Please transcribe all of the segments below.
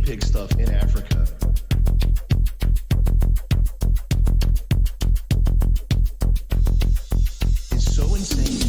pig stuff in Africa. Is so insane.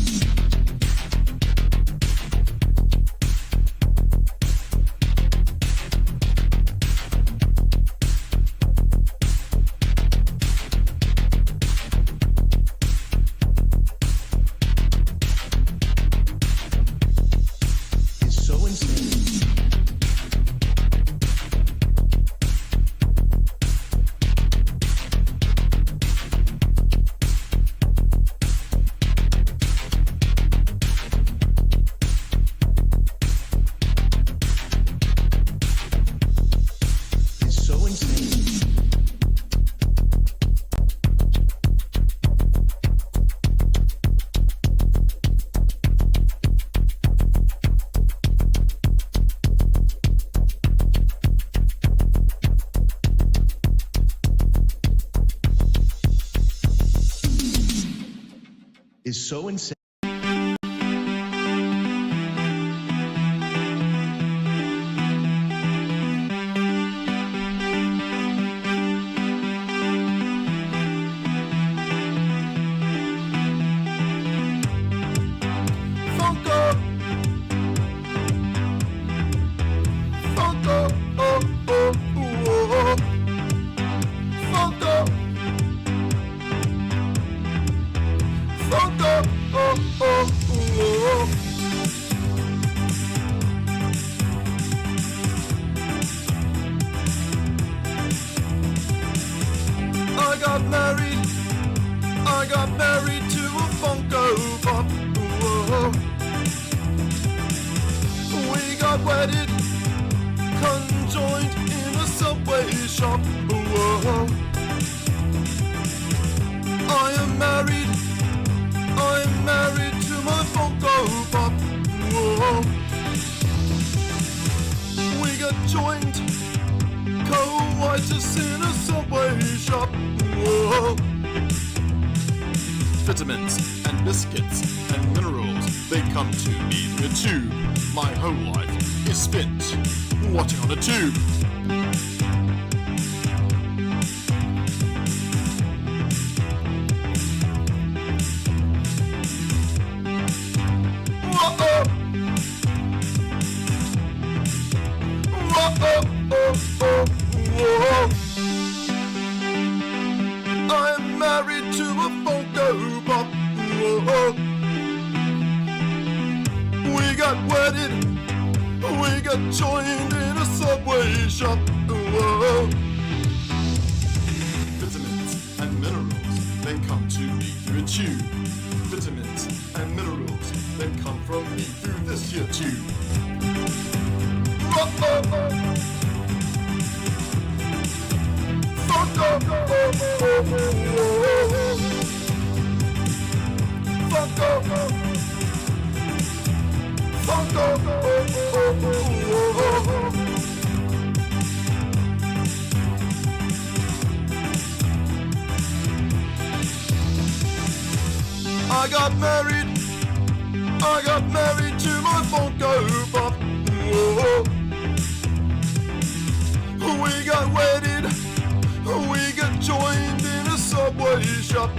Is so insane. Funko, Funko, oh, oh, oh, Funko. Funko, oh, oh, oh. I got married to a Funko Pop. Oh. We got wedded, conjoined in a Subway shop. Oh. I am married to my Funko Pop. Whoa. We got joined, co-writers in a Subway shop. Whoa. Vitamins and biscuits and minerals, they come to me in a tube. My whole life is spent watching on a tube. I'm married to a Funko Pop. We got wedded, we got joined in a Subway shop. Vitamins and minerals, they come to me through a tube. Vitamins and minerals, they come from me through this here tube. Funko, I got married to my Funko Pop. We got wedded, we got joined in a Subway shop.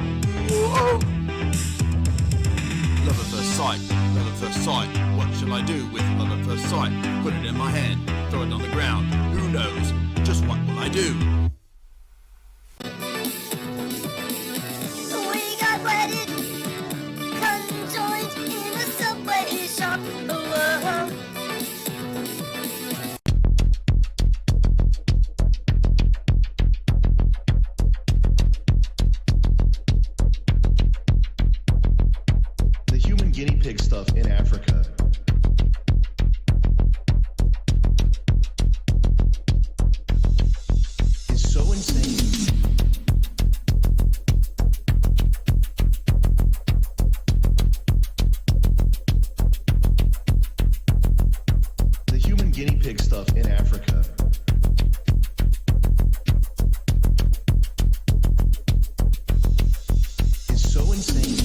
Love at first sight, love at first sight. What shall I do with love at first sight? Put it in my hand, throw it on the ground. Who knows? Just what will I do? We got wedded, conjoined in a Subway shop. The human guinea pig stuff in Africa. Is so insane. The human guinea pig stuff in Africa. Is so insane.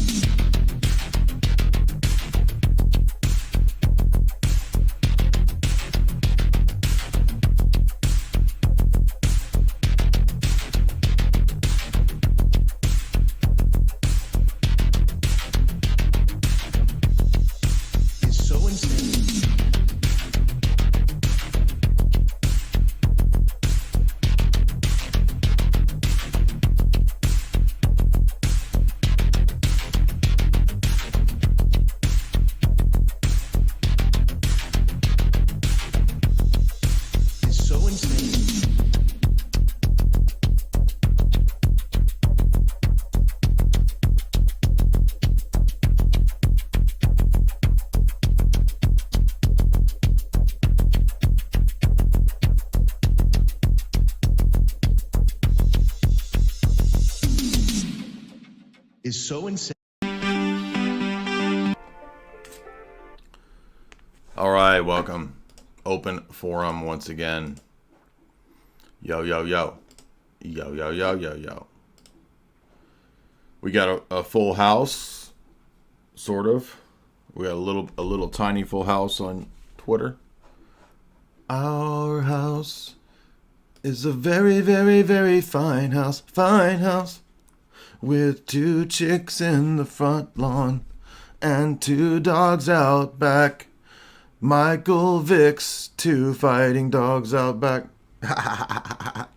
so insane. All right, welcome. Open forum once again. Yo, yo, yo. Yo, yo, yo, yo, yo. We got a full house, sort of. We got a little tiny full house on Twitter. Our house is a very, very, very fine house. Fine house. With 2 chicks in the front lawn and 2 dogs out back. Michael Vick's 2 fighting dogs out back.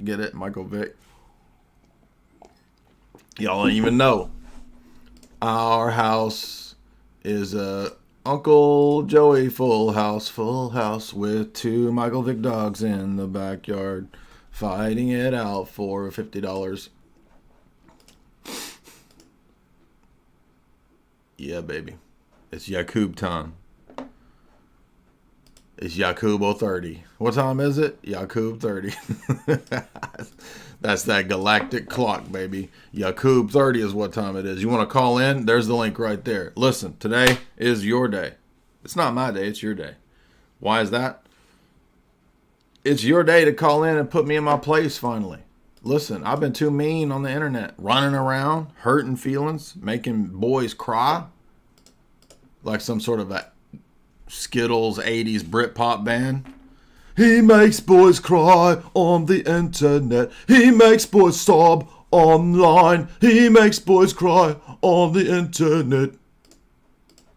Get it? Michael Vick. Y'all don't even know. Our house is a Uncle Joey full house with 2 Michael Vick dogs in the backyard fighting it out for $50. Yeah, baby. It's Yakub time. It's Yakub 30. What time is it? Yakub 30. That's that galactic clock, baby. Yakub 30 is what time it is. You want to call in? There's the link right there. Listen, today is your day. It's not my day, it's your day. Why is that? It's your day to call in and put me in my place finally. Listen, I've been too mean on the internet. Running around, hurting feelings, making boys cry. Like some sort of a Skittles 80s Britpop band. He makes boys cry on the internet. He makes boys sob online. He makes boys cry on the internet.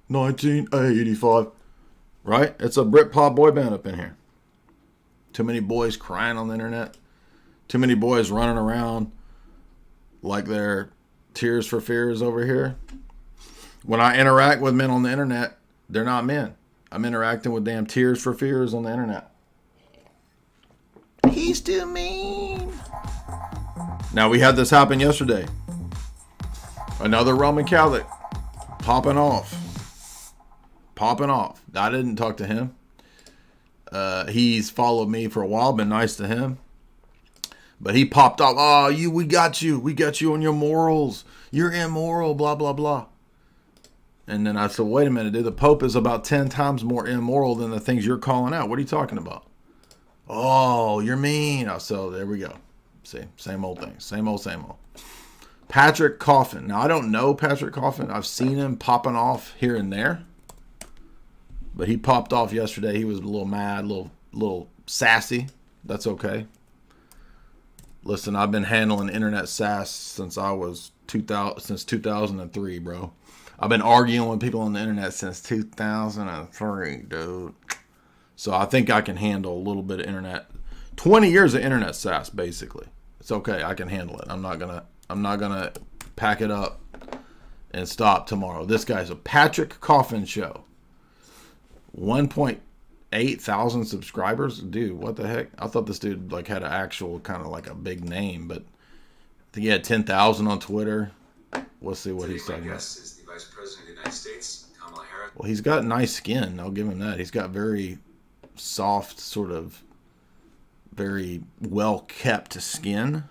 1985. Right? It's a Britpop boy band up in here. Too many boys crying on the internet. Too many boys running around like they're Tears for Fears over here. When I interact with men on the internet, they're not men. I'm interacting with damn Tears for Fears on the internet. He's too mean. Now, we had this happen yesterday. Another Roman Catholic popping off. I didn't talk to him. He's followed me for a while, been nice to him. But he popped off. Oh, we got you. We got you on your morals. You're immoral, blah, blah, blah. And then I said, wait a minute, dude. The Pope is about 10 times more immoral than the things you're calling out. What are you talking about? Oh, you're mean. So there we go. See, same old thing. Same old. Patrick Coffin. Now, I don't know Patrick Coffin. I've seen him popping off here and there. But he popped off yesterday. He was a little mad, a little sassy. That's okay. Listen, I've been handling internet sass since 2003, bro. I've been arguing with people on the internet since 2003, dude. So I think I can handle a little bit of internet. 20 years of internet sass, basically. It's okay. I can handle it. I'm not gonna pack it up and stop tomorrow. This guy's a Patrick Coffin show. 1.8 thousand subscribers. Dude, what the heck? I thought this dude had an actual kind of like a big name, but I think he had 10,000 on Twitter. We'll see what he's talking about. Is the Vice President of the United States, Kamala Harris. Well, he's got nice skin. I'll give him that. He's got very soft, sort of very well-kept skin.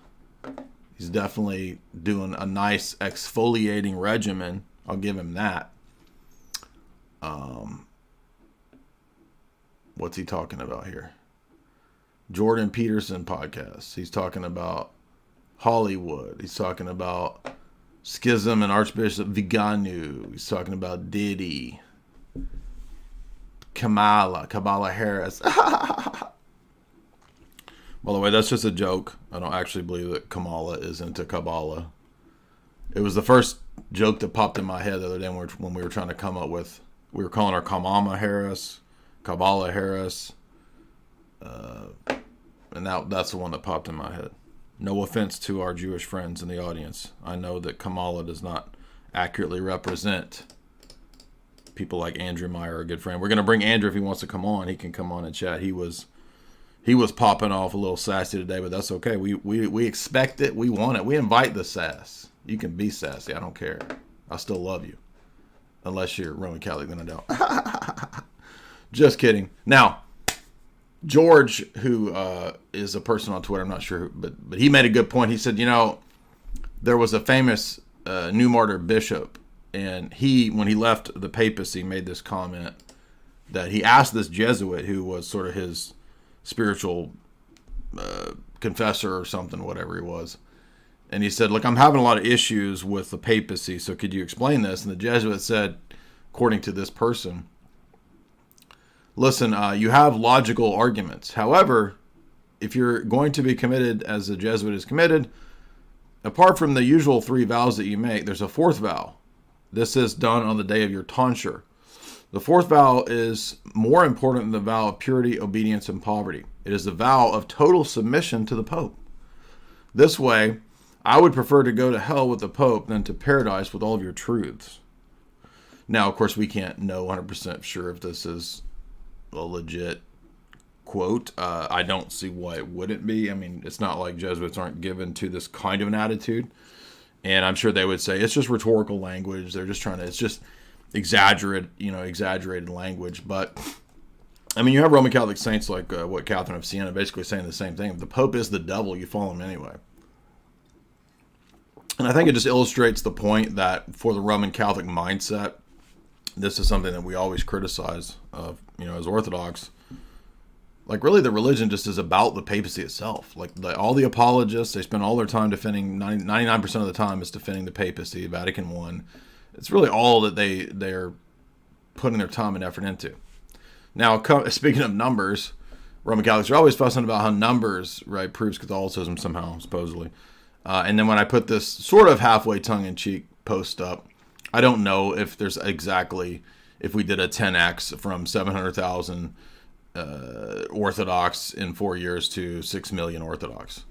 He's definitely doing a nice exfoliating regimen. I'll give him that. What's he talking about here? Jordan Peterson podcast. He's talking about Hollywood. He's talking about Schism and Archbishop Vigano. He's talking about Diddy. Kabbalah Harris. By the way, that's just a joke. I don't actually believe that Kamala is into Kabbalah. It was the first joke that popped in my head the other day when we were trying to come up with. We were calling her Kamama Harris, Kabbalah Harris, and that's the one that popped in my head. No offense to our Jewish friends in the audience. I know that Kamala does not accurately represent people like Andrew Meyer, a good friend. We're going to bring Andrew if he wants to come on. He can come on and chat. He was popping off a little sassy today, but that's okay. We expect it. We want it. We invite the sass. You can be sassy. I don't care. I still love you. Unless you're Roman Catholic, then I don't. Just kidding. Now, George, who is a person on Twitter, I'm not sure, but he made a good point. He said, there was a famous New Martyr bishop, and he, when he left the papacy, made this comment that he asked this Jesuit, who was sort of his spiritual confessor or something, whatever he was. And he said, look, I'm having a lot of issues with the papacy, so could you explain this? And the Jesuit said, according to this person, listen, you have logical arguments. However, if you're going to be committed as the Jesuit is committed, apart from the usual 3 vows that you make, there's a 4th vow. This is done on the day of your tonsure. The 4th vow is more important than the vow of purity, obedience, and poverty. It is the vow of total submission to the Pope. This way, I would prefer to go to hell with the Pope than to paradise with all of your truths. Now, of course, we can't know 100% sure if this is a legit quote. I don't see why it wouldn't be. I mean, it's not like Jesuits aren't given to this kind of an attitude. And I'm sure they would say it's just rhetorical language. They're just trying to, it's just exaggerated language. But I mean, you have Roman Catholic saints like what Catherine of Siena basically saying the same thing. If the Pope is the devil, you follow him anyway. And I think it just illustrates the point that for the Roman Catholic mindset, this is something that we always criticize, as Orthodox. Like, really, the religion just is about the papacy itself. Like, all the apologists, they spend all their time defending, 99% of the time is defending the papacy, Vatican I. It's really all that they're putting their time and effort into. Now, speaking of numbers, Roman Catholics are always fussing about how numbers, right, proves Catholicism somehow, supposedly. And then when I put this sort of halfway tongue-in-cheek post up, I don't know if there's exactly, if we did a 10x from 700,000 Orthodox in 4 years to 6 million Orthodox.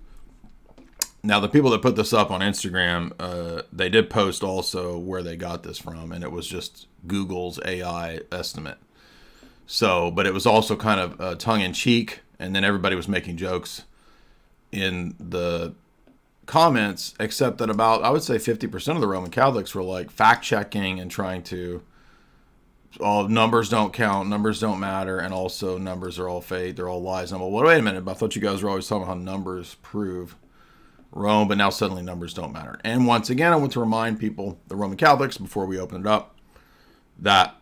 Now, the people that put this up on Instagram, they did post also where they got this from, and it was just Google's AI estimate. So, but it was also kind of tongue-in-cheek, and then everybody was making jokes in the comments, except that about, I would say 50% of the Roman Catholics were like fact-checking and trying to, numbers don't count, numbers don't matter, and also numbers are all fake, they're all lies. And I'm like, well, wait a minute, I thought you guys were always talking about how numbers prove Rome, but now suddenly numbers don't matter. And once again, I want to remind people, the Roman Catholics, before we open it up, that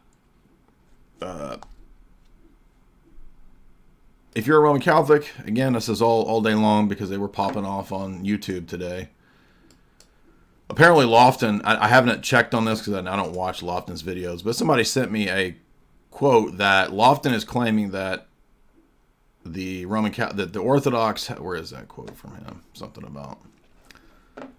if you're a Roman Catholic, again, this is all day long because they were popping off on YouTube today. Apparently Lofton, I haven't checked on this because I don't watch Lofton's videos, but somebody sent me a quote that Lofton is claiming that the that the Orthodox, where is that quote from him? Something about,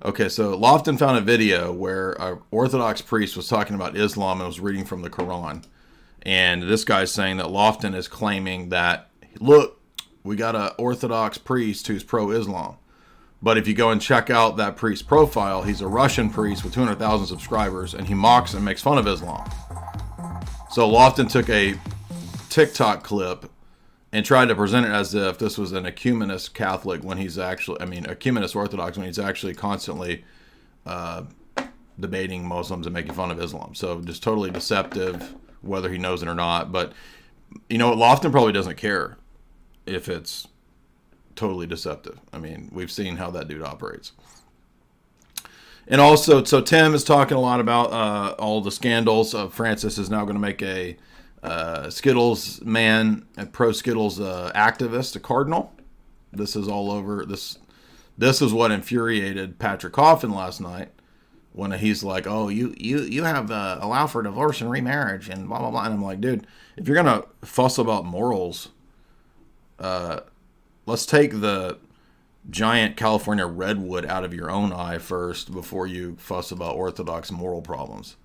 okay, so Lofton found a video where an Orthodox priest was talking about Islam and was reading from the Koran. And this guy's saying that Lofton is claiming that, look, we got an Orthodox priest who's pro-Islam. But if you go and check out that priest's profile, he's a Russian priest with 200,000 subscribers, and he mocks and makes fun of Islam. So Lofton took a TikTok clip and tried to present it as if this was an ecumenist Catholic when he's actually, ecumenist Orthodox when he's actually constantly debating Muslims and making fun of Islam. So just totally deceptive, whether he knows it or not. But, Lofton probably doesn't care if it's totally deceptive. I mean, we've seen how that dude operates. And also, so Tim is talking a lot about all the scandals. Francis is now going to make a Skittles man, a pro-Skittles activist, a cardinal. This is all over. This is what infuriated Patrick Coffin last night when he's like, oh, you have allow for divorce and remarriage and blah, blah, blah. And I'm like, dude, if you're going to fuss about morals, let's take the giant California redwood out of your own eye first before you fuss about Orthodox moral problems.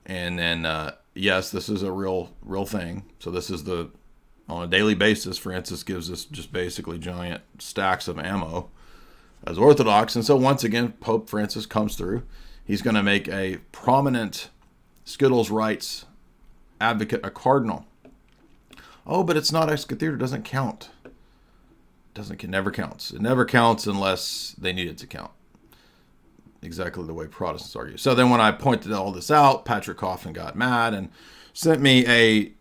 And then, yes, this is a real thing. So this is on a daily basis, Francis gives us just basically giant stacks of ammo as Orthodox. And so once again, Pope Francis comes through. He's going to make a prominent Skittles rights advocate a cardinal. Oh, but it's not ex cathedra, it doesn't count. It never counts. It never counts unless they need it to count. Exactly the way Protestants argue. So then when I pointed all this out, Patrick Coffin got mad and sent me a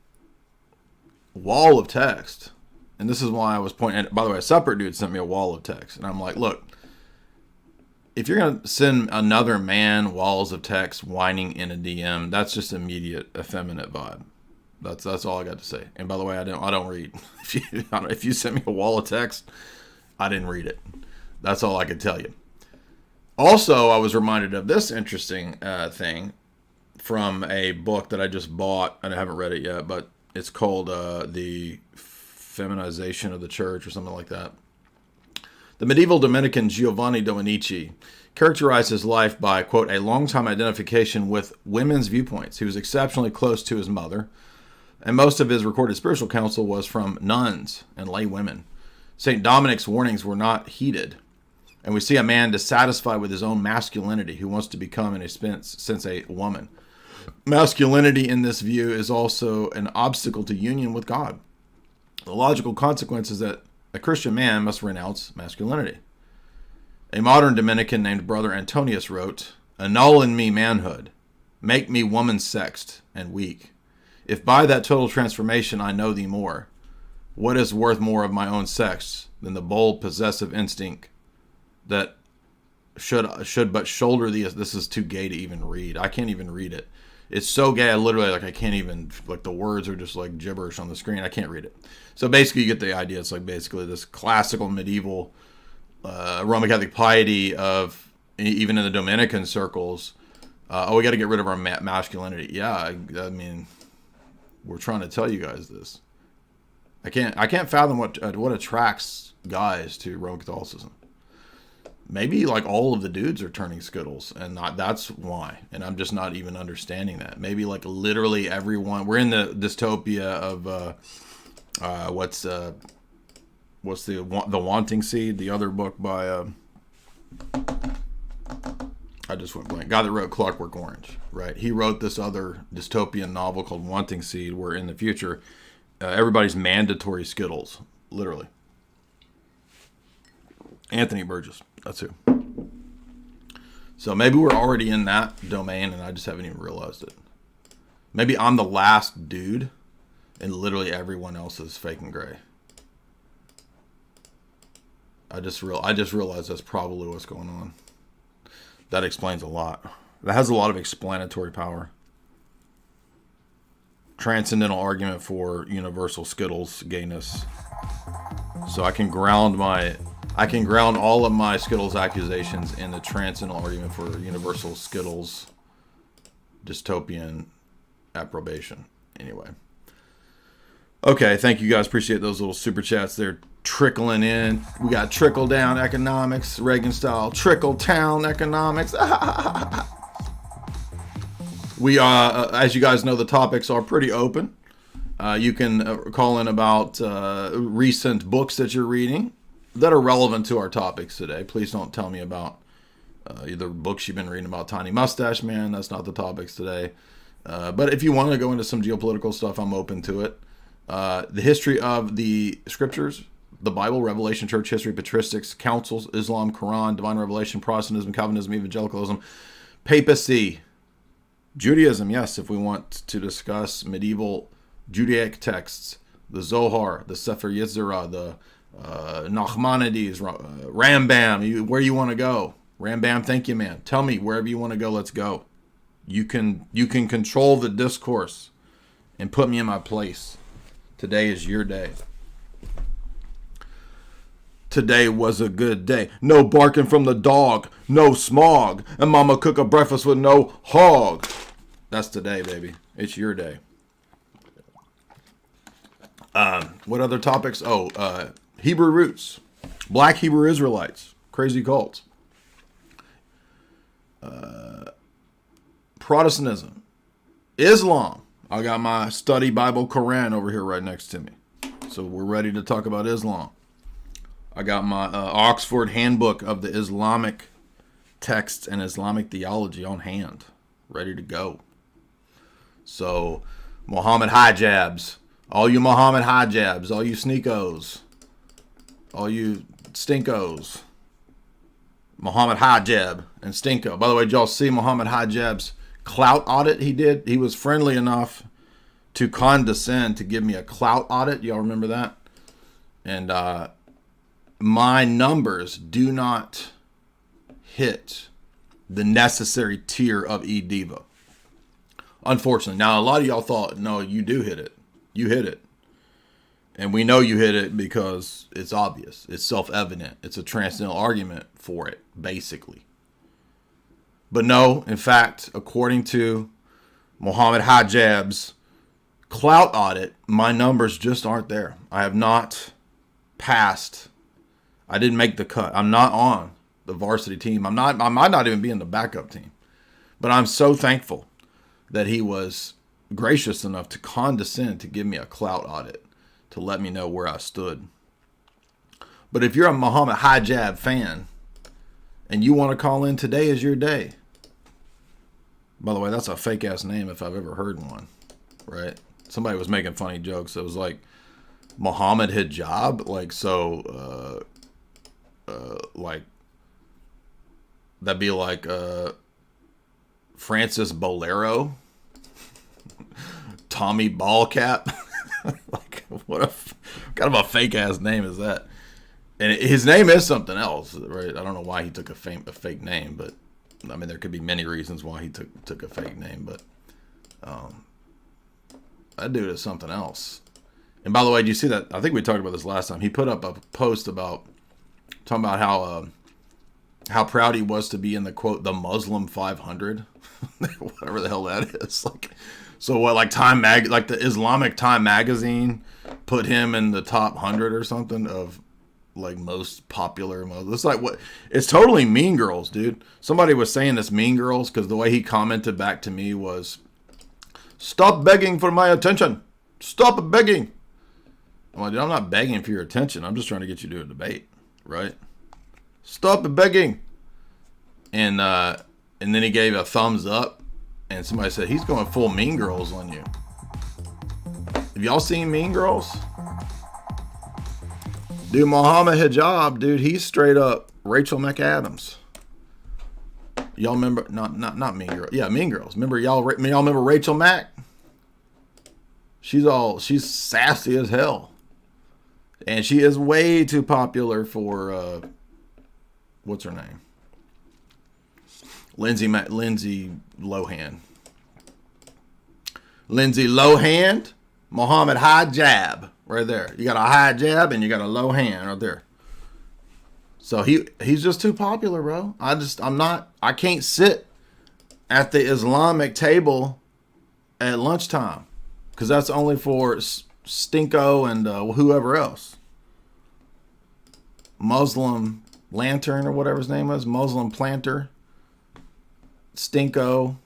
wall of text. And this is why I was pointing. By the way, a separate dude sent me a wall of text. And I'm like, look, if you're going to send another man walls of text whining in a DM, that's just immediate effeminate vibe. That's all I got to say. And by the way, I don't read. If you send me a wall of text, I didn't read it. That's all I could tell you. Also, I was reminded of this interesting thing from a book that I just bought, and I haven't read it yet, but it's called The Feminization of the Church or something like that. The medieval Dominican Giovanni Dominici characterized his life by, quote, a long-time identification with women's viewpoints. He was exceptionally close to his mother, and most of his recorded spiritual counsel was from nuns and lay women. St. Dominic's warnings were not heeded, and we see a man dissatisfied with his own masculinity who wants to become, in a sense, a woman. Masculinity in this view is also an obstacle to union with God. The logical consequence is that a Christian man must renounce masculinity. A modern Dominican named Brother Antonius wrote, annul in me manhood, make me woman-sexed and weak. If by that total transformation I know thee more, what is worth more of my own sex than the bold possessive instinct that should but shoulder thee? This is too gay to even read. I can't even read it. It's so gay, I can't even, the words are just like gibberish on the screen. I can't read it. So basically you get the idea. It's basically this classical medieval Roman Catholic piety of, even in the Dominican circles, we got to get rid of our masculinity. Yeah, I mean, we're trying to tell you guys this. I can't fathom what attracts guys to Roman Catholicism. Maybe all of the dudes are turning Skittles, and that's why. And I'm just not even understanding that. Maybe literally everyone. We're in the dystopia of what's the Wanting Seed, the other book by I just went blank. Guy that wrote Clockwork Orange, right? He wrote this other dystopian novel called Wanting Seed, where in the future everybody's mandatory Skittles, literally. Anthony Burgess, that's who. So maybe we're already in that domain and I just haven't even realized it. Maybe I'm the last dude and literally everyone else is fake and gray. I just realized that's probably what's going on. That explains a lot. That has a lot of explanatory power. Transcendental argument for universal Skittles gayness. So I can ground all of my Skittles accusations in the transcendental argument for universal Skittles dystopian approbation. Anyway. Okay, thank you guys. Appreciate those little super chats. They're trickling in. We got trickle down economics, Reagan style, trickle town economics. We as you guys know, the topics are pretty open. You can call in about recent books that you're reading that are relevant to our topics today. Please don't tell me about either books you've been reading about Tiny Mustache Man. That's not the topics today. But if you want to go into some geopolitical stuff, I'm open to it. The history of the scriptures, the Bible, Revelation, church history, patristics, councils, Islam, Koran, divine revelation, Protestantism, Calvinism, evangelicalism, papacy, Judaism. Yes, if we want to discuss medieval Judaic texts, the Zohar, the Sefer Yetzirah, the Nachmanides, Rambam, where you want to go. Rambam, thank you, man. Tell me wherever you want to go. Let's go. You can control the discourse and put me in my place. Today is your day. Today was a good day. No barking from the dog. No smog. And mama cook a breakfast with no hog. That's today, baby. It's your day. What other topics? Hebrew roots. Black Hebrew Israelites. Crazy cults. Protestantism. Islam. I got my study Bible Koran over here right next to me. So we're ready to talk about Islam. I got my Oxford Handbook of the Islamic Texts and Islamic Theology on hand. Ready to go. So, Muhammad hijabs. All you Muhammad hijabs. All you sneakos. All you stinkos. Muhammad hijab and stinko. By the way, did y'all see Muhammad hijab's Clout audit he did? He was friendly enough to condescend to give me a Clout audit. Y'all remember that? And my numbers do not hit the necessary tier of E-Diva. Unfortunately. Now, a lot of y'all thought, no, you do hit it. You hit it. And we know you hit it because it's obvious. It's self-evident. It's a transcendental argument for it, basically. But no, in fact, according to Mohammed Hijab's Clout audit, my numbers just aren't there. I have not passed. I didn't make the cut. I'm not on the varsity team. I might not even be in the backup team. But I'm so thankful that he was gracious enough to condescend to give me a Clout audit to let me know where I stood. But if you're a Mohammed Hijab fan and you want to call in, today is your day. By the way, that's a fake ass name if I've ever heard one, right? Somebody was making funny jokes. It was like Mohammed Hijab, like, so, like, that'd be like Francis Bolero, Tommy Ballcap. Like, what kind of a fake ass name is that? And his name is something else, right? I don't know why he took a fake name, but I mean, there could be many reasons why he took a fake name, but that dude is something else. And by the way, do you see that? I think we talked about this last time. He put up a post talking about how proud he was to be in the quote the Muslim 500, whatever the hell that is. Like, so what? Like like the Islamic Time magazine put him in the top 100 or something of like most popular Muslims. It's like what? It's totally Mean Girls, dude. Somebody was saying this Mean Girls because the way he commented back to me was, "Stop begging for my attention. Stop begging." I'm like, dude, I'm not begging for your attention. I'm just trying to get you to a debate, right? Stop begging. And then he gave a thumbs up, and somebody said he's going full Mean Girls on you. Have y'all seen Mean Girls? Dude, Mohammed Hijab, dude, he's straight up Rachel McAdams. Y'all remember? Not Mean Girls. Yeah, Mean Girls. Remember y'all remember Rachel Mack? She's sassy as hell. And she is way too popular for what's her name? Lindsay Lohan. Lindsay Lohan, Mohammed Hijab, right there. You got a hijab and you got a Lohan right there. So he's just too popular, bro. I can't sit at the Islamic table at lunchtime because that's only for Stinko and whoever else. Muslim Lantern or whatever his name is, Muslim Planter, Stinko,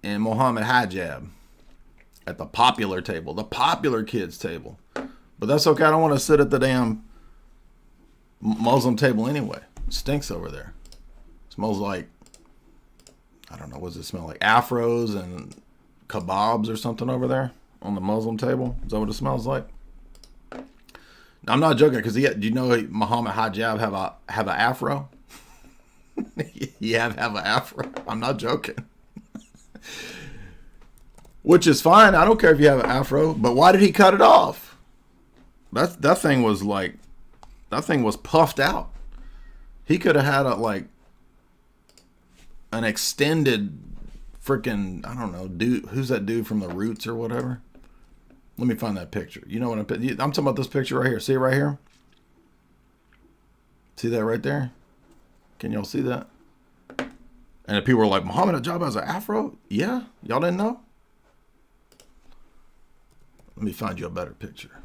and Mohammed Hijab at the popular table, the popular kids table. But that's okay. I don't want to sit at the damn Muslim table anyway. It stinks over there. It smells like, I don't know, what does it smell like? Afros and kebabs or something over there on the Muslim table. Is that what it smells like? I'm not joking because do you know Mohammed Hijab have an afro? You have an afro. I'm not joking. Which is fine. I don't care if you have an afro, but why did he cut it off? That thing was puffed out. He could have had an extended freaking, I don't know, dude. Who's that dude from the Roots or whatever? Let me find that picture. You know what I'm talking about? This picture right here. See it right here? See that right there? Can y'all see that? And the people were like, Mohammed Hijab has an afro? Yeah? Y'all didn't know? Let me find you a better picture.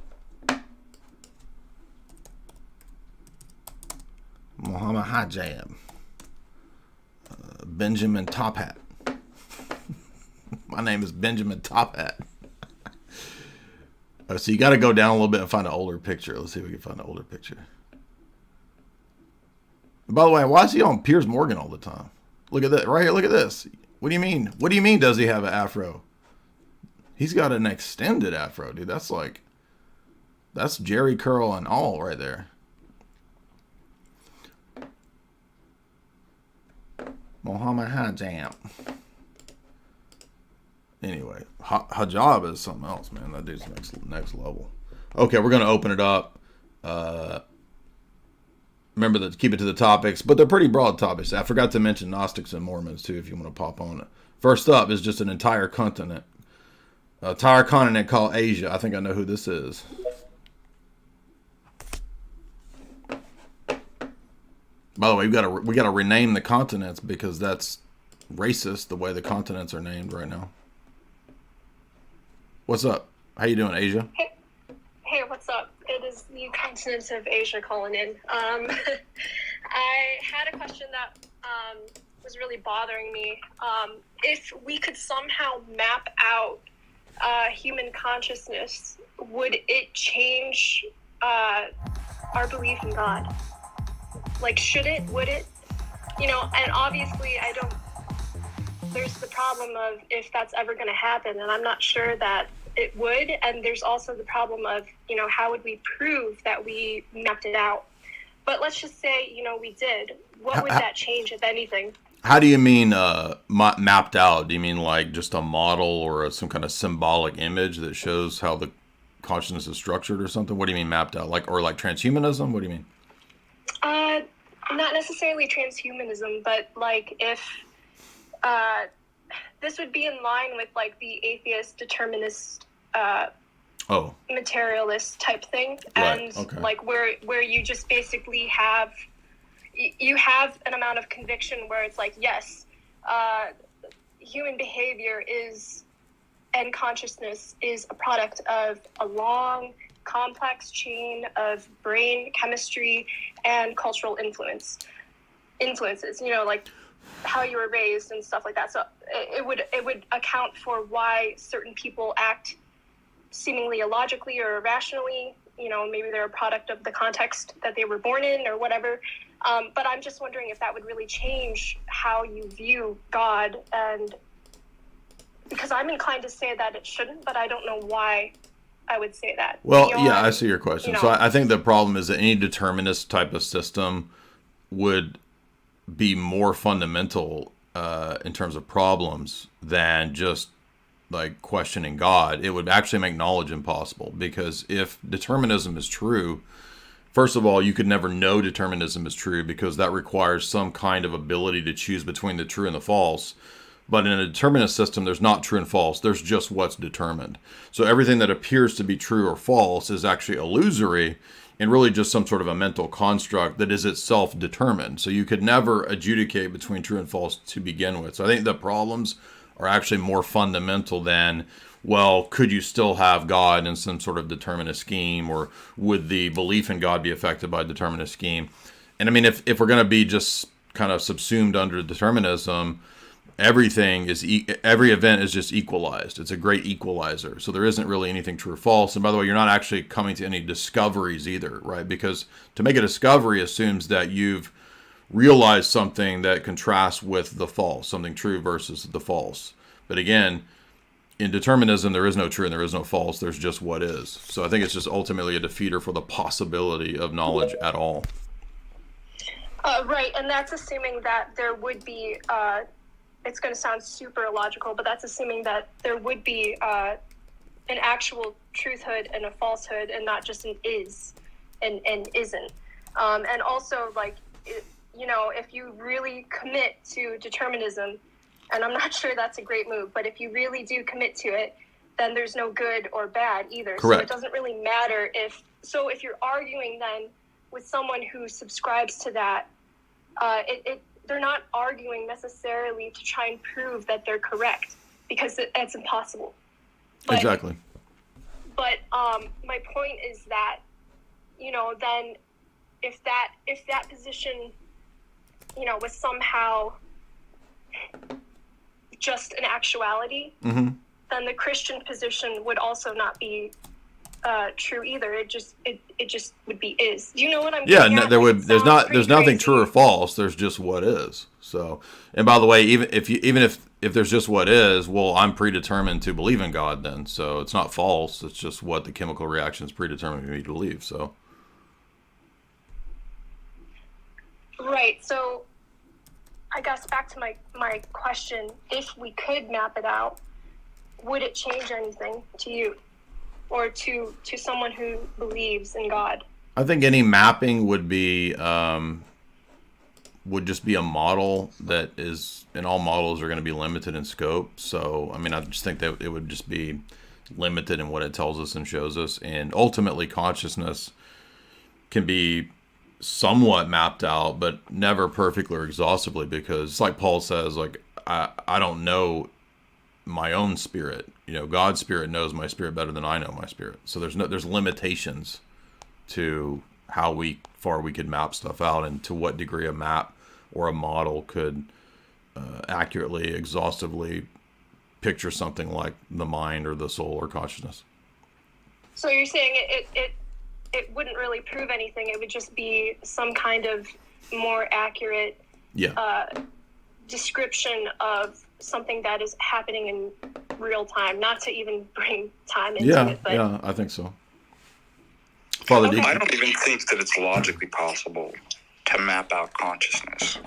Mohammed Hijab. Benjamin Top Hat. My name is Benjamin Top Hat. So you got to go down a little bit and find an older picture. Let's see if we can find an older picture. And by the way, why is he on Piers Morgan all the time? Look at that right here. Look at this. What do you mean? What do you mean? Does he have an afro? He's got an extended afro, dude. That's Jerry curl and all right there. Mohammed Hijab. Anyway, hijab is something else, man. That dude's next level. Okay, we're gonna open it up. remember to keep it to the topics, but they're pretty broad topics. I forgot to mention Gnostics and Mormons too, if you want to pop on it. First up is just an entire continent called Asia. I think I know who this is. By the way, we got to rename the continents because that's racist the way the continents are named right now. What's up? How you doing, Asia? Hey, what's up? It is the continent of Asia calling in. I had a question that was really bothering me. If we could somehow map out human consciousness, would it change our belief in God? Like, should it? Would it? You know, and obviously there's the problem of if that's ever going to happen, and I'm not sure that it would. And there's also the problem of, you know, how would we prove that we mapped it out? But let's just say, you know, we did. What would that change, if anything? How do you mean mapped out? Do you mean like just a model or some kind of symbolic image that shows how the consciousness is structured or something? What do you mean mapped out? Like transhumanism? What do you mean? Not necessarily transhumanism, but like if this would be in line with like the atheist determinist materialist type thing. Right. And okay. like where you just basically have an amount of conviction where it's like, yes, human behavior and consciousness is a product of a long, complex chain of brain chemistry and cultural influences, you know, like how you were raised and stuff like that. So it would account for why certain people act seemingly illogically or irrationally. You know, maybe they're a product of the context that they were born in or whatever. But I'm just wondering if that would really change how you view God, and because I'm inclined to say that it shouldn't, but I don't know why I would say that. Well, yeah, I see your question. You know, so I think the problem is that any determinist type of system would be more fundamental in terms of problems than just like questioning God. It would actually make knowledge impossible, because if determinism is true, first of all, you could never know determinism is true, because that requires some kind of ability to choose between the true and the false. But in a determinist system, there's not true and false. There's just what's determined. So everything that appears to be true or false is actually illusory and really just some sort of a mental construct that is itself determined. So you could never adjudicate between true and false to begin with. So I think the problems are actually more fundamental than, well, could you still have God in some sort of determinist scheme, or would the belief in God be affected by a determinist scheme? And I mean, if we're going to be just kind of subsumed under determinism, every event is just equalized. It's a great equalizer. So there isn't really anything true or false. And by the way, you're not actually coming to any discoveries either, right? Because to make a discovery assumes that you've realized something that contrasts with the false, something true versus the false. But again, in determinism, there is no true and there is no false. There's just what is. So I think it's just ultimately a defeater for the possibility of knowledge at all. Right, and that's assuming that there would be, it's going to sound super illogical, but that's assuming that there would be an actual truthhood and a falsehood, and not just an is and isn't. And also, like, you know, if you really commit to determinism, and I'm not sure that's a great move, but if you really do commit to it, then there's no good or bad either. Correct. So it doesn't really matter if you're arguing then with someone who subscribes to that, they're not arguing necessarily to try and prove that they're correct, because it's impossible. But, exactly. But my point is that, you know, then if that position, you know, was somehow just an actuality, Mm-hmm. then the Christian position would also not be true either. It just would be is. Do you know what I'm Yeah, getting at? there's nothing true or false. There's just what is. So, and by the way, even if there's just what is, well, I'm predetermined to believe in God then. So it's not false. It's just what the chemical reaction is predetermined me to believe. So. Right. So I guess back to my question, if we could map it out, would it change anything to you or to someone who believes in God? I think any mapping would be would just be a model that is, and all models are going to be limited in scope. So, I mean, I just think that it would just be limited in what it tells us and shows us. And ultimately, consciousness can be somewhat mapped out, but never perfectly or exhaustively, because like Paul says, like, I don't know my own spirit. You know, God's spirit knows my spirit better than I know my spirit. So there's limitations to how far we could map stuff out, and to what degree a map or a model could accurately, exhaustively picture something like the mind or the soul or consciousness. So you're saying it wouldn't really prove anything. It would just be some kind of more accurate description of something that is happening in real time, not to even bring time into it. But yeah, I think so. Father, Okay. I don't even think that it's logically possible to map out consciousness.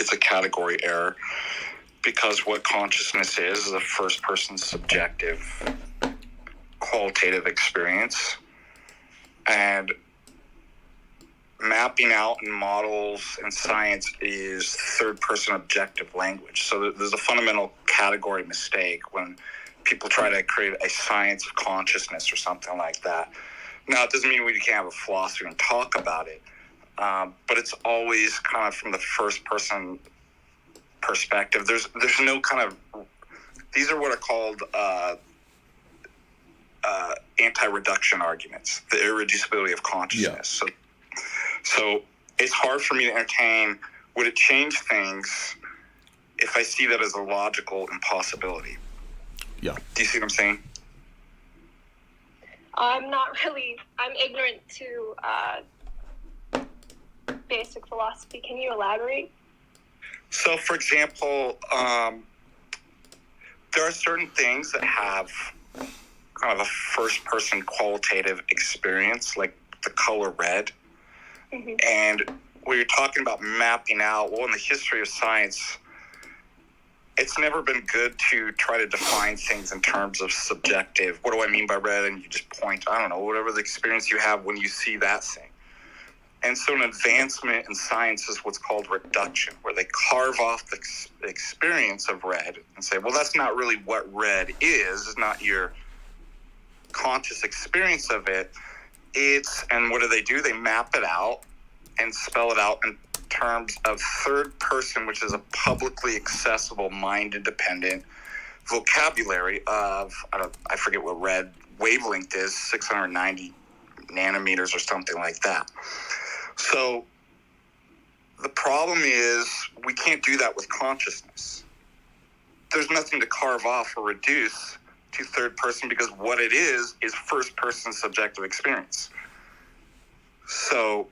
It's a category error, because what consciousness is a first-person subjective, qualitative experience, and mapping out in models and science is third-person objective language. So there's a fundamental category mistake when people try to create a science of consciousness or something like that. Now, it doesn't mean we can't have a philosophy and talk about it, but it's always kind of from the first-person perspective. There's no kind of, these are what are called anti-reduction arguments, the irreducibility of consciousness. Yeah. So it's hard for me to entertain, would it change things if I see that as a logical impossibility? Yeah. Do you see what I'm saying? I'm ignorant to basic philosophy. Can you elaborate? So, for example, there are certain things that have kind of a first-person qualitative experience, like the color red. Mm-hmm. And when you're talking about mapping out, well, in the history of science, it's never been good to try to define things in terms of subjective. What do I mean by red? And you just point, I don't know, whatever the experience you have when you see that thing. And so an advancement in science is what's called reduction, where they carve off the experience of red and say, well, that's not really what red is. It's not your conscious experience of it. And what do? They map it out and spell it out in terms of third person, which is a publicly accessible, mind-independent vocabulary of, I forget what red wavelength is, 690 nanometers or something like that. So the problem is we can't do that with consciousness. There's nothing to carve off or reduce to third person, because what it is first person subjective experience. So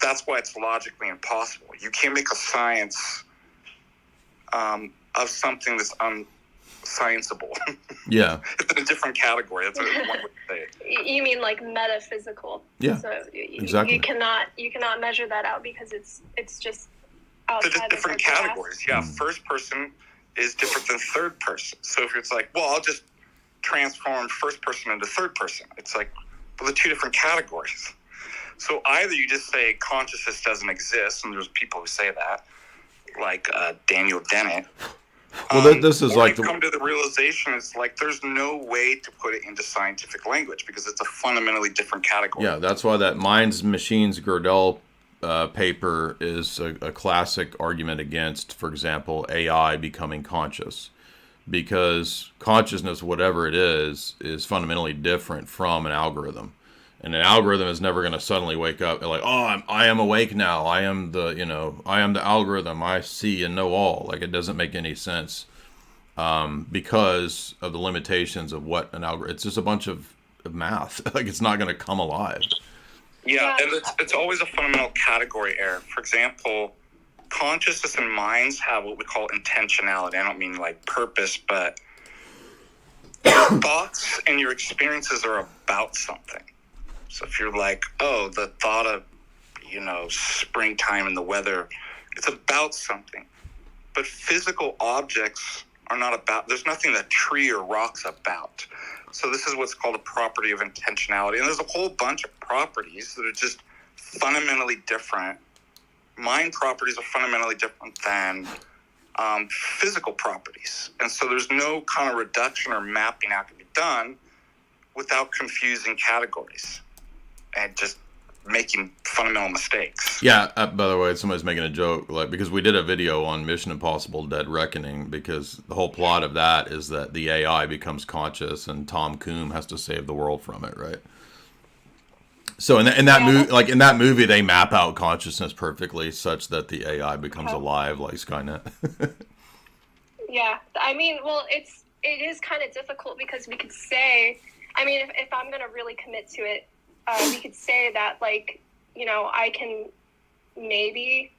that's why it's logically impossible. You can't make a science of something that's unscienceable. Yeah. It's in a different category. That's what one would say. You mean like metaphysical? Yeah. So Exactly. You cannot measure that out because it's just outside They're just different of our grasp. categories. Yeah, first person is different than third person. So if it's like, well, I'll just transform first person into third person. It's like, well, they're two different categories. So either you just say consciousness doesn't exist, and there's people who say that, like Daniel Dennett. Well, this is or like come to the realization, it's like there's no way to put it into scientific language because it's a fundamentally different category. Yeah, that's why that Minds, Machines, Gödel paper is a classic argument against, for example, AI becoming conscious. Because consciousness, whatever it is fundamentally different from an algorithm. And an algorithm is never going to suddenly wake up and like, oh, I am awake now. I am the algorithm. I see and know all. Like, it doesn't make any sense because of the limitations of what an algorithm. It's just a bunch of math. Like, it's not going to come alive. Yeah, and it's always a fundamental category error. For example, consciousness and minds have what we call intentionality. I don't mean like purpose, but your thoughts and your experiences are about something. So if you're like, oh, the thought of, springtime and the weather, it's about something. But physical objects are not about, there's nothing that tree or rock's about. So this is what's called a property of intentionality. And there's a whole bunch of properties that are just fundamentally different. Mind properties are fundamentally different than physical properties. And so there's no kind of reduction or mapping out can be done without confusing categories and just making fundamental mistakes. Yeah, by the way, somebody's making a joke, like, because we did a video on Mission Impossible Dead Reckoning, because the whole plot of that is that the AI becomes conscious and Tom Cruise has to save the world from it, right? So in that movie, like in that movie, they map out consciousness perfectly, such that the AI becomes alive, like Skynet. Yeah, I mean, well, it is kind of difficult because we could say, I mean, if I'm going to really commit to it, we could say that, like, you know, I can maybe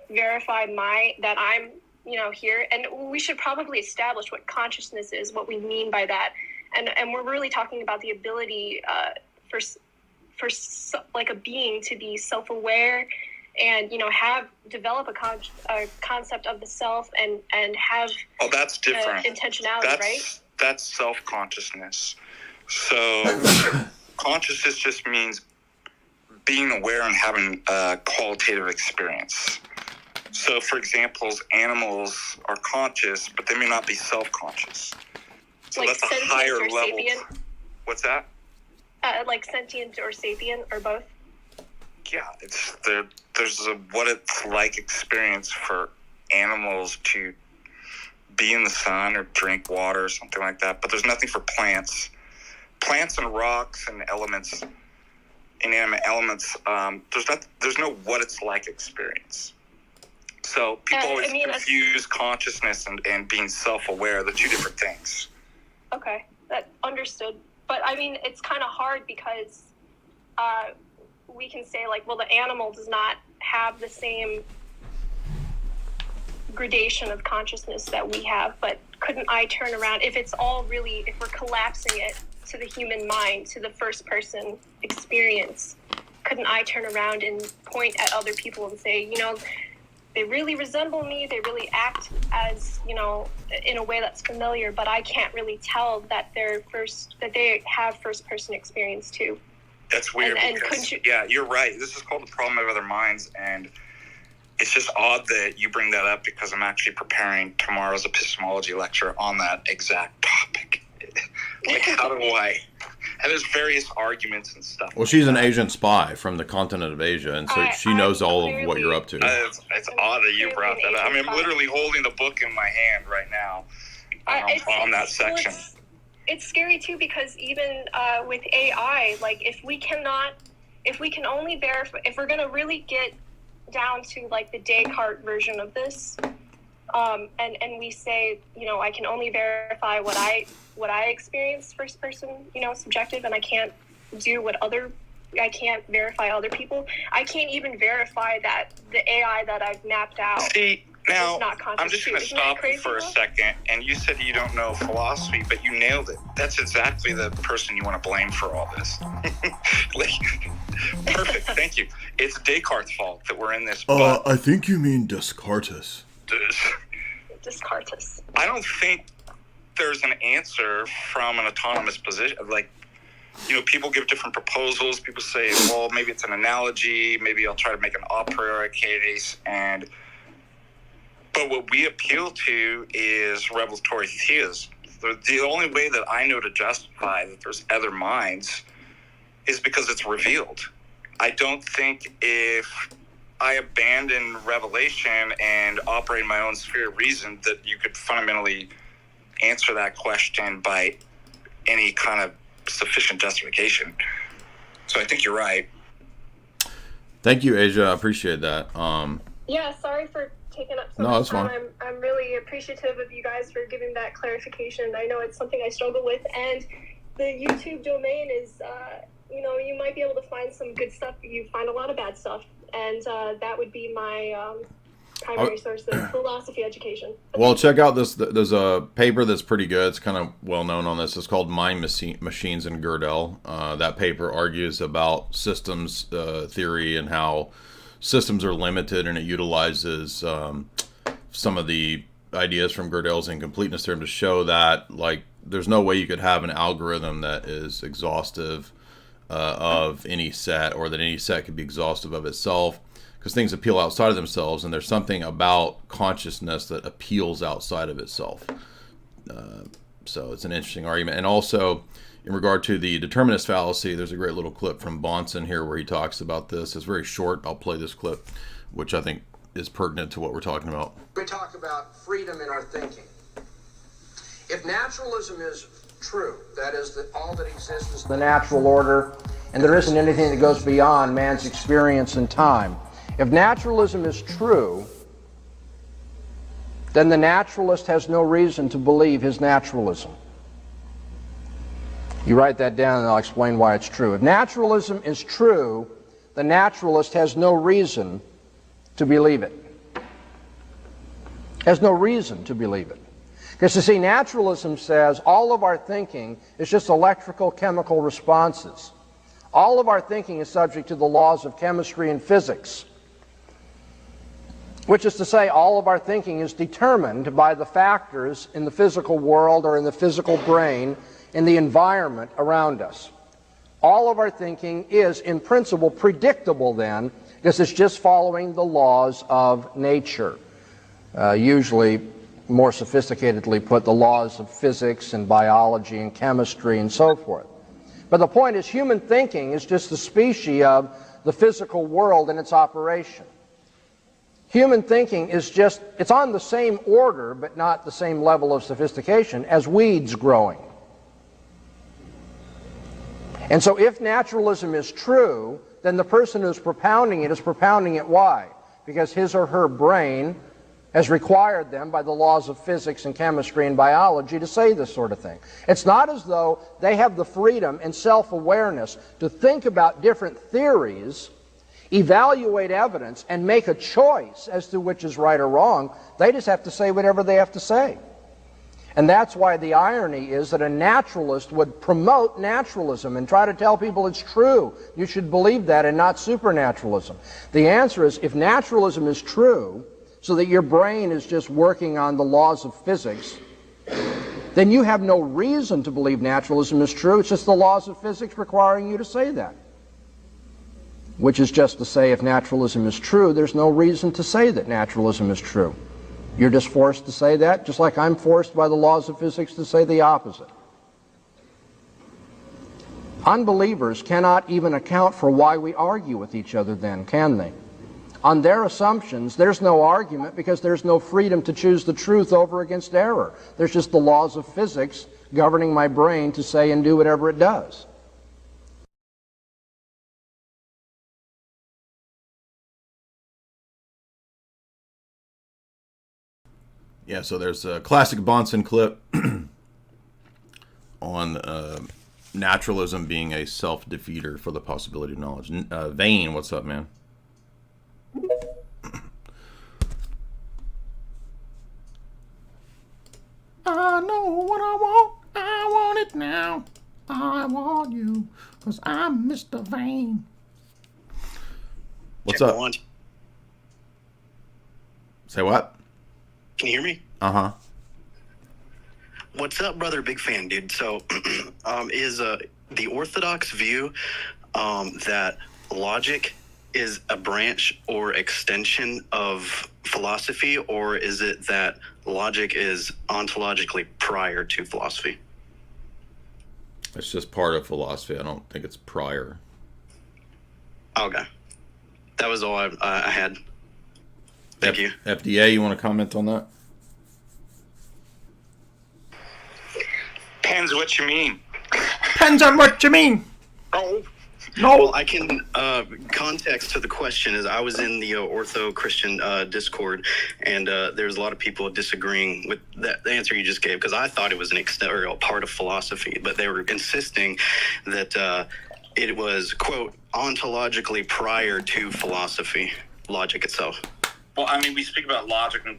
verify that I'm, you know, here, and we should probably establish what consciousness is, what we mean by that, and we're really talking about the ability for like a being to be self-aware and, you know, develop a concept of the self and have that's different intentionality, right? That's self-consciousness. So consciousness just means being aware and having a qualitative experience. So, for example, animals are conscious, but they may not be self-conscious. So like that's a higher level. Sapient? What's that? Like sentient or sapient, or both? Yeah, there's a what it's like experience for animals to be in the sun or drink water or something like that, but there's nothing for plants. Plants and rocks and elements, inanimate elements, there's no what it's like experience. So people always confuse consciousness and being self-aware. They're two different things. Okay, that understood. But I mean, it's kind of hard because we can say, like, well, the animal does not have the same gradation of consciousness that we have, but couldn't I turn around, if we're collapsing it to the human mind, to the first person experience, couldn't I turn around and point at other people and say, you know, they really resemble me, they really act as, you know, in a way that's familiar, but I can't really tell that they have first person experience too. That's weird because, you're right. This is called the problem of other minds, and it's just odd that you bring that up because I'm actually preparing tomorrow's epistemology lecture on that exact topic. Like, how do I? And there's various arguments and stuff. Well, she's an Asian spy from the continent of Asia, and so she knows all of what you're up to. It's odd that you brought that up. I mean, I'm literally holding the book in my hand right now on that section. It's scary too because even with AI, like if we can only verify, if we're going to really get down to like the Descartes version of this, and we say, you know, I can only verify what I experience first person, you know, subjective, and I can't verify other people. I can't even verify that the AI that I've mapped out. See, now is not conscious. I'm just going to stop you for a second. And you said you don't know philosophy, but you nailed it. That's exactly the person you want to blame for all this. Perfect. Thank you. It's Descartes' fault that we're in this. I think you mean Descartes. Descartes. I don't think there's an answer from an autonomous position. Like, you know, people give different proposals. People say, well, maybe it's an analogy. Maybe I'll try to make an a priori case. But what we appeal to is revelatory theism. The only way that I know to justify that there's other minds is because it's revealed. I don't think if I abandon revelation and operate in my own sphere of reason that you could fundamentally answer that question by any kind of sufficient justification. So I think you're right. Thank you, Asia. I appreciate that. Yeah, sorry for taking up so No, much that's time. fine. I'm really appreciative of you guys for giving that clarification. I know it's something I struggle with, and the YouTube domain is, you know, you might be able to find some good stuff. You find a lot of bad stuff, and that would be my primary source of philosophy education. Well, check out this. There's a paper that's pretty good. It's kind of well known on this. It's called Mind Machines and Gödel. That paper argues about systems theory and how systems are limited, and it utilizes some of the ideas from Gödel's incompleteness theorem to show that, like, there's no way you could have an algorithm that is exhaustive of any set, or that any set could be exhaustive of itself, because things appeal outside of themselves, and there's something about consciousness that appeals outside of itself. So it's an interesting argument. And also, in regard to the determinist fallacy, there's a great little clip from Bonson here where he talks about this. It's very short. I'll play this clip, which I think is pertinent to what we're talking about. We talk about freedom in our thinking. If naturalism is true, that is, that all that exists is the natural order, and there isn't anything that goes beyond man's experience in time. If naturalism is true, then the naturalist has no reason to believe his naturalism. You write that down and I'll explain why it's true. If naturalism is true, the naturalist has no reason to believe it. Has no reason to believe it. Because you see, naturalism says all of our thinking is just electrical chemical responses. All of our thinking is subject to the laws of chemistry and physics, which is to say all of our thinking is determined by the factors in the physical world or in the physical brain in the environment around us. All of our thinking is, in principle, predictable then, because it's just following the laws of nature. Usually, more sophisticatedly put, the laws of physics and biology and chemistry and so forth. But the point is, human thinking is just the species of the physical world and its operation. Human thinking is just, it's on the same order, but not the same level of sophistication as weeds growing. And so if naturalism is true, then the person who's propounding it is propounding it why? Because his or her brain has required them by the laws of physics and chemistry and biology to say this sort of thing. It's not as though they have the freedom and self-awareness to think about different theories, evaluate evidence, and make a choice as to which is right or wrong. They just have to say whatever they have to say. And that's why the irony is that a naturalist would promote naturalism and try to tell people it's true. You should believe that and not supernaturalism. The answer is, if naturalism is true, so that your brain is just working on the laws of physics, then you have no reason to believe naturalism is true. It's just the laws of physics requiring you to say that. Which is just to say, if naturalism is true, there's no reason to say that naturalism is true. You're just forced to say that, just like I'm forced by the laws of physics to say the opposite. Unbelievers cannot even account for why we argue with each other then, can they? On their assumptions, there's no argument because there's no freedom to choose the truth over against error. There's just the laws of physics governing my brain to say and do whatever it does. Yeah, so there's a classic Bonson clip on naturalism being a self-defeater for the possibility of knowledge. Vane, what's up, man? I know what I want it now. I want you, because I'm Mr. Vane. What's up? Say what? Can you hear me? Uh-huh. What's up, brother? Big fan, dude. So, is the Orthodox view that logic is a branch or extension of philosophy, or is it that logic is ontologically prior to philosophy? It's just part of philosophy. I don't think it's prior. Okay. That was all I had. Thank you. FDA, you want to comment on that? Depends what you mean. Depends on what you mean. Oh. No. Well, I can, context to the question is I was in the Ortho-Christian Discord, and there's a lot of people disagreeing with the answer you just gave, because I thought it was an extent or a part of philosophy, but they were insisting that it was, quote, ontologically prior to philosophy, logic itself. Well, I mean, we speak about logic in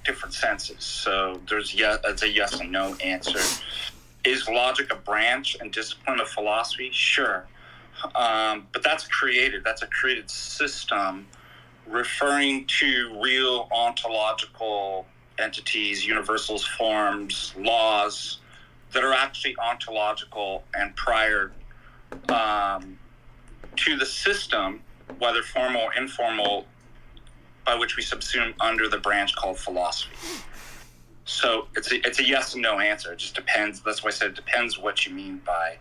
different senses, so it's a yes and no answer. Is logic a branch and discipline of philosophy? Sure. But that's a created system referring to real ontological entities, universals, forms, laws, that are actually ontological and prior to the system, whether formal or informal, by which we subsume under the branch called philosophy. So it's a yes and no answer. It just depends. That's why I said it depends what you mean by.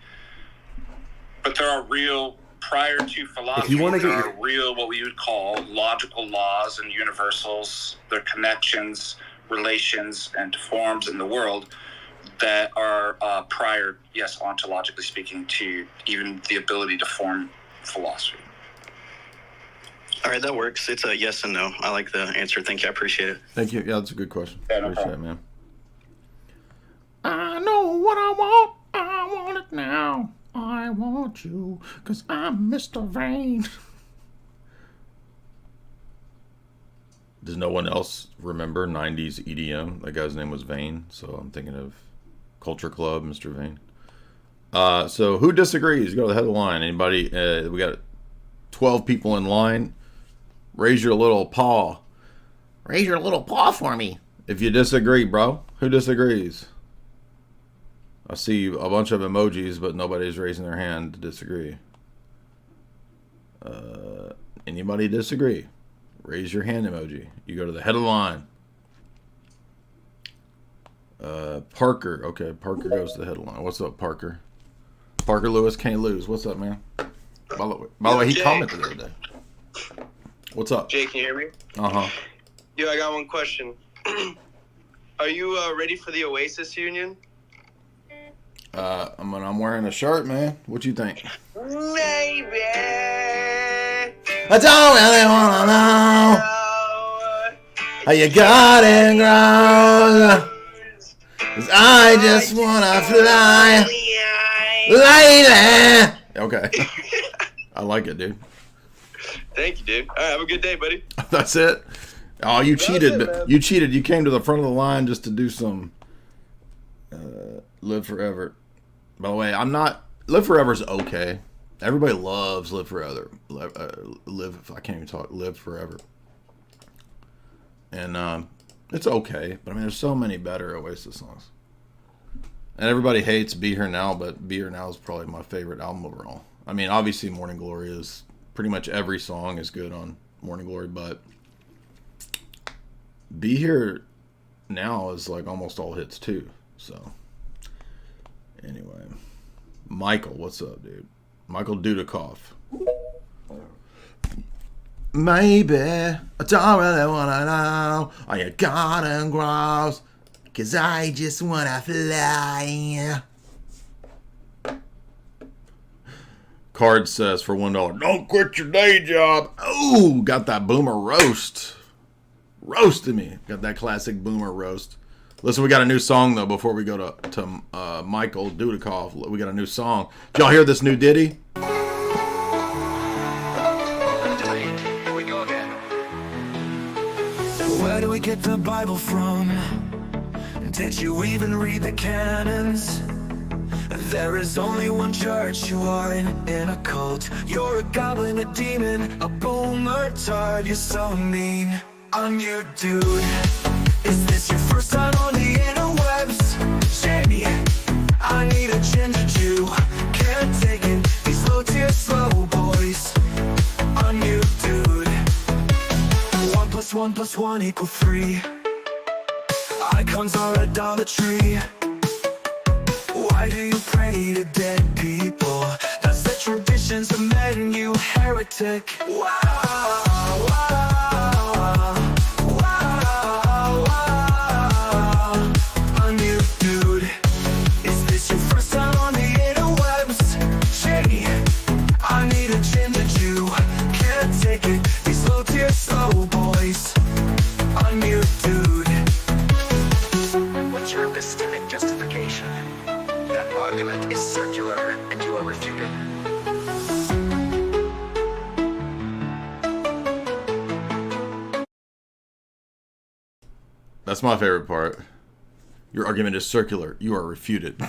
But there are real, prior to philosophy, there are real, what we would call logical laws and universals, their connections, relations, and forms in the world that are prior, yes, ontologically speaking, to even the ability to form philosophy. All right, that works. It's a yes and no. I like the answer. Thank you. I appreciate it. Thank you. Yeah, that's a good question. Yeah, no Appreciate it, problem. man. I know what I want. I want it now. I want you, because I'm Mr. Vain. Does no one else remember 90s EDM? That guy's name was Vain, so I'm thinking of Culture Club, Mr. Vain. So who disagrees? Go to the head of the line. Anybody? We got 12 people in line. Raise your little paw. Raise your little paw for me if you disagree, bro. Who disagrees? I see a bunch of emojis, but nobody's raising their hand to disagree. Anybody disagree? Raise your hand emoji. You go to the head of the line. Parker. Okay, Parker goes to the head of the line. What's up, Parker? Parker Lewis can't lose. What's up, man? By the way, he commented the other day. What's up? Jay, can you hear me? Uh-huh. Yo, I got one question. Are you ready for the Oasis Union? I'm wearing a shirt, man. What you think? Maybe. I don't really want to know how you got it, grows. 'Cause I just want to fly lately. Okay. I like it, dude. Thank you, dude. All right, have a good day, buddy. That's it. Oh, you cheated. You cheated. You came to the front of the line just to do some Live Forever. By the way, I'm not. Live Forever's okay. Everybody loves Live Forever. Live. I can't even talk. Live Forever. And it's okay, but I mean, there's so many better Oasis songs. And everybody hates Be Here Now, but Be Here Now is probably my favorite album overall. I mean, obviously, Morning Glory is pretty much every song is good on Morning Glory, but Be Here Now is like almost all hits too. So, anyway, Michael, what's up, dude? Michael Dudikoff. Maybe I don't really wanna know how you got and grows, 'cause I just wanna fly. Card says for $1, don't quit your day job. Oh, got that boomer roast. Roasted me. Got that classic boomer roast. Listen, we got a new song, though, before we go to Michael Dudikoff. We got a new song. Did y'all hear this new ditty? Here we go again. Where do we get the Bible from? Did you even read the canons? There is only one church, you are in a cult. You're a goblin, a demon, a boomer tard. You're so mean, I'm your dude. Is this your first time on the interwebs? Jamie, I need a ginger Jew. Can't take it, these low tier slow boys. I'm your dude. 1 + 1 + 1 = 3. Icons are idolatry. Why do you pray to dead people? That's the traditions of men, you heretic. Wow, wow, wow, wow. I'm your dude. Is this your first time on the interwebs? Jay, I need a ginger Jew. Can't take it, these low tier slow boys. I'm your dude. What's your epistemic justification? That argument is circular, and you are refuted. That's my favorite part. Your argument is circular. You are refuted.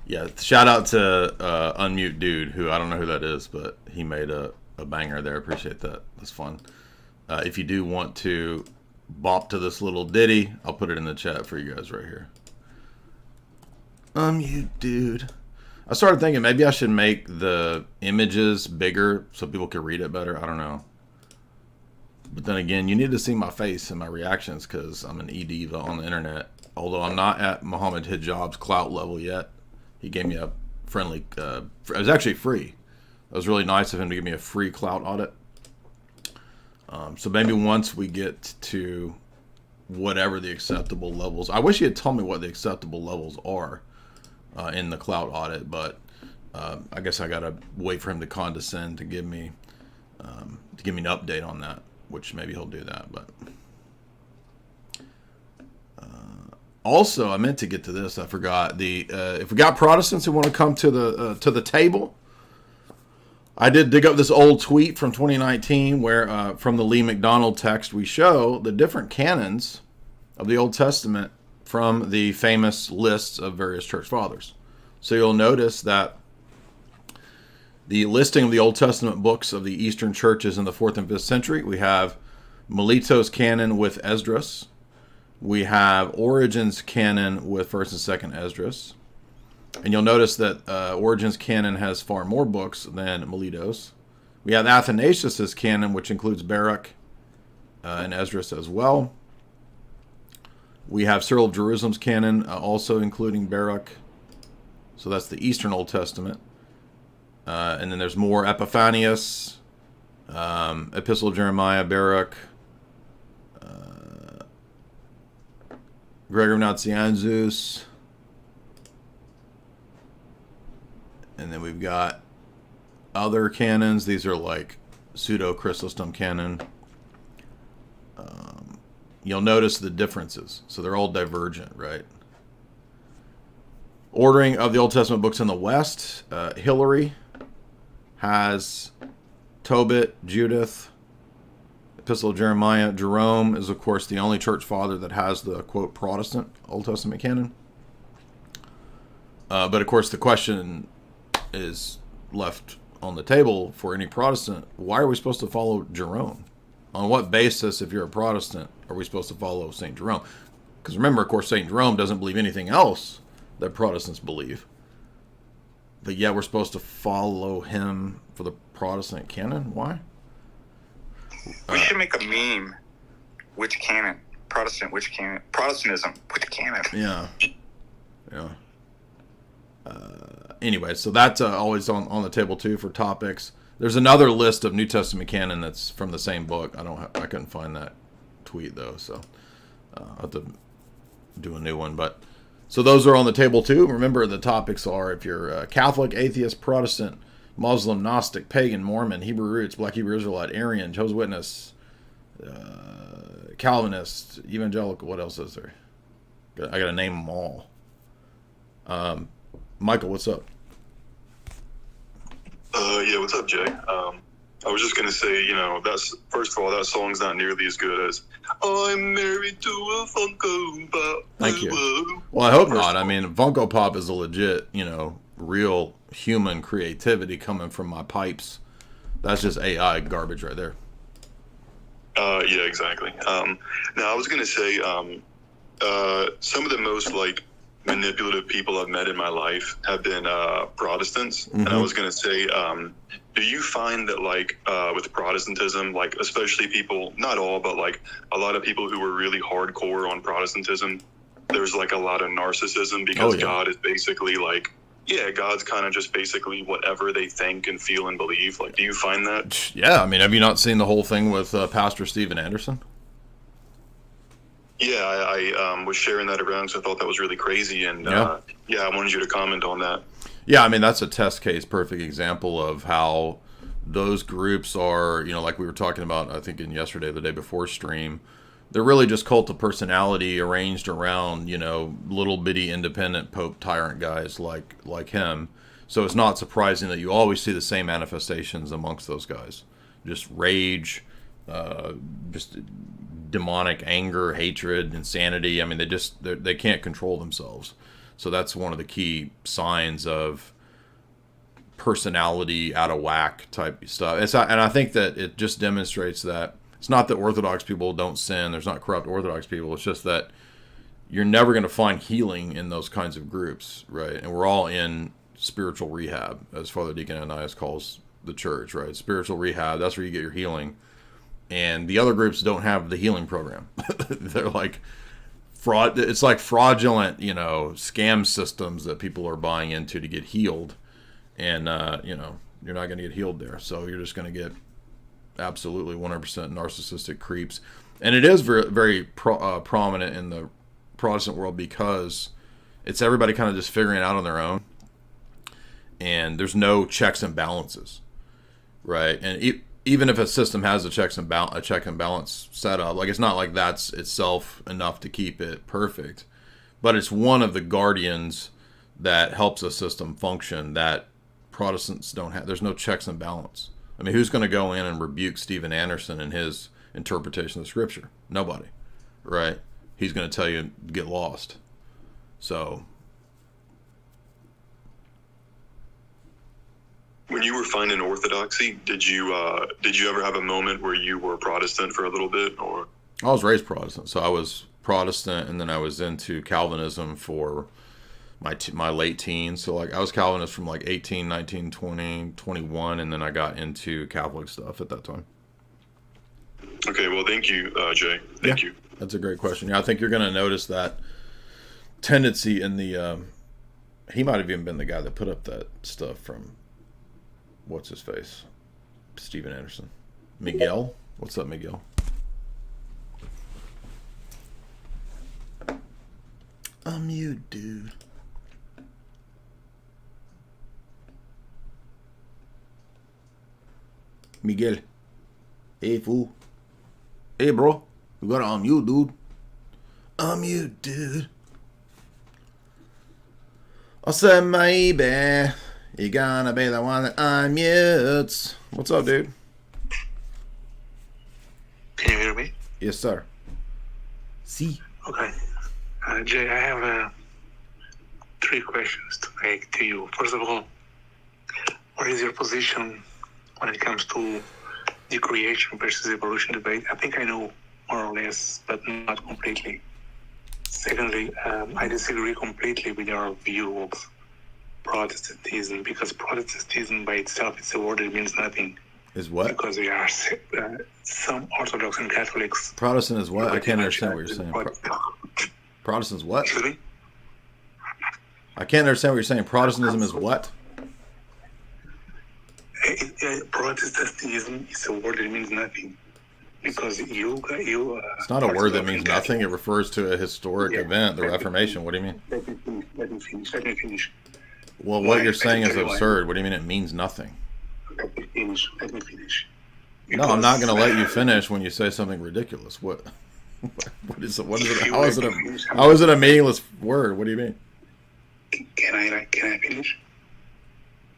Yeah, shout out to Unmute Dude, who I don't know who that is, but he made a banger there. Appreciate that. That's fun. If you do want to bop to this little ditty, I'll put it in the chat for you guys right here. You dude. I started thinking maybe I should make the images bigger so people could read it better. I don't know. But then again, you need to see my face and my reactions because I'm an e-diva on the internet. Although I'm not at Muhammad Hijab's Clout level yet. He gave me a friendly... it was actually free. It was really nice of him to give me a free Clout audit. So maybe once we get to whatever the acceptable levels... I wish he had told me what the acceptable levels are in the Clout audit. But I guess I got to wait for him to condescend to give me an update on that. Which maybe he'll do that, but also I meant to get to this. I forgot if we got Protestants who want to come to the table. I did dig up this old tweet from 2019 where from the Lee McDonald text we show the different canons of the Old Testament from the famous lists of various church fathers. So you'll notice that the listing of the Old Testament books of the Eastern churches in the 4th and 5th century, we have Melito's canon with Esdras. We have Origen's canon with 1st and 2nd Esdras. And you'll notice that Origen's canon has far more books than Melito's. We have Athanasius' canon, which includes Baruch and Esdras as well. We have Cyril of Jerusalem's canon, also including Baruch. So that's the Eastern Old Testament. And then there's more Epiphanius, Epistle of Jeremiah, Baruch, Gregor of Nazianzus, and then we've got other canons. These are like pseudo-Chrysostom canon. You'll notice the differences. So they're all divergent, right? Ordering of the Old Testament books in the West, Hilary has Tobit, Judith, Epistle of Jeremiah. Jerome is, of course, the only church father that has the, quote, Protestant Old Testament canon. But, of course, the question is left on the table for any Protestant. Why are we supposed to follow Jerome? On what basis, if you're a Protestant, are we supposed to follow St. Jerome? Because remember, of course, St. Jerome doesn't believe anything else that Protestants believe. But yet we're supposed to follow him for the Protestant canon? Why? We should make a meme. Which canon? Protestant, which canon? Protestantism, which canon? Yeah. Yeah. Anyway, so that's always on the table too for topics. There's another list of New Testament canon that's from the same book. I couldn't find that tweet though, so I'll have to do a new one. But so those are on the table too. Remember, the topics are if you're Catholic, atheist, Protestant, Muslim, Gnostic, Pagan, Mormon, Hebrew roots, Black Hebrew Israelite, Arian, Jehovah's Witness, Calvinist, Evangelical. What else is there? I got to name them all. Michael, what's up? Yeah, what's up, Jay? I was just gonna say, that's first of all, that song's not nearly as good as "I'm Married to a Funko Pop." Thank you. Well, I hope not. I mean, Funko Pop is a legit, real human creativity coming from my pipes. That's just AI garbage right there. Yeah, exactly. Now, I was gonna say, some of the most manipulative people I've met in my life have been Protestants, and I was gonna say, do you find that with Protestantism, especially people, not all, but a lot of people who were really hardcore on Protestantism, there's a lot of narcissism because God is basically God's kind of just basically whatever they think and feel and believe. Do you find that? Yeah, I mean, have you not seen the whole thing with Pastor Steven Anderson? Yeah, I was sharing that around because I thought that was really crazy, and I wanted you to comment on that. Yeah, I mean, that's a test case, perfect example of how those groups are, like we were talking about, I think the day before stream, they're really just cult of personality arranged around, little bitty independent Pope tyrant guys like him. So it's not surprising that you always see the same manifestations amongst those guys. Just rage, just demonic anger, hatred, insanity. I mean, they can't control themselves. So that's one of the key signs of personality out of whack type stuff. And I think that it just demonstrates that it's not that Orthodox people don't sin. There's not corrupt Orthodox people. It's just that you're never going to find healing in those kinds of groups, right? And we're all in spiritual rehab, as Father Deacon Ananias calls the church, right? Spiritual rehab, that's where you get your healing. And the other groups don't have the healing program. They're like fraud. It's like fraudulent, scam systems that people are buying into to get healed. And, you're not going to get healed there. So you're just going to get absolutely 100% narcissistic creeps. And it is very, very prominent in the Protestant world because it's everybody kind of just figuring it out on their own. And there's no checks and balances, right? And even if a system has a check and balance set up, like it's not like that's itself enough to keep it perfect, but it's one of the guardians that helps a system function that Protestants don't have. There's no checks and balance. I mean, who's going to go in and rebuke Stephen Anderson and his interpretation of Scripture? Nobody, right? He's going to tell you get lost. So. When you were finding orthodoxy, did you ever have a moment where you were Protestant for a little bit, or? I was raised Protestant, so I was Protestant, and then I was into Calvinism for my late teens. So like I was Calvinist from like 18, 19, 20, 21, and then I got into Catholic stuff at that time. Okay, well, thank you, Jay. Thank you. That's a great question. Yeah, I think you're going to notice that tendency in the. He might have even been the guy that put up that stuff from. What's his face? Stephen Anderson. Miguel? What's up, Miguel? I'm you, dude. Miguel. Hey, fool. Hey, bro. You gotta unmute, dude. Unmute, dude. I said, maybe. You're gonna be the one that unmutes. What's up, dude? Can you hear me? Yes, sir. See. Okay. Jay, I have 3 questions to make to you. First of all, what is your position when it comes to the creation versus evolution debate? I think I know more or less, but not completely. Secondly, I disagree completely with your view of Protestantism, because Protestantism by itself is a word that means nothing. Is what? Because there are some Orthodox and Catholics. Protestant is what? I can't understand what you're saying. Protestants what? Excuse me? I can't understand what you're saying. Protestantism is what? Protestantism is a word that means nothing. Because you it's not a word that means nothing. It refers to a historic event, the Reformation. What do you mean? Let me finish. Well, what you're saying is absurd. What do you mean it means nothing? Let me finish. No, I'm not going to let you finish when you say something ridiculous. What is it? What is it? How is it a meaningless word? What do you mean? Can I finish?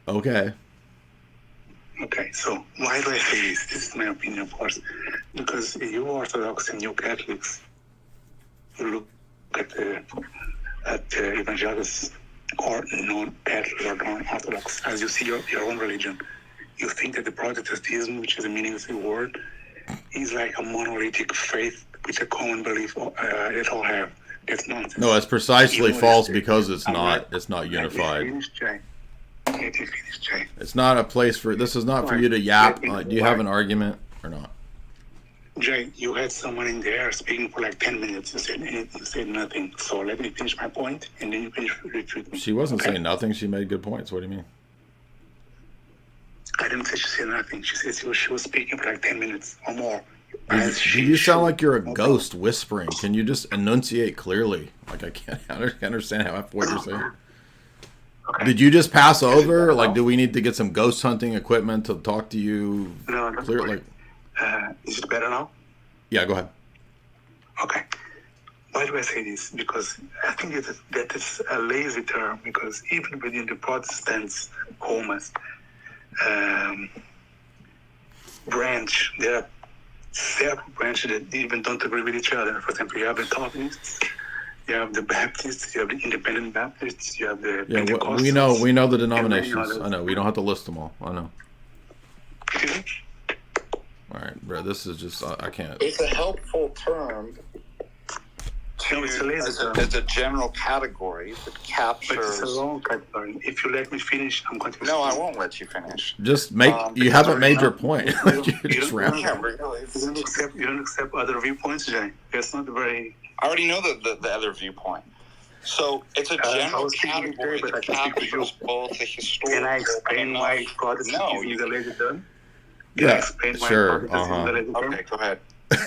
Okay. Okay, so why do I say this? This is my opinion, of course. Because you Orthodox and you Catholics, you look at the evangelicals or non-Catholics or non-Orthodox, as you see your own religion, you think that the Protestantism, which is a meaningless word, is like a monolithic faith with a common belief that all have. That's nonsense. No, it's precisely false because it's not unified. It's not a place for. This is not for you to yap. Do you have an argument or not? Jay, you had someone in there speaking for like 10 minutes. You said nothing. So let me finish my point, and then you can refute me. She wasn't saying nothing. She made good points. What do you mean? I didn't say she said nothing. She said she was speaking for like 10 minutes or more. You sound like you're a ghost whispering. Can you just enunciate clearly? Like I can't understand what you're saying. Okay. Did you just pass over? Like, do we need to get some ghost hunting equipment to talk to you? No, clearly. Is it better now? Yeah, go ahead. Okay. Why do I say this? Because I think that is a lazy term, because even within the Protestants, Comas, branch, there are several branches that even don't agree with each other. For example, you have the Calvinists, you have the Baptists, you have the Independent Baptists, you have the Pentecostals. We know the denominations. I know. We don't have to list them all. I know. All right, bro. This is just I can't. It's a helpful term as a general category that captures. But it's a long category. If you let me finish, I'm going to. No, I won't let you finish. Just make. You haven't made your point. You don't accept other viewpoints, Jay. That's not very. I already know the other viewpoint. So it's a general category that captures both the historical. Can I explain why Protestantism is allegedly done? Can I Yeah, explain why sure. Protestantism is allegedly done? Okay, go ahead.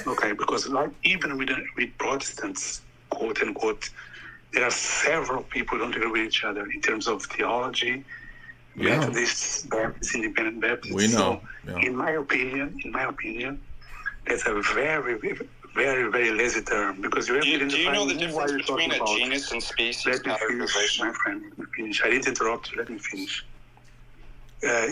Okay, because like even with Protestants, quote unquote, there are several people who don't agree with each other in terms of theology. Yeah. Methodists, Baptists, Independent Baptists. We know. So, in my opinion, that's a very, very lazy term because you have to. Do you know the difference between a genus and species categorization? My friend, let me finish. I didn't interrupt you. Let me finish.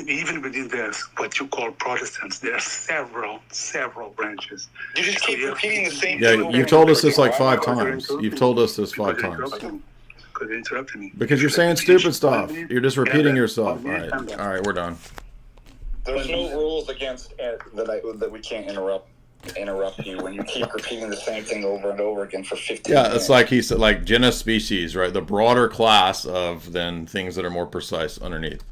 Even within what you call Protestants, there are several branches. You just keep repeating the same Yeah, thing. you told us this like 5 times. You've told us this 5 times. Because you interrupted me. Because you're saying stupid stuff. You're just repeating yourself. All right, we're done. There's no rules against that we can't interrupt you when you keep repeating the same thing over and over again for 15 minutes. Yeah, it's like he said, like genus, species, right? The broader class of then things that are more precise underneath.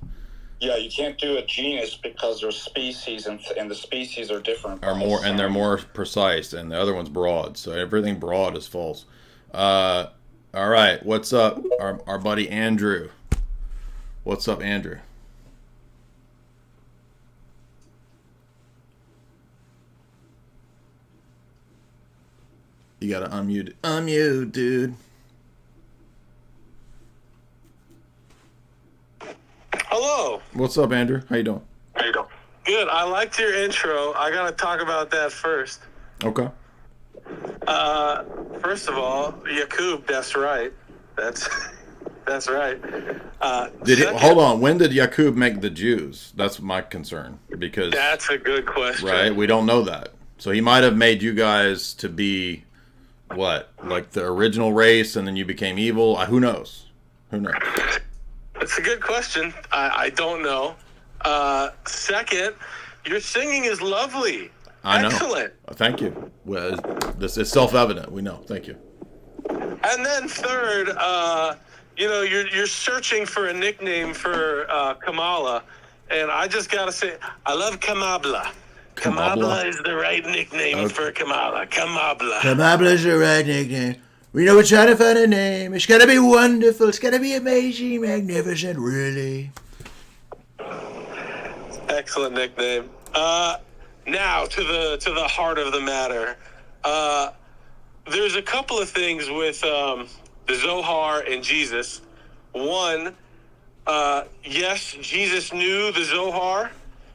Yeah, you can't do a genus because there's species and the species are different. They're more precise, and the other one's broad. So everything broad is false. All right, what's up, our buddy Andrew? What's up, Andrew? You gotta unmute. Unmute, dude. Hello. What's up, Andrew? How you doing? Good. I liked your intro. I gotta talk about that first. Okay. First of all, Yakub, that's right. That's right. Hold on. When did Yakub make the Jews? That's my concern because that's a good question. Right? We don't know that. So he might have made you guys to be what, like the original race, and then you became evil. Who knows? That's a good question. I don't know. Second, your singing is lovely. I know. Excellent. Thank you. Well, this is self-evident. We know. Thank you. And then third, you're searching for a nickname for Kamala, and I just gotta say, I love Kamabla. Kamabla is the right nickname for Kamala. Kamabla is the right nickname. We know we're trying to find a name. It's gotta be wonderful. It's gotta be amazing, magnificent, really. Excellent nickname. Now to the heart of the matter. There's a couple of things with the Zohar and Jesus. One, yes, Jesus knew the Zohar.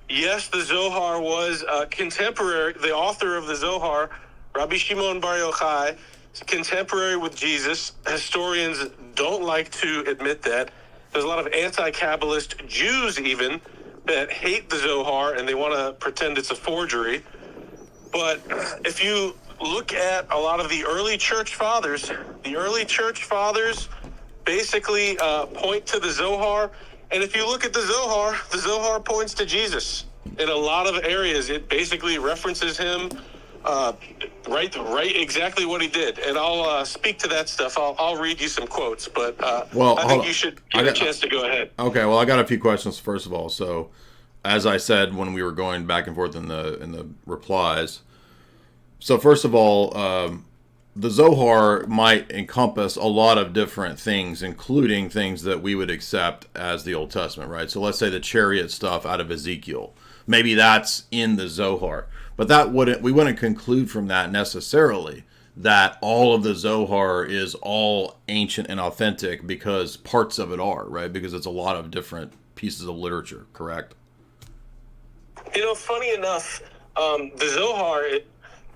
Yes, the Zohar was contemporary. The author of the Zohar, Rabbi Shimon Bar Yochai, is contemporary with Jesus. Historians don't like to admit that. There's a lot of anti-Kabbalist Jews even that hate the Zohar and they want to pretend it's a forgery. But if you look at a lot of the early church fathers basically point to the Zohar. And if you look at the Zohar points to Jesus. In a lot of areas, it basically references him, right exactly what he did. And I'll speak to that stuff. I'll read you some quotes, but I think you should get a chance to go ahead. Okay, well, I got a few questions first of all. So, as I said when we were going back and forth in the replies, so first of all, the Zohar might encompass a lot of different things, including things that we would accept as the Old Testament, right? So let's say the chariot stuff out of Ezekiel. Maybe that's in the Zohar. But we wouldn't conclude from that necessarily that all of the Zohar is all ancient and authentic, because parts of it are, right? Because it's a lot of different pieces of literature, correct? Funny enough, the Zohar,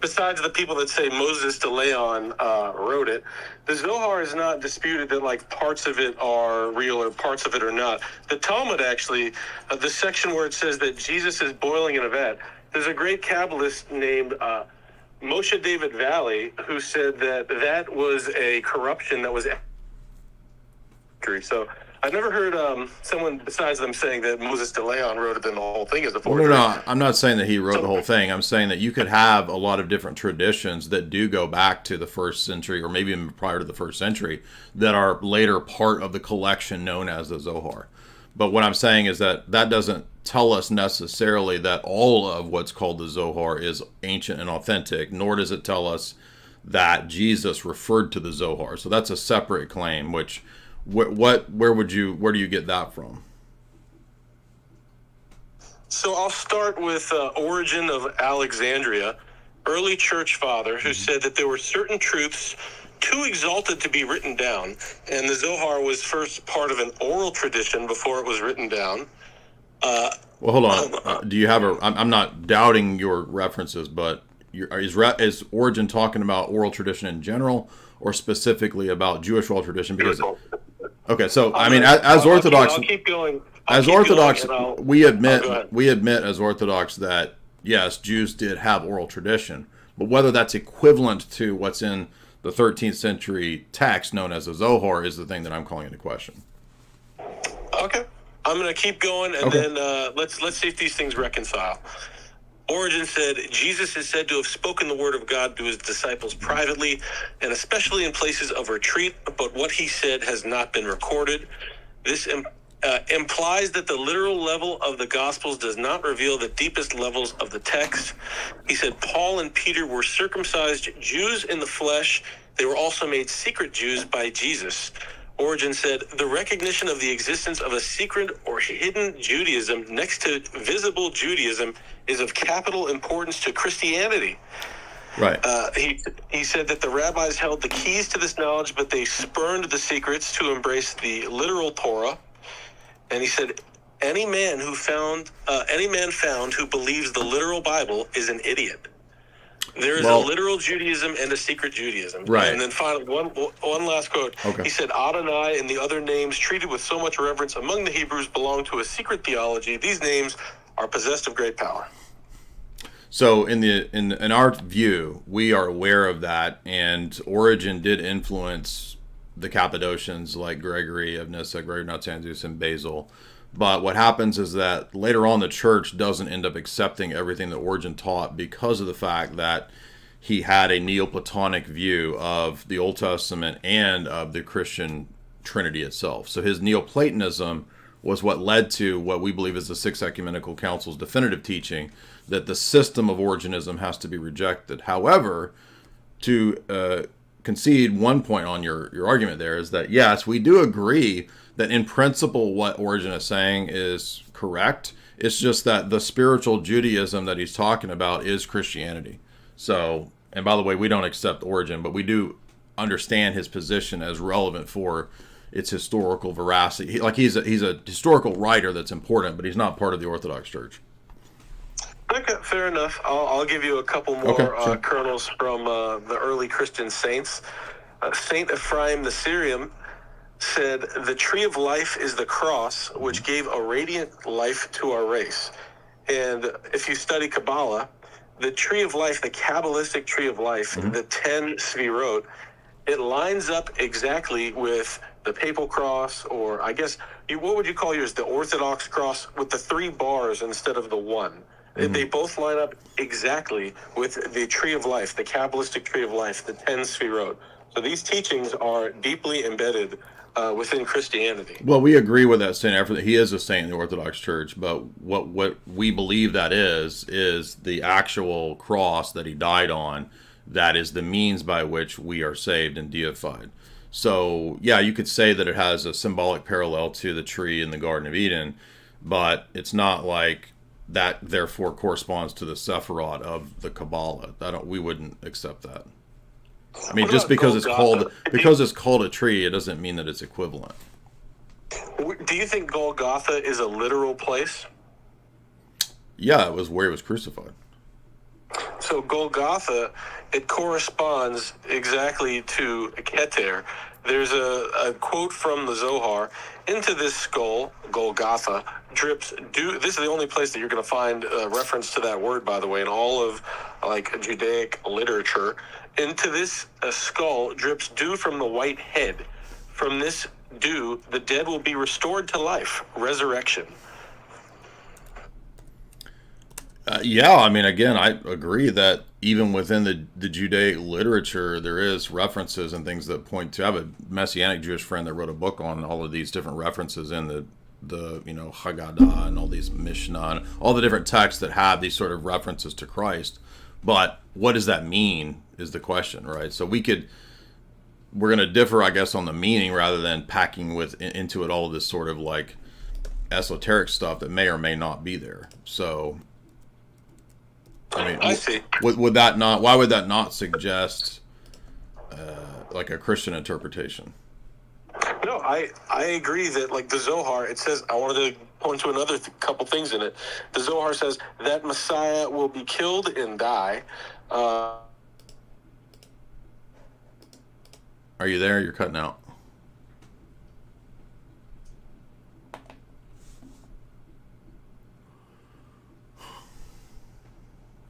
besides the people that say Moses de Leon wrote it, the Zohar is not disputed that like parts of it are real or parts of it are not. The Talmud actually, the section where it says that Jesus is boiling in a vat, there's a great Kabbalist named Moshe David Valley who said that was a corruption that was. So I never heard someone besides them saying that Moses de Leon wrote it, then the whole thing is a Well, forgery. no, I'm not saying that he wrote the whole thing. I'm saying that you could have a lot of different traditions that do go back to the first century or maybe even prior to the first century that are later part of the collection known as the Zohar. But what I'm saying is that doesn't tell us necessarily that all of what's called the Zohar is ancient and authentic, nor does it tell us that Jesus referred to the Zohar. So that's a separate claim, which where do you get that from? So I'll start with Origen of Alexandria, early church father, who said that there were certain truths too exalted to be written down, and the Zohar was first part of an oral tradition before it was written down. Well, hold on. Do you have I'm not doubting your references, but is Origen talking about oral tradition in general or specifically about Jewish oral tradition? Because okay, so I mean, as Orthodox, I'll keep going. we admit as Orthodox that yes, Jews did have oral tradition, but whether that's equivalent to what's in the 13th century text known as the Zohar is the thing that I'm calling into question. Okay, I'm going to keep going, and then let's see if these things reconcile. Origen said, Jesus is said to have spoken the word of God to his disciples privately, and especially in places of retreat, but what he said has not been recorded. This implies that the literal level of the Gospels does not reveal the deepest levels of the text. He said Paul and Peter were circumcised Jews in the flesh. They were also made secret Jews by Jesus. Origen said the recognition of the existence of a secret or hidden Judaism next to visible Judaism is of capital importance to Christianity. Right. He said that the rabbis held the keys to this knowledge, but they spurned the secrets to embrace the literal Torah. And he said, any man found who believes the literal Bible is an idiot. There is a literal Judaism and a secret Judaism. Right. And then finally, one last quote. Okay. He said, Adonai and the other names treated with so much reverence among the Hebrews belong to a secret theology. These names are possessed of great power. So in our view, we are aware of that, and Origen did influence the Cappadocians like Gregory of Nyssa, Gregory Nazianzus, and Basil. But what happens is that later on the church doesn't end up accepting everything that Origen taught because of the fact that he had a Neoplatonic view of the Old Testament and of the Christian Trinity itself. So his Neoplatonism was what led to what we believe is the Sixth Ecumenical Council's definitive teaching that the system of Origenism has to be rejected. However, to concede one point on your argument there is that, yes, we do agree that in principle what Origen is saying is correct. It's just that the spiritual Judaism that he's talking about is Christianity. So, and by the way, we don't accept Origen, but we do understand his position as relevant for its historical veracity. He's a historical writer that's important, but he's not part of the Orthodox Church. Okay, fair enough. I'll give you a couple more kernels from the early Christian saints. Saint Ephraim the Syrian said, the tree of life is the cross, which gave a radiant life to our race. And if you study Kabbalah, the tree of life, the Kabbalistic tree of life, the 10 Sfirot, it lines up exactly with the papal cross, or I guess, what would you call yours, the Orthodox cross with the 3 bars instead of the 1. They both line up exactly with the tree of life, the Kabbalistic tree of life, the 10 Sfirot. So these teachings are deeply embedded within Christianity. Well, we agree with that Saint Ephrem. He is a saint in the Orthodox Church, but what we believe that is the actual cross that he died on. That is the means by which we are saved and deified. So, yeah, you could say that it has a symbolic parallel to the tree in the Garden of Eden, but it's not like that therefore corresponds to the Sephirot of the Kabbalah. We wouldn't accept that. I mean, just because it's called a tree, it doesn't mean that it's equivalent. Do you think Golgotha is a literal place? Yeah, it was where he was crucified. So Golgotha, it corresponds exactly to Keter. There's a quote from the Zohar. Into this skull, Golgotha, drips dew. This is the only place that you're going to find a reference to that word, by the way, in all of Judaic literature. Into this skull drips dew from the white head. From this do, the dead will be restored to life, resurrection. Yeah, I mean, again, I agree that even within the Judaic literature, there is references and things that point to. I have a Messianic Jewish friend that wrote a book on all of these different references in the Haggadah and all these Mishnah and all the different texts that have these sort of references to Christ. But what does that mean is the question, right? So we're going to differ, I guess, on the meaning rather than packing into it all of this sort of like esoteric stuff that may or may not be there. So, I mean, I see. Would that not? Why would that not suggest like a Christian interpretation? No, I agree that, like, the Zohar, it says, I wanted to point to another couple things in it. The Zohar says that Messiah will be killed and die. Are you there? You're cutting out.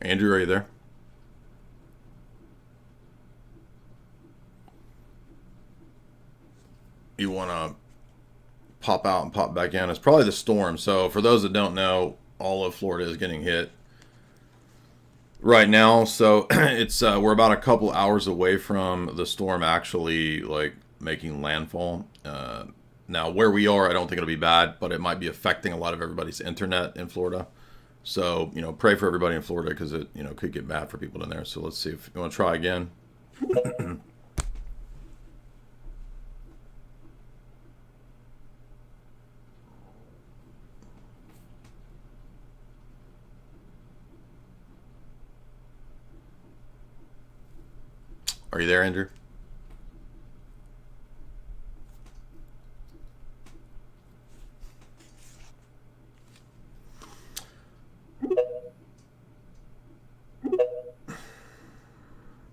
Andrew, are you there? You want to pop out and pop back in? It's probably the storm. So for those that don't know, all of Florida is getting hit right now. So it's we're about a couple hours away from the storm actually like making landfall. Now where we are, I don't think it'll be bad, but it might be affecting a lot of everybody's internet in Florida. So, pray for everybody in Florida because it, could get bad for people in there. So let's see if you want to try again. Are you there, Andrew?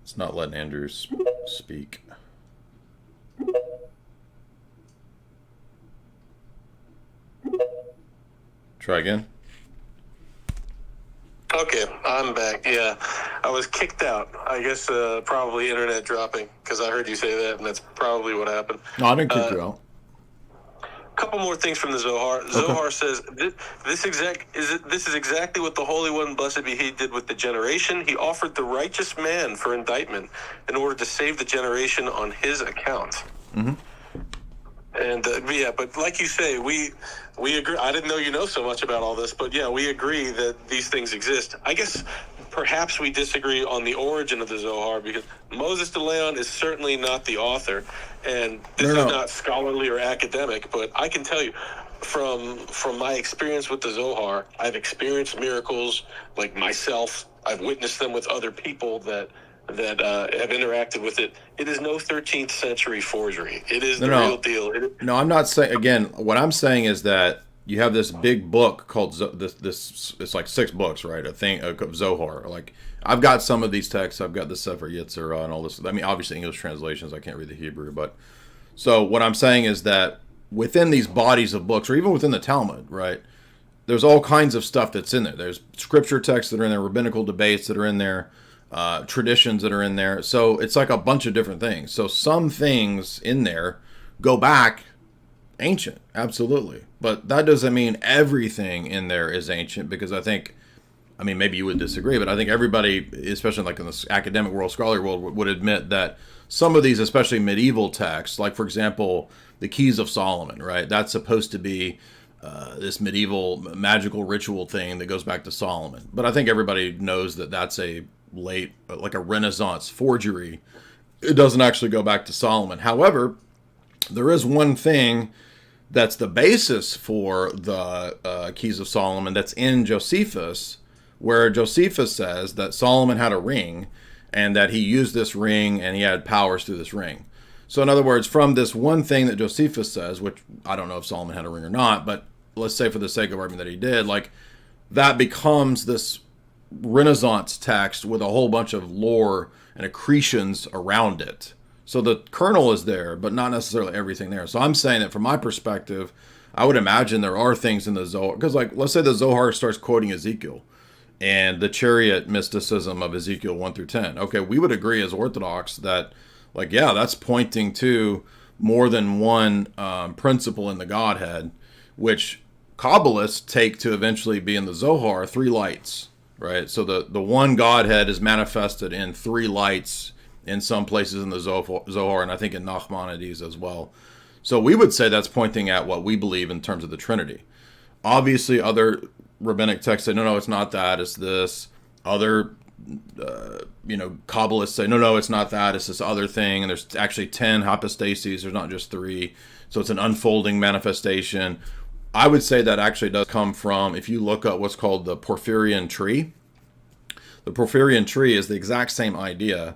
It's not letting Andrew speak. Try again. Okay, I'm back. Yeah, I was kicked out. I guess probably internet dropping because I heard you say that, and that's probably what happened. No, I didn't kick you out. Couple more things from the Zohar. Okay. Zohar says this is exactly what the Holy One, blessed be He, did with the generation. He offered the righteous man for indictment in order to save the generation on his account. Mm-hmm. And yeah, but like you say, we agree. I didn't know you know so much about all this, but yeah, we agree that these things exist. I guess perhaps we disagree on the origin of the Zohar because Moses de Leon is certainly not the author, and this is not scholarly or academic. But I can tell you, from my experience with the Zohar, I've experienced miracles like myself. I've witnessed them with other people that have interacted with it. It is no 13th century forgery. It is the real deal. No, I'm not saying, again, what I'm saying is that you have this big book called this it's like 6 books, right? A thing of Zohar. Like, I've got some of these texts. I've got the Sefer Yetzirah and all this. I mean, obviously English translations. I can't read the Hebrew, but so what I'm saying is that within these bodies of books, or even within the Talmud, right? There's all kinds of stuff that's in there. There's scripture texts that are in there, rabbinical debates that are in there, traditions that are in there. So it's like a bunch of different things. So some things in there go back ancient, absolutely. But that doesn't mean everything in there is ancient, because I mean, maybe you would disagree, but I think everybody, especially like in the academic world, scholarly world, would admit that some of these, especially medieval texts, like, for example, the Keys of Solomon, right? That's supposed to be this medieval magical ritual thing that goes back to Solomon. But I think everybody knows that that's a late, like a Renaissance forgery. It doesn't actually go back to Solomon. However, there is one thing that's the basis for the Keys of Solomon that's in Josephus, where Josephus says that Solomon had a ring and that he used this ring and he had powers through this ring. So in other words, from this one thing that Josephus says, which I don't know if Solomon had a ring or not, but let's say for the sake of argument that he did, like, that becomes this Renaissance text with a whole bunch of lore and accretions around it. So the kernel is there, but not necessarily everything there. So I'm saying that from my perspective, I would imagine there are things in the Zohar, because, like, let's say the Zohar starts quoting Ezekiel and the chariot mysticism of Ezekiel 1 through 10. Okay, we would agree as Orthodox that, like, yeah, that's pointing to more than one principle in the Godhead, which Kabbalists take to eventually be in the Zohar, 3 lights, right? So the one Godhead is manifested in 3 lights in some places in the Zohar, and I think in Nachmanides as well. So we would say that's pointing at what we believe in terms of the Trinity. Obviously, other rabbinic texts say, no, it's not that, it's this. Other, Kabbalists say, no, it's not that, it's this other thing. And there's actually 10 hypostases, there's not just 3. So it's an unfolding manifestation. I would say that actually does come from, if you look up what's called the Porphyrian tree. The Porphyrian tree is the exact same idea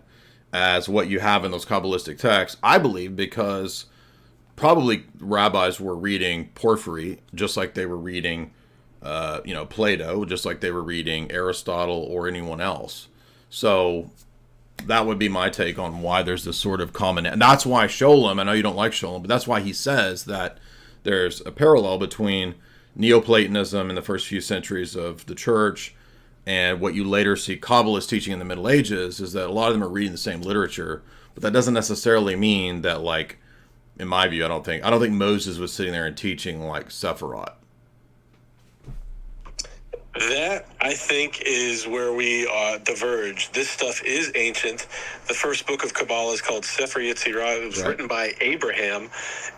as what you have in those Kabbalistic texts, I believe, because probably rabbis were reading Porphyry just like they were reading, Plato, just like they were reading Aristotle or anyone else. So that would be my take on why there's this sort of common. And that's why Sholem, I know you don't like Sholem, but that's why he says that there's a parallel between Neoplatonism in the first few centuries of the church and what you later see Kabbalists teaching in the Middle Ages, is that a lot of them are reading the same literature, but that doesn't necessarily mean that, like, in my view, I don't think Moses was sitting there and teaching like Sephiroth. That, I think, is where we diverge. This stuff is ancient. The first book of Kabbalah is called Sefer Yetzirah. It was written by Abraham.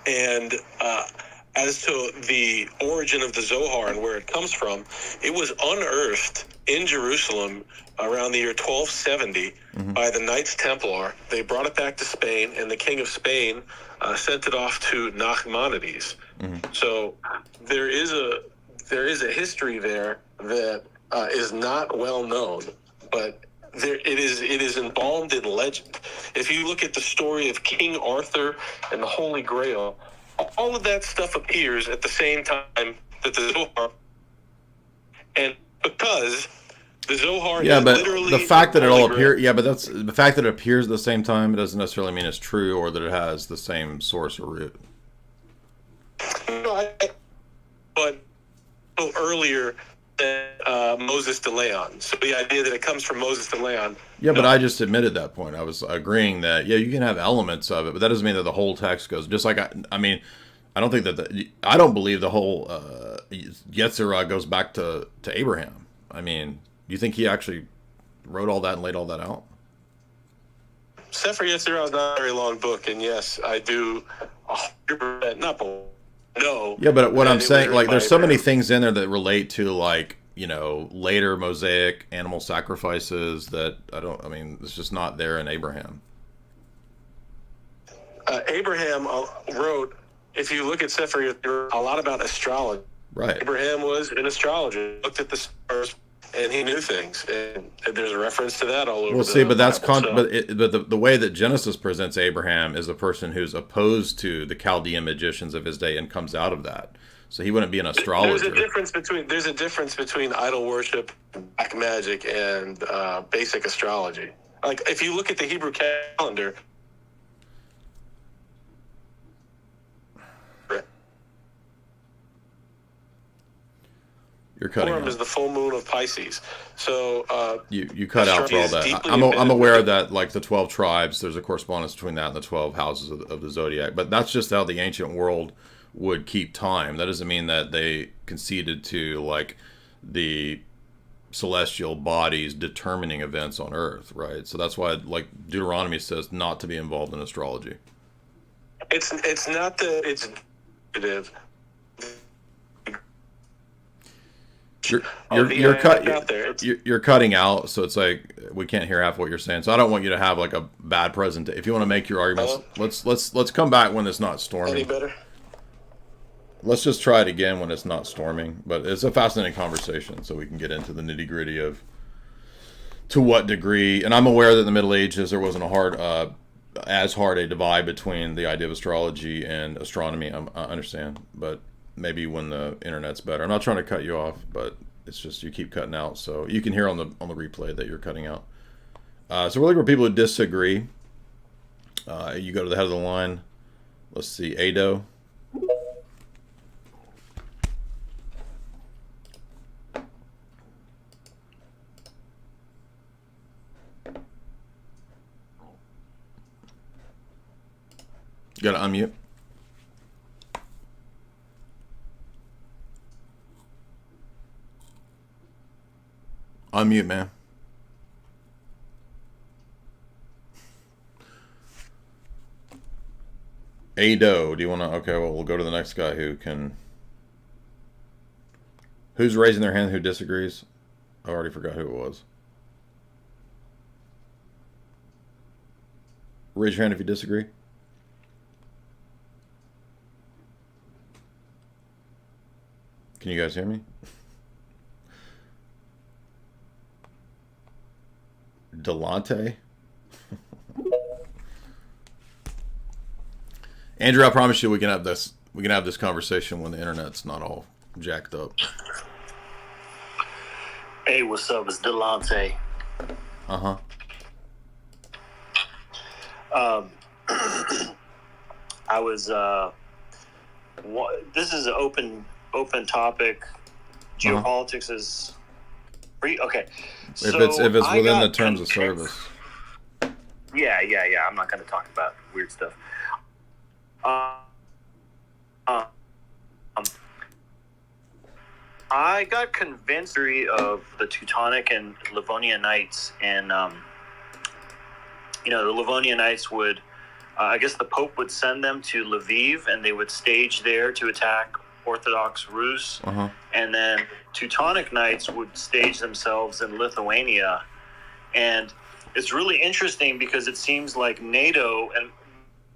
And as to the origin of the Zohar and where it comes from, it was unearthed in Jerusalem around the year 1270 by the Knights Templar. They brought it back to Spain, and the King of Spain sent it off to Nachmanides. So there is a history there that is not well known, but it is embalmed in legend. If you look at the story of King Arthur and the Holy Grail, all of that stuff appears at the same time that the Zohar, and because the Zohar is literally the fact that it all appears, but that's the fact that it appears at the same time. It doesn't necessarily mean it's true or that it has the same source or root. But earlier than Moses de Leon. So the idea that it comes from Moses de Leon. Yeah, but I just admitted that point. I was agreeing that, you can have elements of it, but that doesn't mean that the whole text goes. Just like, I mean, I don't think that I don't believe the whole Yetzirah goes back to Abraham. I mean, do you think he actually wrote all that and laid all that out? Sefer Yetzirah is not a very long book, and yes, I do 100% not no. Yeah, but what I'm saying, like, there's so many things in there that relate to, like, later Mosaic animal sacrifices that it's just not there in Abraham. Abraham wrote, if you look at Sefer Yetzirah, a lot about astrology. Right. Abraham was an astrologer, looked at the stars, and he knew things, and there's a reference to that all over. Well, see, but that's the way that Genesis presents Abraham is a person who's opposed to the Chaldean magicians of his day and comes out of that. So he wouldn't be an astrologer. There's a difference between idol worship, black magic, and basic astrology. Like, if you look at the Hebrew calendar. You're cutting Purim is the full moon of Pisces. So you cut out for all that. I'm aware that, like, the 12 tribes, there's a correspondence between that and the 12 houses of the zodiac. But that's just how the ancient world would keep time. That doesn't mean that they conceded to, like, the celestial bodies determining events on Earth, right? So that's why, like, Deuteronomy says not to be involved in astrology. It's not that it's negative. You're cutting out, so it's like we can't hear half what you're saying. So I don't want you to have, like, a bad presentation. If you want to make your arguments, let's come back when it's not storming. Any better? Let's just try it again when it's not storming. But it's a fascinating conversation, so we can get into the nitty gritty of to what degree. And I'm aware that in the Middle Ages there wasn't as hard a divide between the idea of astrology and astronomy. I understand, but maybe when the internet's better. I'm not trying to cut you off, but it's just you keep cutting out. So you can hear on the replay that you're cutting out. So we're looking for people who disagree. You go to the head of the line. Let's see, Ado. Gotta unmute. Unmute, man. Ado, do you want to? Okay, well, we'll go to the next guy who can. Who's raising their hand who disagrees? I already forgot who it was. Raise your hand if you disagree. Can you guys hear me? Delante? Andrew, I promise you we can have this conversation when the internet's not all jacked up. Hey, what's up? It's Delante. Uh-huh. I was this is an open topic. Geopolitics is free. Okay. If it's within the terms of service. Yeah. I'm not going to talk about weird stuff. I got convinced of the Teutonic and Livonian Knights, and the Livonian Knights would, I guess the Pope would send them to Lviv, and they would stage there to attack Orthodox Rus, and then Teutonic Knights would stage themselves in Lithuania, and it's really interesting because it seems like NATO, and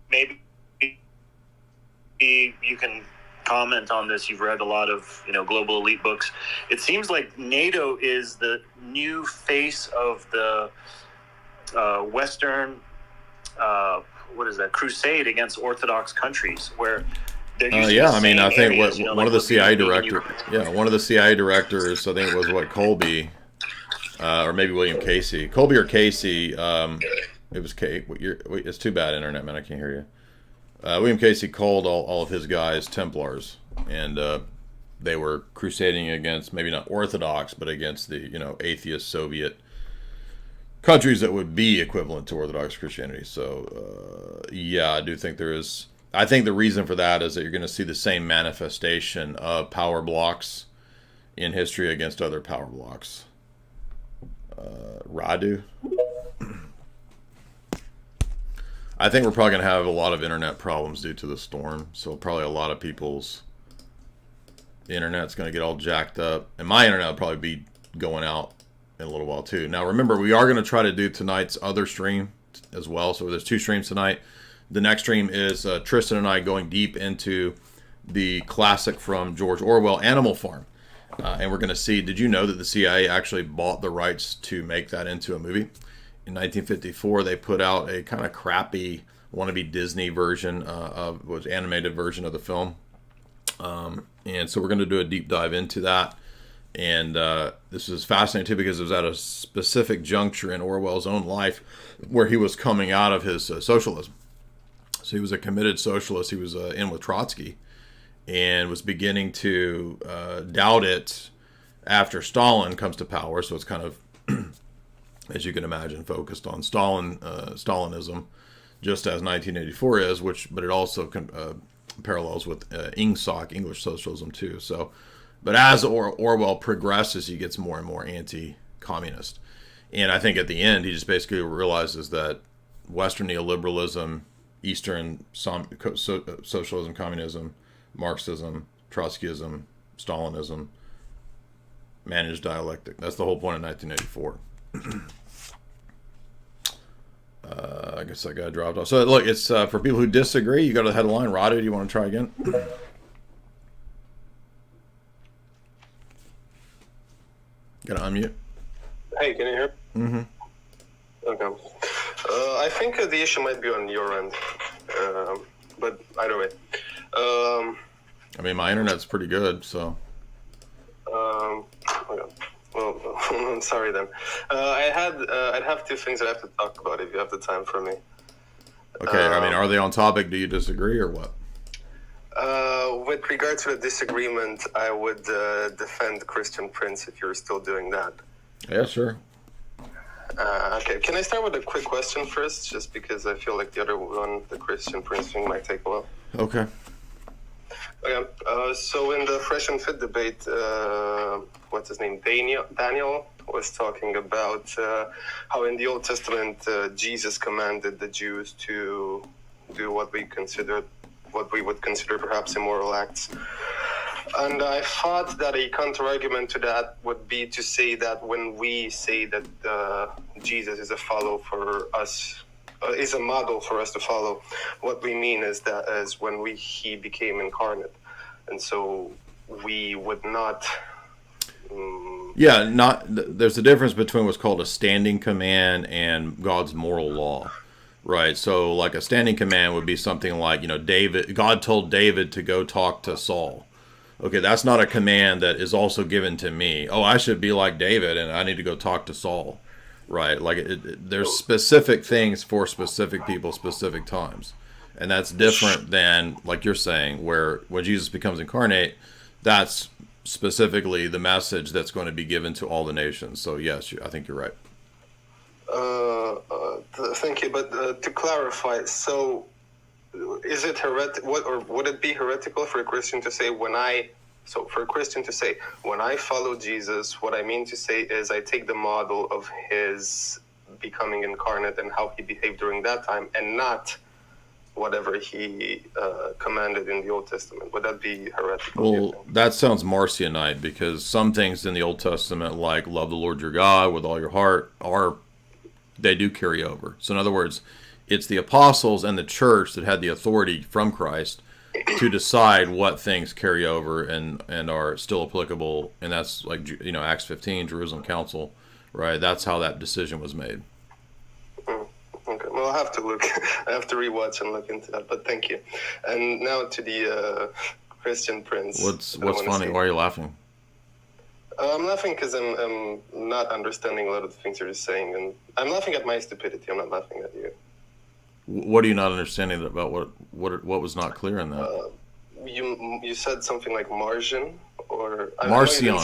maybe you can comment on this. You've read a lot of global elite books. It seems like NATO is the new face of the Western crusade against Orthodox countries, where they're using I mean, I think one of the CIA directors, I think it was Colby, or maybe William Casey, Colby or Casey. It was Kate. It's too bad, internet man, I can't hear you. William Casey called all of his guys Templars, and they were crusading against maybe not Orthodox, but against the atheist Soviet countries that would be equivalent to Orthodox Christianity. So I do think there is. I think the reason for that is that you're going to see the same manifestation of power blocks in history against other power blocks. Radu. I think we're probably going to have a lot of internet problems due to the storm. So probably a lot of people's internet's going to get all jacked up. And my internet will probably be going out in a little while too. Now remember, we are going to try to do tonight's other stream as well. So there's 2 streams tonight. The next stream is Tristan and I going deep into the classic from George Orwell, Animal Farm. And we're going to see, did you know that the CIA actually bought the rights to make that into a movie? In 1954, they put out a kind of crappy wannabe Disney version animated version of the film. And so we're going to do a deep dive into that. And this is fascinating too because it was at a specific juncture in Orwell's own life where he was coming out of his socialism. So he was a committed socialist. He was in with Trotsky and was beginning to doubt it after Stalin comes to power. So it's kind of, as you can imagine, focused on Stalinism, just as 1984 is, but it also parallels with INGSOC, English socialism too. So, but as Orwell progresses, he gets more and more anti-communist. And I think at the end, he just basically realizes that Western neoliberalism, Eastern socialism, communism, Marxism, Trotskyism, Stalinism, managed dialectic. That's the whole point of 1984. I guess that guy dropped off. So look, it's for people who disagree. You go to the headline. Radu, do you want to try again? Gotta unmute. Hey, can you hear? Mm-hmm. Okay. I think the issue might be on your end, but either way. I mean, my internet's pretty good, so. Okay. Well, I'm sorry then. I'd have 2 things I'd have to talk about if you have the time for me. Okay, I mean, are they on topic? Do you disagree or what? With regard to the disagreement, I would defend Christian Prince if you're still doing that. Yeah, sure. Okay, can I start with a quick question first, just because I feel like the other one, the Christian Prince thing, might take a while. Okay. Okay, so in the Fresh and Fit debate, what's his name? Daniel was talking about how in the Old Testament Jesus commanded the Jews to do what we would consider perhaps immoral acts. And I thought that a counter-argument to that would be to say that when we say that Jesus is a model for us to follow, what we mean is that as when he became incarnate, and so we would not. There's a difference between what's called a standing command and God's moral law. Right, so like a standing command would be something like, God told David to go talk to Saul. Okay, that's not a command that is also given to me. Oh, I should be like David and I need to go talk to Saul. Right, like there's specific things for specific people, specific times. And that's different than, like you're saying, where when Jesus becomes incarnate, that's specifically the message that's going to be given to all the nations. So yes, I think you're right. Thank you, but to clarify, so is it would it be heretical for a Christian to say when I follow Jesus, what I mean to say is I take the model of his becoming incarnate and how he behaved during that time, and not whatever he commanded in the Old Testament? Would that be heretical? Well, that sounds Marcionite, because some things in the Old Testament, like love the Lord your God with all your heart, they do carry over. So in other words, it's the apostles and the church that had the authority from Christ to decide what things carry over and are still applicable. And that's like, Acts 15, Jerusalem Council, right? That's how that decision was made. Okay, well, I'll have to look. I have to rewatch and look into that, but thank you. And now to the Christian Prince. What's funny? Why are you laughing? I'm laughing because I'm not understanding a lot of the things you're just saying, and I'm laughing at my stupidity. I'm not laughing at you. What are you not understanding about what was not clear in that? You said something like Marcion or Marcion.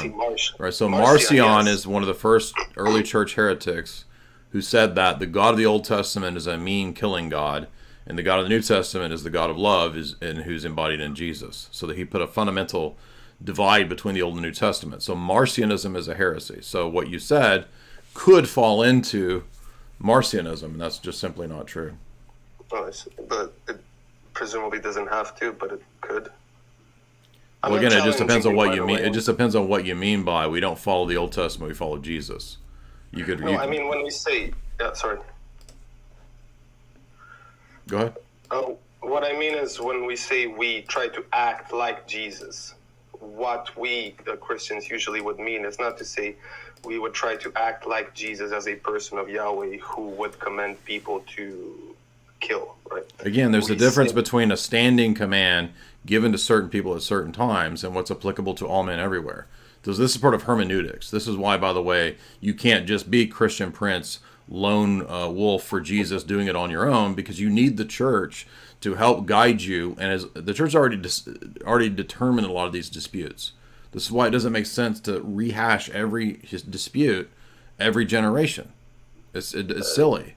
Right. So Marcion yes. is one of the first early church heretics who said that the God of the Old Testament is a mean, killing God, and the God of the New Testament is the God of love, who's embodied in Jesus. So that he put a fundamental divide between the Old and New Testament. So Marcionism is a heresy. So what you said could fall into Marcionism, and that's just simply not true. Oh, but it presumably doesn't have to, but it could. Well, again, it just depends on what you mean. It just depends on what you mean by we don't follow the Old Testament, we follow Jesus. I mean, when we say, sorry. Go ahead. What I mean is when we say we try to act like Jesus, what we, the Christians, usually would mean is not to say we would try to act like Jesus as a person of Yahweh who would command people to kill, right? Again, there's a difference between a standing command given to certain people at certain times and what's applicable to all men everywhere. So this is part of hermeneutics. This is why, by the way, you can't just be Christian Prince, lone wolf for Jesus doing it on your own, because you need the church to help guide you. And as the church already determined a lot of these disputes. This is why it doesn't make sense to rehash every dispute every generation. It's silly.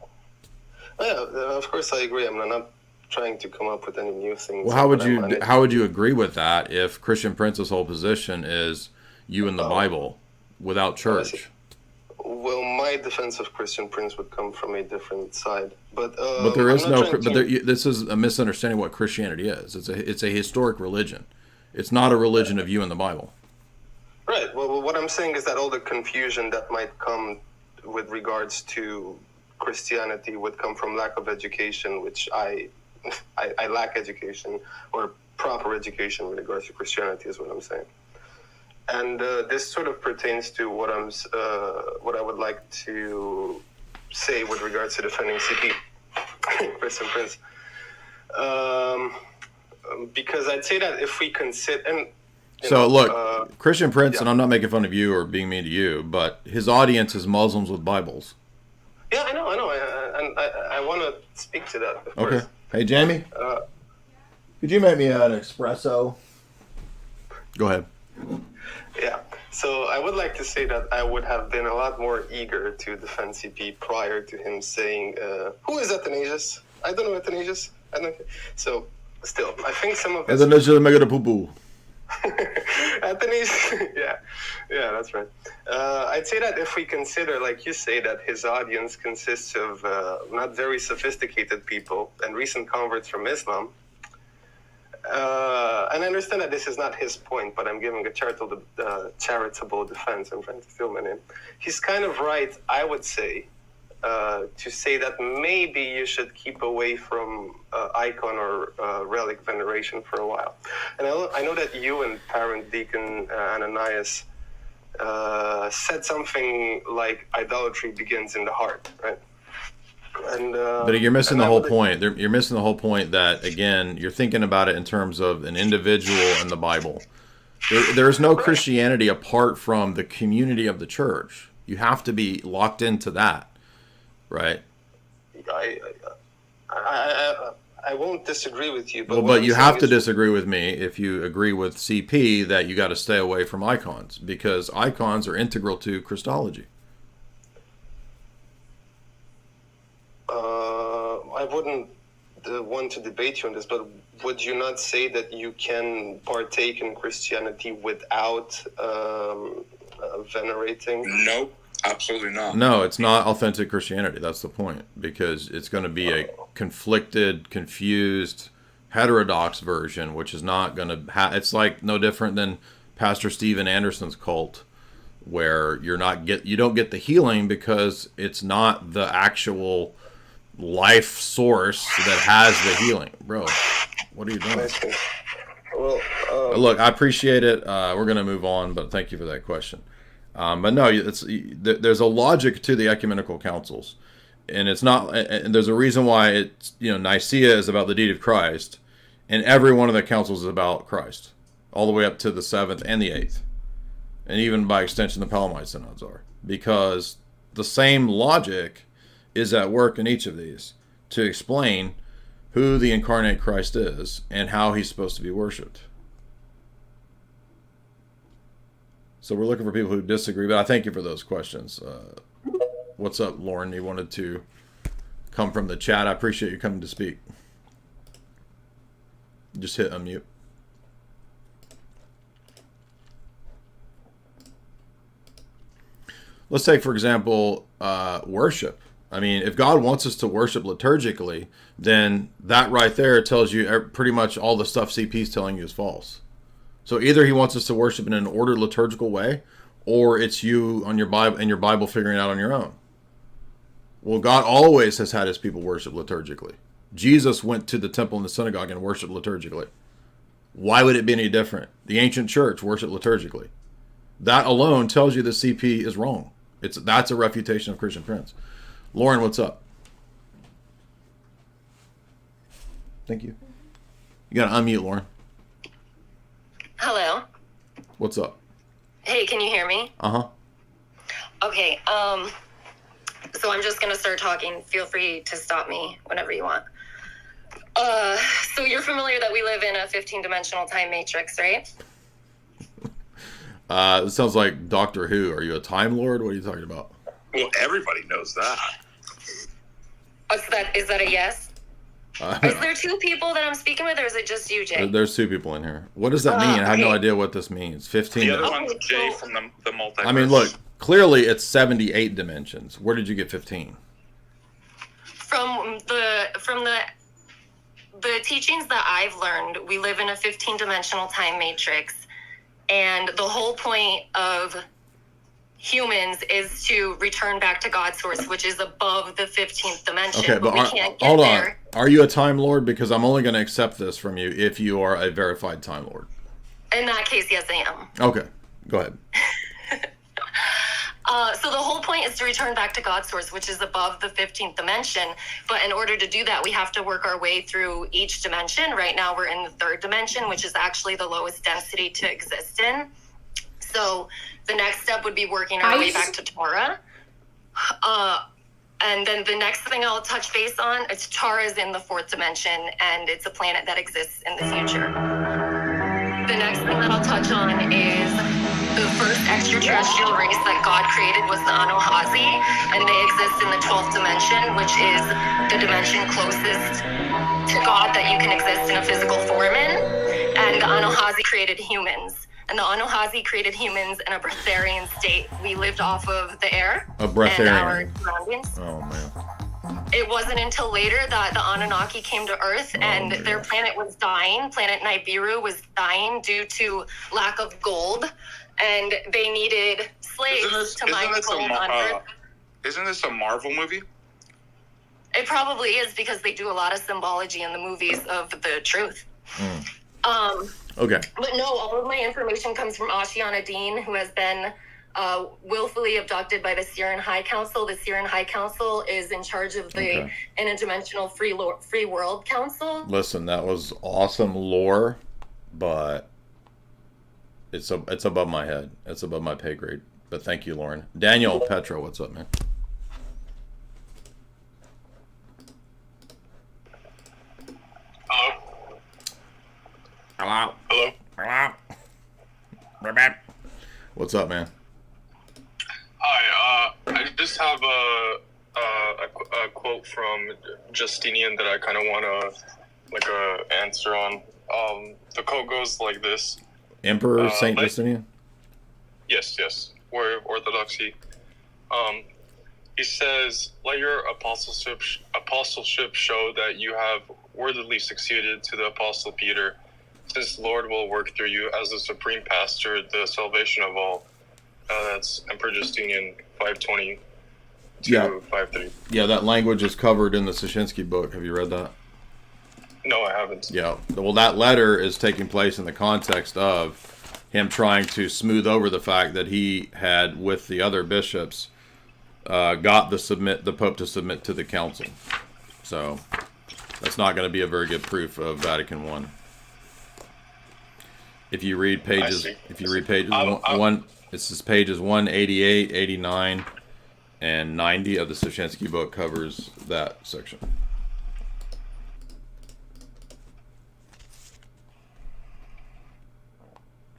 Yeah, of course I agree. I'm not trying to come up with any new things. Well, how would you agree with that if Christian Prince's whole position is you and the Bible without church? Well, my defense of Christian Prince would come from a different side, but there is this is a misunderstanding of what Christianity is. It's a historic religion. It's not a religion of you and the Bible. Right. Well, what I'm saying is that all the confusion that might come with regards to Christianity would come from lack of education, which I lack education or proper education with regards to Christianity is what I'm saying. And this sort of pertains to what I would like to say with regards to defending CP, Christian Prince. Because I'd say that if we consider... And, look, Christian Prince, and I'm not making fun of you or being mean to you, but his audience is Muslims with Bibles. Yeah, I know. And I want to speak to that, of course. Okay. Hey, Jamie? Could you make me an espresso? Go ahead. Yeah. So I would like to say that I would have been a lot more eager to defend CP prior to him saying, who is Athanasius? I don't know Athanasius. I don't. So still, I think some of his... Athanasius mega the poo-poo. Athanasius, yeah, that's right. I'd say that if we consider, like you say, that his audience consists of not very sophisticated people and recent converts from Islam, and I understand that this is not his point, but I'm giving a charitable defense. I'm trying to steal my name. He's kind of right, I would say, to say that maybe you should keep away from icon or relic veneration for a while. And I know that you and Parent Deacon Ananias said something like idolatry begins in the heart, right? And, but you're missing the whole point. You're missing the whole point that, again, you're thinking about it in terms of an individual and the Bible. There's no Christianity apart from the community of the church. You have to be locked into that, right? I won't disagree with you. But you have to disagree with me if you agree with CP that you got to stay away from icons, because icons are integral to Christology. I wouldn't want to debate you on this, but would you not say that you can partake in Christianity without venerating? Nope, absolutely not. No, it's not authentic Christianity. That's the point, because it's going to be a conflicted, confused, heterodox version, which is not going to it's like no different than Pastor Steven Anderson's cult, where you don't get the healing because it's not the actual life source that has the healing. Bro, what are you doing? Well, look, I appreciate it. We're going to move on, but thank you for that question. But no, there's a logic to the ecumenical councils, and it's not. And there's a reason why it's Nicaea is about the deity of Christ, and every one of the councils is about Christ, all the way up to the 7th and the 8th, and even by extension the Palamite synods are, because the same logic is at work in each of these to explain who the incarnate Christ is and how he's supposed to be worshipped. So we're looking for people who disagree, but I thank you for those questions. What's up, Lauren? You wanted to come from the chat. I appreciate you coming to speak. Just hit unmute. Let's take, for example, worship. I mean, if God wants us to worship liturgically, then that right there tells you pretty much all the stuff CP's telling you is false. So either he wants us to worship in an ordered liturgical way, or it's you on your Bible figuring it out on your own. Well, God always has had his people worship liturgically. Jesus went to the temple and the synagogue and worshiped liturgically. Why would it be any different? The ancient church worshiped liturgically. That alone tells you the CP is wrong. That's a refutation of Christian Prince. Lauren, what's up? Thank you. You gotta unmute, Lauren. Hello. What's up? Hey, can you hear me? Uh-huh. Okay, so I'm just gonna start talking. Feel free to stop me whenever you want. So you're familiar that we live in a 15-dimensional time matrix, right? It sounds like Doctor Who. Are you a Time Lord? What are you talking about? Well, everybody knows that. Is that a yes? Is there two people that I'm speaking with, or is it just you, Jay? There's two people in here. What does that mean? I have no idea what this means. 15. The other one's Jay from the multiverse. I mean, look, clearly it's 78 dimensions. Where did you get 15? From the teachings that I've learned, we live in a 15-dimensional time matrix, and the whole point of humans is to return back to God's source, which is above the 15th dimension. Okay, but we can't get hold on. there. Are you a Time Lord? Because I'm only going to accept this from you if you are a verified Time Lord. In that case, yes, I am. Okay, go ahead. So the whole point is to return back to God's source, which is above the 15th dimension. But in order to do that, we have to work our way through each dimension. Right now, we're in the 3rd dimension, which is actually the lowest density to exist in. So the next step would be working our way back to Torah. And then the next thing I'll touch base on, it's Torah is in the 4th dimension, and it's a planet that exists in the future. The next thing that I'll touch on is the first extraterrestrial race that God created was the Anunnaki, and they exist in the 12th dimension, which is the dimension closest to God that you can exist in a physical form in. And the Anunnaki created humans. And the Anunnaki created humans in a breatharian state. We lived off of the air A and breatharian. our surroundings. Oh man. It wasn't until later that the Anunnaki came to Earth and their planet was dying. Planet Nibiru was dying due to lack of gold, and they needed slaves to mine gold on Earth. Isn't this a Marvel movie? It probably is, because they do a lot of symbology in the movies of the truth. Okay. But no, all of my information comes from Ashiana Dean, who has been willfully abducted by the Syrian High Council. The Syrian High Council is in charge of the Interdimensional Free World Council. Listen, that was awesome lore, but it's above my head. It's above my pay grade. But thank you, Lauren. Daniel Petro, what's up, man? Hello. Hello. Hello. What's up, man? Hi, I just have a quote from Justinian that I kind of want to answer on. The quote goes like this: Emperor Saint Justinian? Yes, we're Orthodoxy. He says, "Let your apostleship show that you have worthily succeeded to the Apostle Peter, since the Lord will work through you as the supreme pastor, the salvation of all." That's Emperor Justinian 520 to 53. Yeah, that language is covered in the Szyszynski book. Have you read that? No, I haven't. Yeah. Well, that letter is taking place in the context of him trying to smooth over the fact that he had, with the other bishops, got the Pope to submit to the council. So that's not going to be a very good proof of Vatican I. If you read pages, This is pages 188, 89, and 90 of the Szyszynski book covers that section.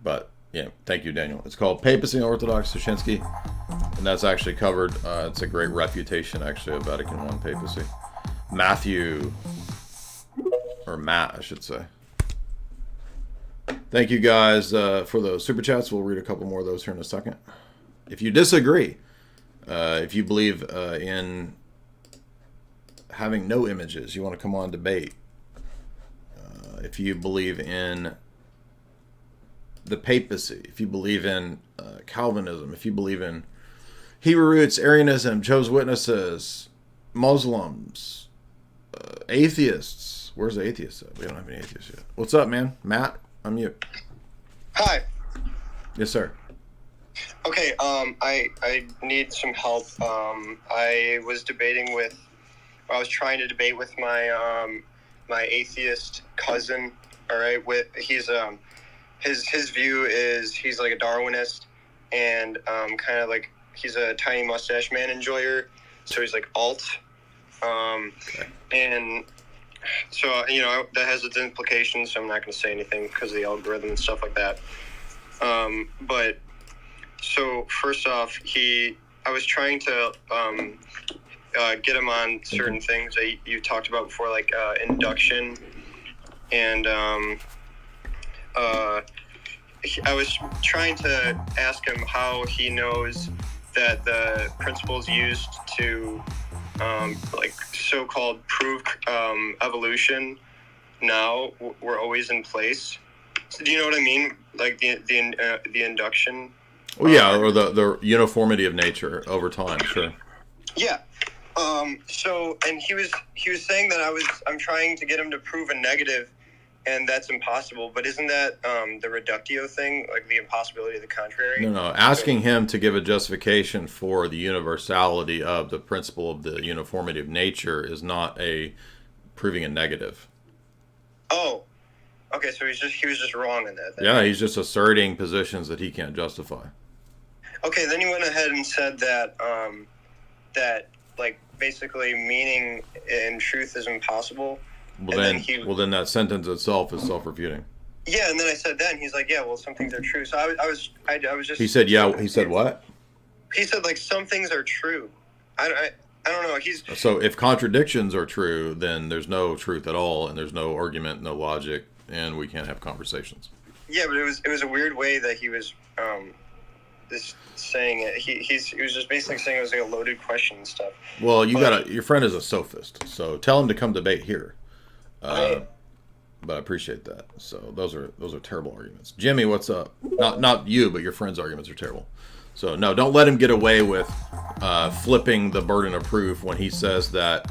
But, yeah, thank you, Daniel. It's called Papacy and Orthodox Szyszynski, and that's actually covered. It's a great refutation, actually, of Vatican I papacy. Matt, I should say. Thank you guys for those super chats. We'll read a couple more of those here in a second. If you disagree, if you believe in having no images, you want to come on debate. If you believe in the papacy, if you believe in Calvinism, if you believe in Hebrew roots, Arianism, Jehovah's Witnesses, Muslims, atheists. Where's the atheists at? We don't have any atheists yet. What's up, man? Matt? Unmute. Hi. Yes, sir. Okay, I need some help. I was trying to debate with my my atheist cousin. All right, he's his view is he's like a Darwinist and kind of like he's a tiny mustache man enjoyer. So he's like alt. And so, that has its implications, so I'm not going to say anything because of the algorithm and stuff like that. But, so, first off, I was trying to get him on certain things that you talked about before, like induction. And I was trying to ask him how he knows that the principles used to like so-called prove evolution now were always in place. So do you know what I mean? Like the induction. Oh yeah, or the uniformity of nature over time. Sure. Yeah. So and he was saying that I'm trying to get him to prove a negative, and that's impossible. But isn't that the reductio thing, like the impossibility of the contrary? No. Asking him to give a justification for the universality of the principle of the uniformity of nature is not proving a negative. Oh, okay. So he was just wrong in that. Yeah, he's just asserting positions that he can't justify. Okay, then he went ahead and said that that like basically meaning in truth is impossible. Well, then that sentence itself is self-refuting. Yeah, and then I said that, and he's like, yeah, well, some things are true. So I was just. He said, yeah. He said what? He said, like, some things are true. I don't know. So if contradictions are true, then there's no truth at all, and there's no argument, no logic, and we can't have conversations. Yeah, but it was a weird way that he was just saying it. He was just basically saying it was like a loaded question and stuff. Well, your friend is a sophist, so tell him to come debate here. But I appreciate that. So those are terrible arguments. Jimmy, what's up? Not you, but your friend's arguments are terrible. So no, don't let him get away with flipping the burden of proof when he says that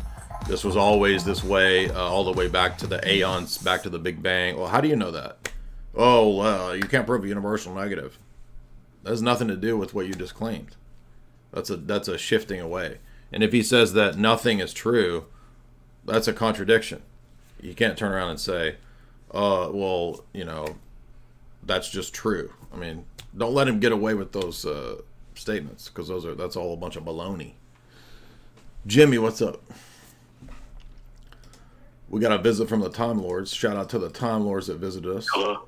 this was always this way, all the way back to the aeons, back to the Big Bang. Well, how do you know that? Oh, well, you can't prove a universal negative. That has nothing to do with what you just claimed. That's a shifting away. And if he says that nothing is true, that's a contradiction. You can't turn around and say, well, that's just true. I mean, don't let him get away with those statements, because that's all a bunch of baloney. Jimmy, what's up? We got a visit from the Time Lords. Shout out to the Time Lords that visited us. Hello.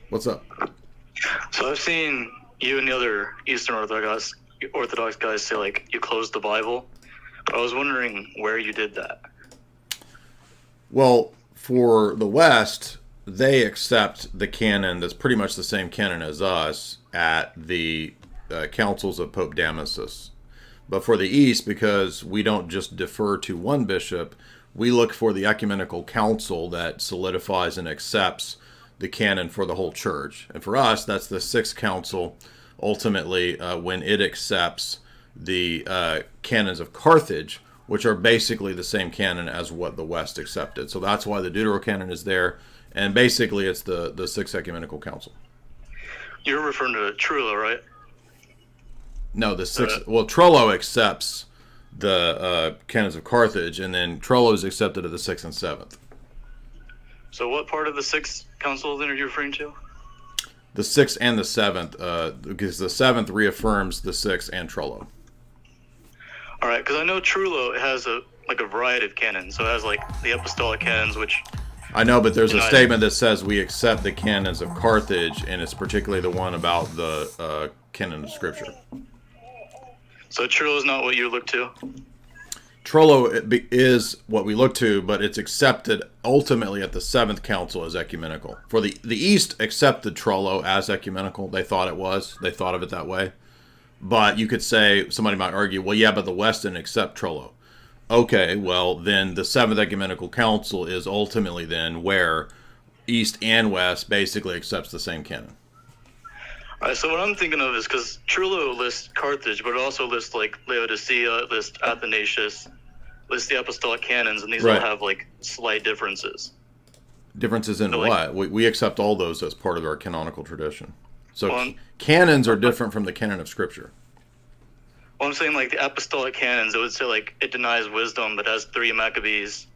What's up? So I've seen you and the other Eastern Orthodox guys say, like, you closed the Bible. But I was wondering where you did that. Well, for the West, they accept the canon that's pretty much the same canon as us at the councils of Pope Damasus. But for the East, because we don't just defer to one bishop, we look for the ecumenical council that solidifies and accepts the canon for the whole church. And for us, that's the Sixth Council, ultimately, when it accepts the canons of Carthage, which are basically the same canon as what the West accepted. So that's why the Deuterocanon is there, and basically it's the Sixth Ecumenical Council. You're referring to Trullo, right? No, the Sixth... well, Trullo accepts the canons of Carthage, and then Trullo is accepted at the 6th and 7th. So what part of the Sixth Council are you referring to? The 6th and the 7th, because the 7th reaffirms the 6th and Trullo. All right, because I know Trullo has a variety of canons. So it has like the apostolic canons, which I know, but there's a statement that says we accept the canons of Carthage, and it's particularly the one about the canon of Scripture. So Trullo is not what you look to? Trullo is what we look to, but it's accepted ultimately at the 7th Council as ecumenical. For the East accepted Trullo as ecumenical. They thought it was. They thought of it that way. But you could say, somebody might argue, well, yeah, but the West didn't accept Trullo. Okay, well, then the 7th Ecumenical Council is ultimately then where East and West basically accepts the same canon. All right, so what I'm thinking of is, because Trullo lists Carthage, but it also lists, like, Laodicea, lists Athanasius, lists the apostolic canons, and these all have, like, slight differences. Differences in what? We accept all those as part of our canonical tradition. So canons are different from the canon of Scripture. Well, I'm saying, like, the apostolic canons, it would say, like, it denies wisdom, but has 3 Maccabees.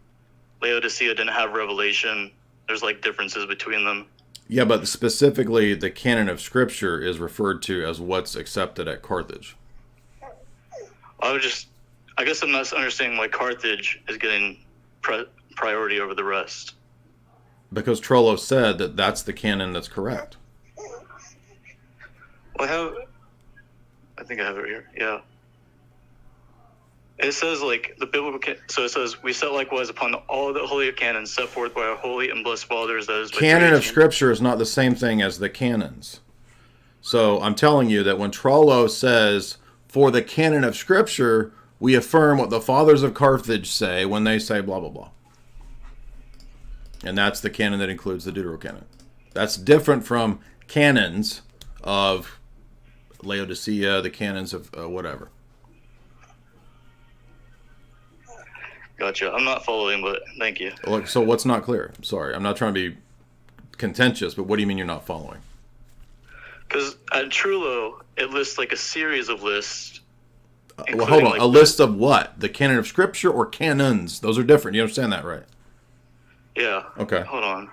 Laodicea didn't have revelation. There's, like, differences between them. Yeah, but specifically, the canon of Scripture is referred to as what's accepted at Carthage. I guess I'm not understanding why Carthage is getting priority over the rest. Because Trullo said that that's the canon that's correct. Well, I think I have it here. Yeah. It says, like, the biblical... So it says, we set likewise upon all the holy canons set forth by our holy and blessed fathers. That is canon of Scripture is not the same thing as the canons. So I'm telling you that when Trullo says, for the canon of Scripture, we affirm what the fathers of Carthage say when they say blah, blah, blah. And that's the canon that includes the Deuterocanon. That's different from canons of Laodicea, the canons of whatever. Gotcha. I'm not following, but thank you. So what's not clear? I'm sorry. I'm not trying to be contentious, but what do you mean you're not following? Because at Trullo, it lists like a series of lists. Well, hold on. Like a list of what? The canon of Scripture or canons? Those are different. You understand that, right? Yeah. Okay. Hold on.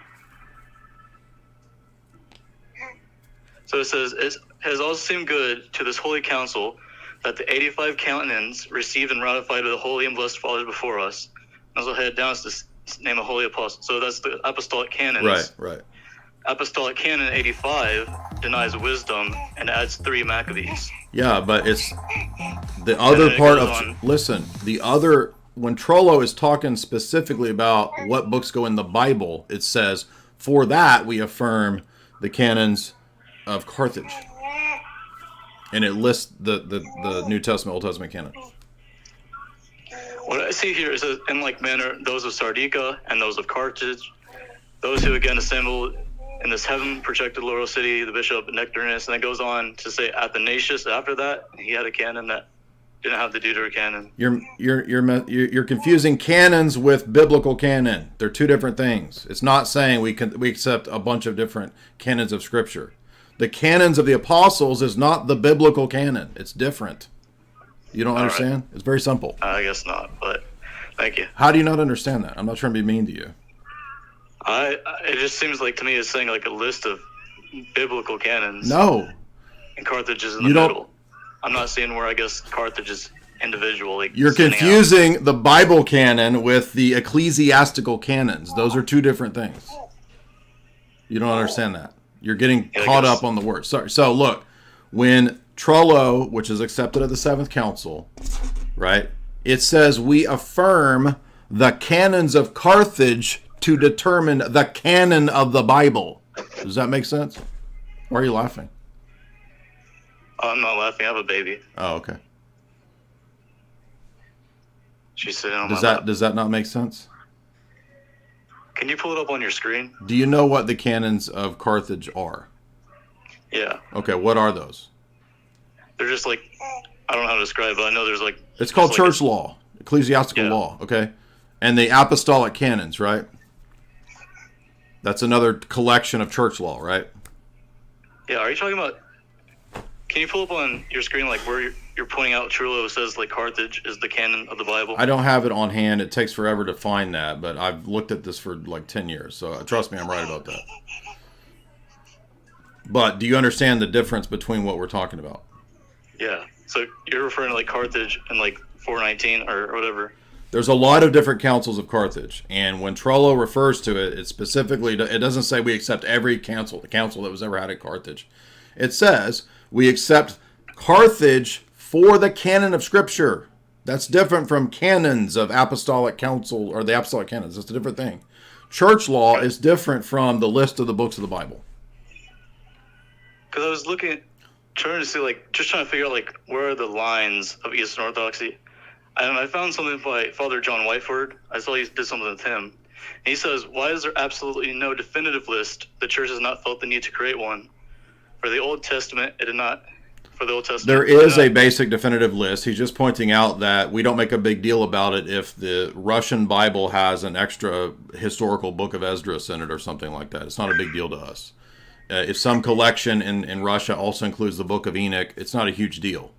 So it says, it has also seemed good to this holy council that the 85 canons received and ratified by the holy and blessed fathers before us. And also head down to name a holy apostle. So that's the apostolic canons. Right. Apostolic Canon 85 denies wisdom and adds 3 Maccabees. Yeah, but it's the other part of when Trollo is talking specifically about what books go in the Bible, it says, for that we affirm the canons of Carthage. And it lists the New Testament, Old Testament canon. What I see here is, in like manner, those of Sardica and those of Carthage, those who again assembled in this heaven-projected laurel city, the bishop Nectarinus, and it goes on to say Athanasius after that. He had a canon that didn't have the Deuterocanon. You're confusing canons with biblical canon. They're two different things. It's not saying we accept a bunch of different canons of Scripture. The canons of the apostles is not the biblical canon. It's different. You don't understand? Right. It's very simple. I guess not, but thank you. How do you not understand that? I'm not trying to be mean to you. It just seems like to me it's saying like a list of biblical canons. No. And Carthage is in the middle. I'm not seeing where I guess Carthage is individual. Like you're confusing the Bible canon with the ecclesiastical canons. Those are two different things. You don't understand that. You're getting caught up on the words. Sorry. So look, when Trullo, which is accepted at the Seventh Council, right? It says we affirm the canons of Carthage to determine the canon of the Bible. Does that make sense? Why are you laughing? I'm not laughing. I have a baby. Oh, okay. She's sitting on my lap. Does that not make sense? Can you pull it up on your screen? Do you know what the canons of Carthage are? Yeah. Okay, what are those? They're just like, I don't know how to describe it, but I know there's like... It's called church law, ecclesiastical law, okay? And the apostolic canons, right? That's another collection of church law, right? Yeah, are you talking about... Can you pull up on your screen like where you're pointing out Trullo says like Carthage is the canon of the Bible? I don't have it on hand. It takes forever to find that, but I've looked at this for like 10 years, so trust me, I'm right about that. But do you understand the difference between what we're talking about? Yeah. So you're referring to like Carthage and like 419 or whatever? There's a lot of different councils of Carthage, and when Trullo refers to it, it specifically, it doesn't say we accept every council, the council that was ever had at Carthage. It says we accept Carthage for the canon of Scripture. That's different from canons of apostolic council or the apostolic canons. It's a different thing. Church law is different from the list of the books of the Bible. Because I was trying to see, like, just trying to figure out, like, where are the lines of Eastern Orthodoxy. And I found something by Father John Whiteford. I saw he did something with him. And he says, why is there absolutely no definitive list? The church has not felt the need to create one. For the Old Testament, it did not. For the Old Testament, there is a basic definitive list. He's just pointing out that we don't make a big deal about it if the Russian Bible has an extra historical book of Esdras in it or something like that. It's not a big deal to us. If some collection in Russia also includes the Book of Enoch, it's not a huge deal.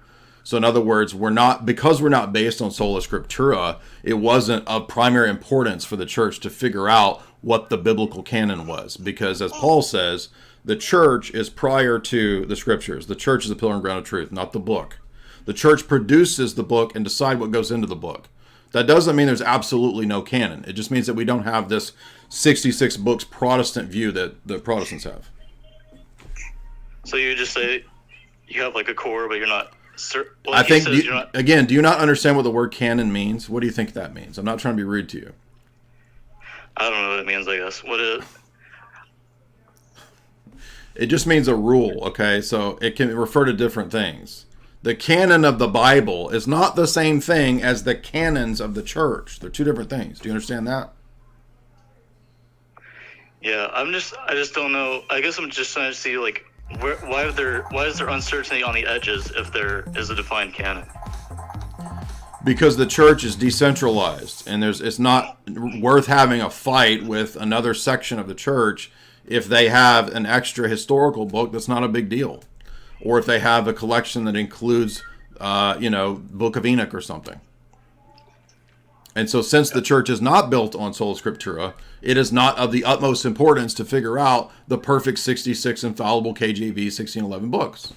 So in other words, because we're not based on sola scriptura, it wasn't of primary importance for the church to figure out what the biblical canon was. Because as Paul says, the church is prior to the scriptures. The church is the pillar and ground of truth, not the book. The church produces the book and decide what goes into the book. That doesn't mean there's absolutely no canon. It just means that we don't have this 66 books Protestant view that the Protestants have. So you just say you have like a core, but you're not... Well, I think, again, do you not understand what the word canon means? What do you think that means? I'm not trying to be rude to you. I don't know what it means, I guess. What is... It just means a rule, okay? So it can refer to different things. The canon of the Bible is not the same thing as the canons of the church. They're two different things. Do you understand that? Yeah, I just don't know. I guess I'm just trying to see, like, why is there uncertainty on the edges if there is a defined canon? Because the church is decentralized, and it's not worth having a fight with another section of the church if they have an extra historical book that's not a big deal, or if they have a collection that includes, Book of Enoch or something. And so since the church is not built on sola scriptura, it is not of the utmost importance to figure out the perfect 66 infallible KJV 1611 books.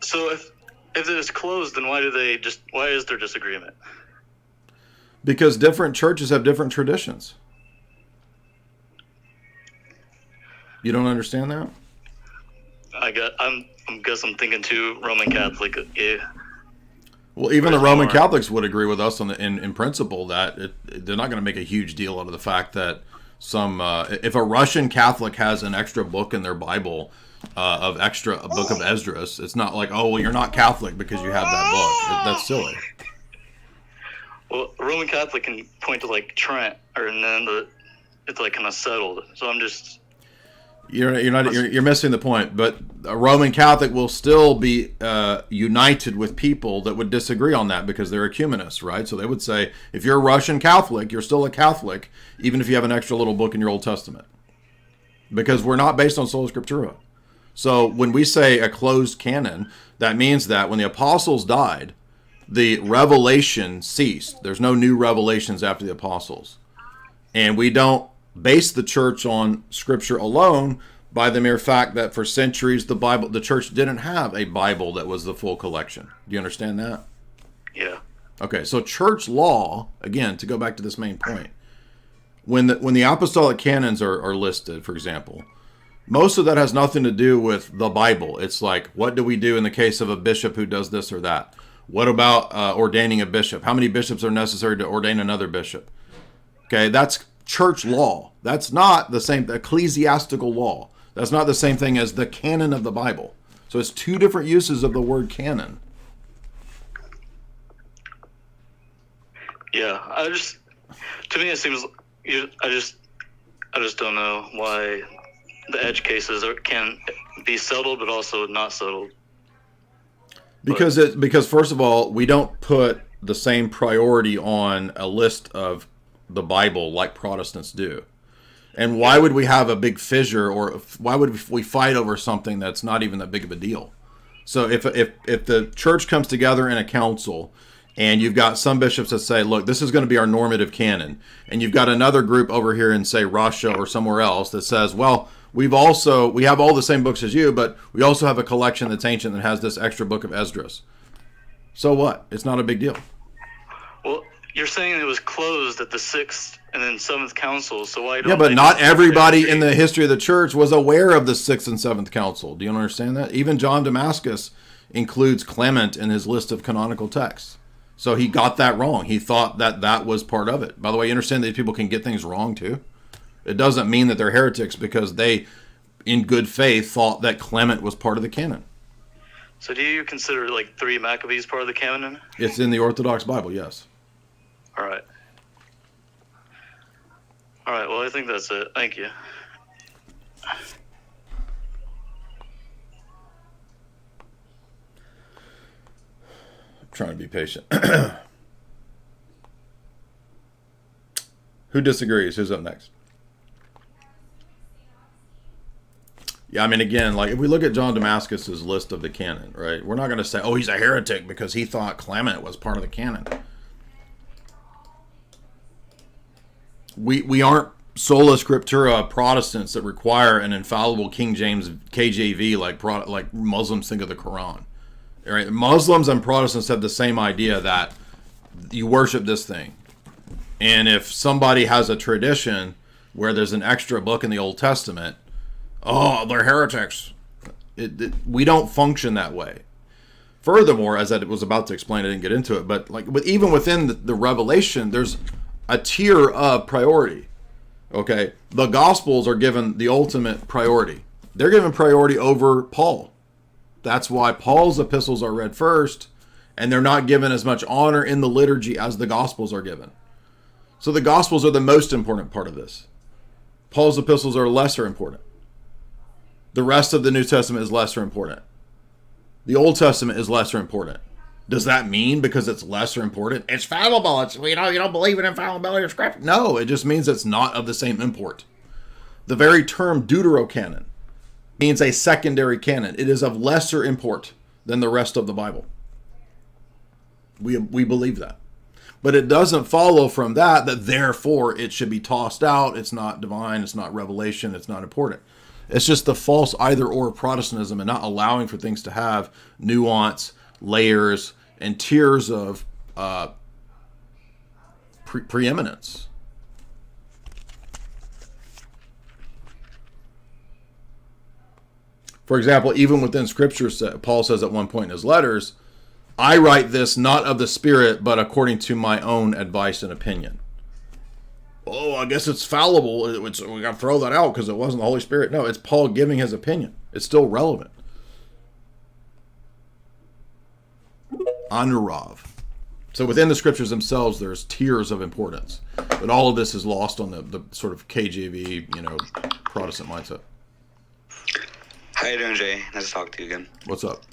So if it is closed, then why is there disagreement? Because different churches have different traditions. You don't understand that? I guess I'm thinking too Roman Catholic. Yeah. Well, even the Roman Catholics would agree with us in principle that they're not going to make a huge deal out of the fact that if a Russian Catholic has an extra book in their Bible a book of Esdras, it's not like, oh, well, you're not Catholic because you have that book. That's silly. Well, Roman Catholic can point to like Trent, and then it's like kind of settled. So I'm just. You're missing the point. But a Roman Catholic will still be united with people that would disagree on that because they're ecumenists, right? So they would say, if you're a Russian Catholic, you're still a Catholic, even if you have an extra little book in your Old Testament, because we're not based on sola scriptura. So when we say a closed canon, that means that when the apostles died, the revelation ceased. There's no new revelations after the apostles, and we don't base the church on scripture alone by the mere fact that for centuries the church didn't have a Bible that was the full collection. Do you understand that? Yeah. Okay, so church law, again, to go back to this main point, when the apostolic canons are listed, for example, most of that has nothing to do with the Bible. It's like, what do we do in the case of a bishop who does this or that? What about ordaining a bishop? How many bishops are necessary to ordain another bishop? Okay, that's church law. That's not the same ecclesiastical law. That's not the same thing as the canon of the Bible. So it's two different uses of the word canon. Yeah, to me it seems I just don't know why the edge cases can be settled but also not settled. Because first of all, we don't put the same priority on a list of the Bible like Protestants do. And why would we have a big fissure, or why would we fight over something that's not even that big of a deal? So if the church comes together in a council and you've got some bishops that say, look, this is going to be our normative canon, and you've got another group over here in, say, Russia or somewhere else that says, well, we have all the same books as you, but we also have a collection that's ancient that has this extra book of Esdras. So what? It's not a big deal. Well, you're saying it was closed at the 6th and then 7th council, so why don't Yeah, but not everybody in the history of the church was aware of the 6th and 7th council. Do you understand that? Even John Damascus includes Clement in his list of canonical texts. So he got that wrong. He thought that was part of it. By the way, you understand that people can get things wrong too? It doesn't mean that they're heretics because they, in good faith, thought that Clement was part of the canon. So do you consider like 3 Maccabees part of the canon? It's in the Orthodox Bible, yes. All right. Well, I think that's it. Thank you. I'm trying to be patient. Who disagrees? Who's up next? Yeah, I mean, again, like if we look at John Damascus's list of the canon, right? We're not going to say, oh, he's a heretic because he thought Clement was part of the canon. We aren't sola scriptura Protestants that require an infallible King James KJV like Muslims think of the Koran. All right? Muslims and Protestants have the same idea that you worship this thing. And if somebody has a tradition where there's an extra book in the Old Testament, oh, they're heretics. We don't function that way. Furthermore, as I was about to explain, I didn't get into it, but even within the Revelation, there's a tier of priority. Okay, the Gospels are given the ultimate priority. They're given priority over Paul. That's why Paul's epistles are read first, and they're not given as much honor in the liturgy as the Gospels are given. So the Gospels are the most important part of this. Paul's epistles are lesser important. The rest of the New Testament is lesser important. The Old Testament is lesser important. Does that mean because it's lesser important, it's fallible? You don't believe in infallibility of Scripture? No, it just means it's not of the same import. The very term deuterocanon means a secondary canon. It is of lesser import than the rest of the Bible. We believe that. But it doesn't follow from that therefore it should be tossed out. It's not divine. It's not revelation. It's not important. It's just the false either-or of Protestantism and not allowing for things to have nuance, layers, and tiers of preeminence. For example, even within Scripture, Paul says at one point in his letters, I write this not of the Spirit, but according to my own advice and opinion. Oh, I guess it's fallible. We got to throw that out because it wasn't the Holy Spirit. No, it's Paul giving his opinion. It's still relevant. Anurav. So within the Scriptures themselves, there's tiers of importance. But all of this is lost on the sort of KJV, Protestant mindset. How you doing, Jay? Nice to talk to you again. What's up?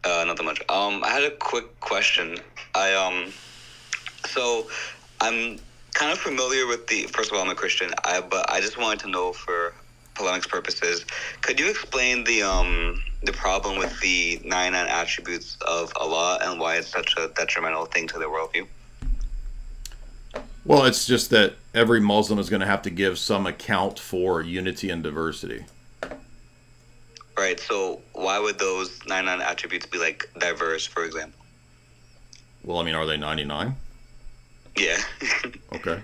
Nothing much. I had a quick question. So I'm kind of familiar with first of all, I'm a Christian, but I just wanted to know for polemics purposes, could you explain the problem with the 99 attributes of Allah and why it's such a detrimental thing to their worldview? Well, it's just that every Muslim is going to have to give some account for unity and diversity. Right, so why would those 99 attributes be like diverse, for example? Well, I mean, are they 99? Yeah. Okay.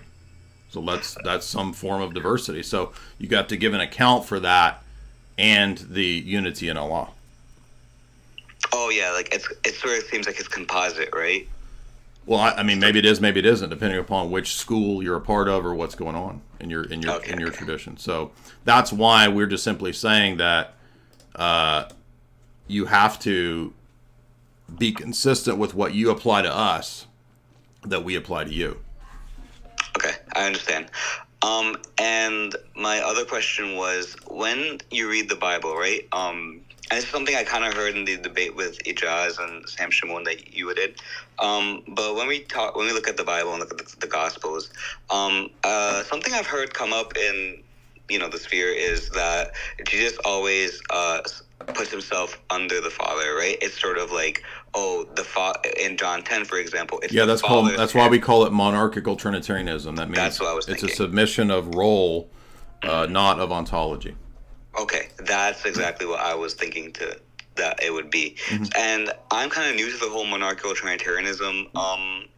So that's some form of diversity. So you got to give an account for that and the unity in Allah. Oh yeah, like it sort of seems like it's composite, right? Well, I mean, maybe it is, maybe it isn't, depending upon which school you're a part of or what's going on in your tradition. So that's why we're just simply saying that you have to be consistent with what you apply to us, that we apply to you. Okay, I understand. And my other question was, when you read the Bible, right? And it's something I kind of heard in the debate with Ijaz and Sam Shimon that you did. But when we look at the Bible and look at the Gospels, something I've heard come up in the sphere is that Jesus always puts himself under the Father, right? It's sort of like, in John 10, for example, it's that's why we call it monarchical Trinitarianism. That means that's what I was thinking. It's a submission of role, not of ontology. Okay, that's exactly what I was thinking that it would be. Mm-hmm. And I'm kind of new to the whole monarchical Trinitarianism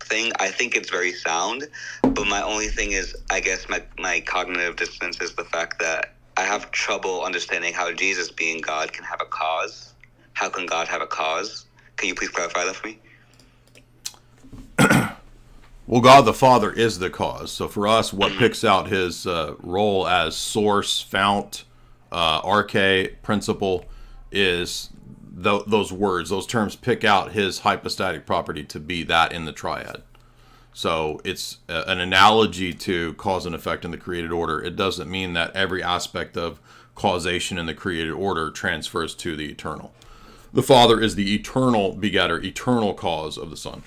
thing. I think it's very sound, but my only thing is, I guess my cognitive dissonance is the fact that I have trouble understanding how Jesus, being God, can have a cause. How can God have a cause? Can you please clarify that for me? Well, God the Father is the cause. So for us, what picks out his role as source, fount, arche, principle, is those words. Those terms pick out his hypostatic property to be that in the triad. So it's an analogy to cause and effect in the created order. It doesn't mean that every aspect of causation in the created order transfers to the eternal. The Father is the eternal begetter, eternal cause of the Son.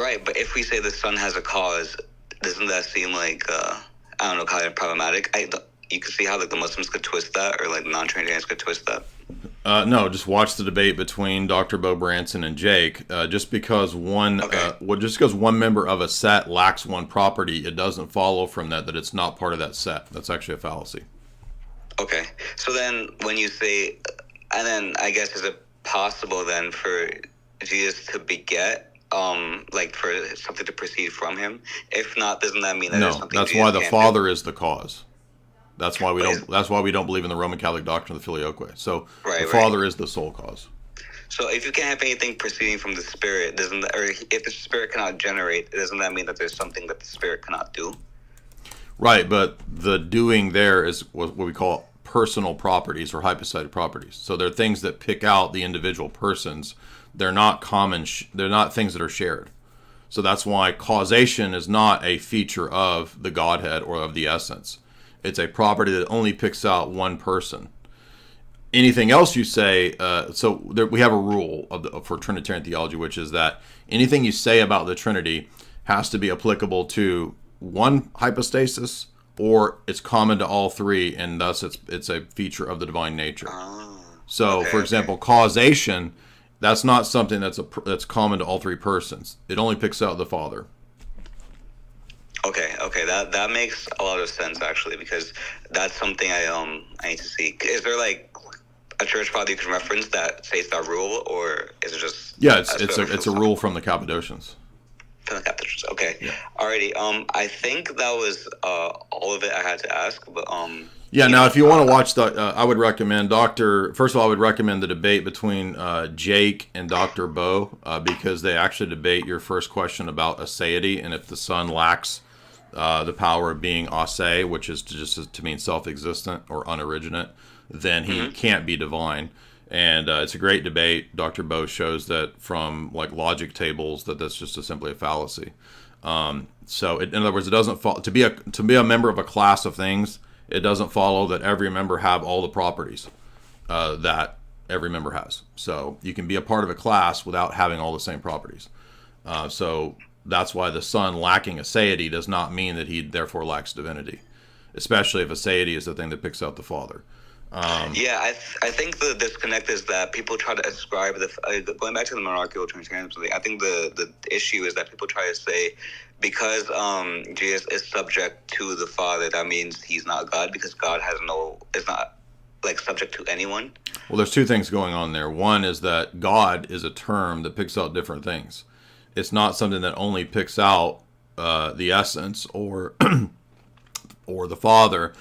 Right, but if we say the Son has a cause, doesn't that seem like, kind of problematic? You could see how the Muslims could twist that, or the non-Trinitarians could twist that. No, just watch the debate between Dr. Bo Branson and Jake. Just because one member of a set lacks one property, it doesn't follow from that it's not part of that set. That's actually a fallacy. Okay, so then when you say, and then I guess is it possible then for Jesus to beget, for something to proceed from him? If not, doesn't that mean that there's something? No, that's why the Father is the cause. That's why we don't. That's why we don't believe in the Roman Catholic doctrine of the Filioque. So the Father is the sole cause. So if you can't have anything proceeding from the Spirit, or if the Spirit cannot generate, doesn't that mean that there's something that the Spirit cannot do? Right, but the doing there is what we call personal properties or hypostatic properties. So they're things that pick out the individual persons. They're not common. They're not things that are shared. So that's why causation is not a feature of the Godhead or of the essence. It's a property that only picks out one person. Anything else you say, we have a rule for Trinitarian theology, which is that anything you say about the Trinity has to be applicable to one hypostasis, or it's common to all three, and thus it's a feature of the divine nature. For example, causation, that's not something that's common to all three persons. It only picks out the Father. Okay, that makes a lot of sense actually, because that's something I need to see. Is there a church father you can reference that states that rule, or is it just? Yeah, it's a rule from the Cappadocians. From the Cappadocians, okay. Yeah. Alrighty. I think that was all of it I had to ask, but Yeah. Now, if you want to watch I would recommend First of all, I would recommend the debate between Jake and Dr. Bo because they actually debate your first question about aseity and if the Son lacks the power of being ase, which is to mean self-existent or unoriginate, then he can't be divine. And it's a great debate. Dr. Bo shows that from like logic tables that's just simply a fallacy. So in other words, it doesn't to be a member of a class of things. It doesn't follow that every member have all the properties that every member has. So you can be a part of a class without having all the same properties. So that's why the Son lacking aseity does not mean that he therefore lacks divinity, especially if aseity is the thing that picks out the Father. I think the disconnect is that people try to ascribe going back to the monarchical Trinitarianism. I think the issue is that people try to say because Jesus is subject to the Father, that means he's not God because God is not like subject to anyone. Well, there's two things going on there. One is that God is a term that picks out different things. It's not something that only picks out the essence or or the Father.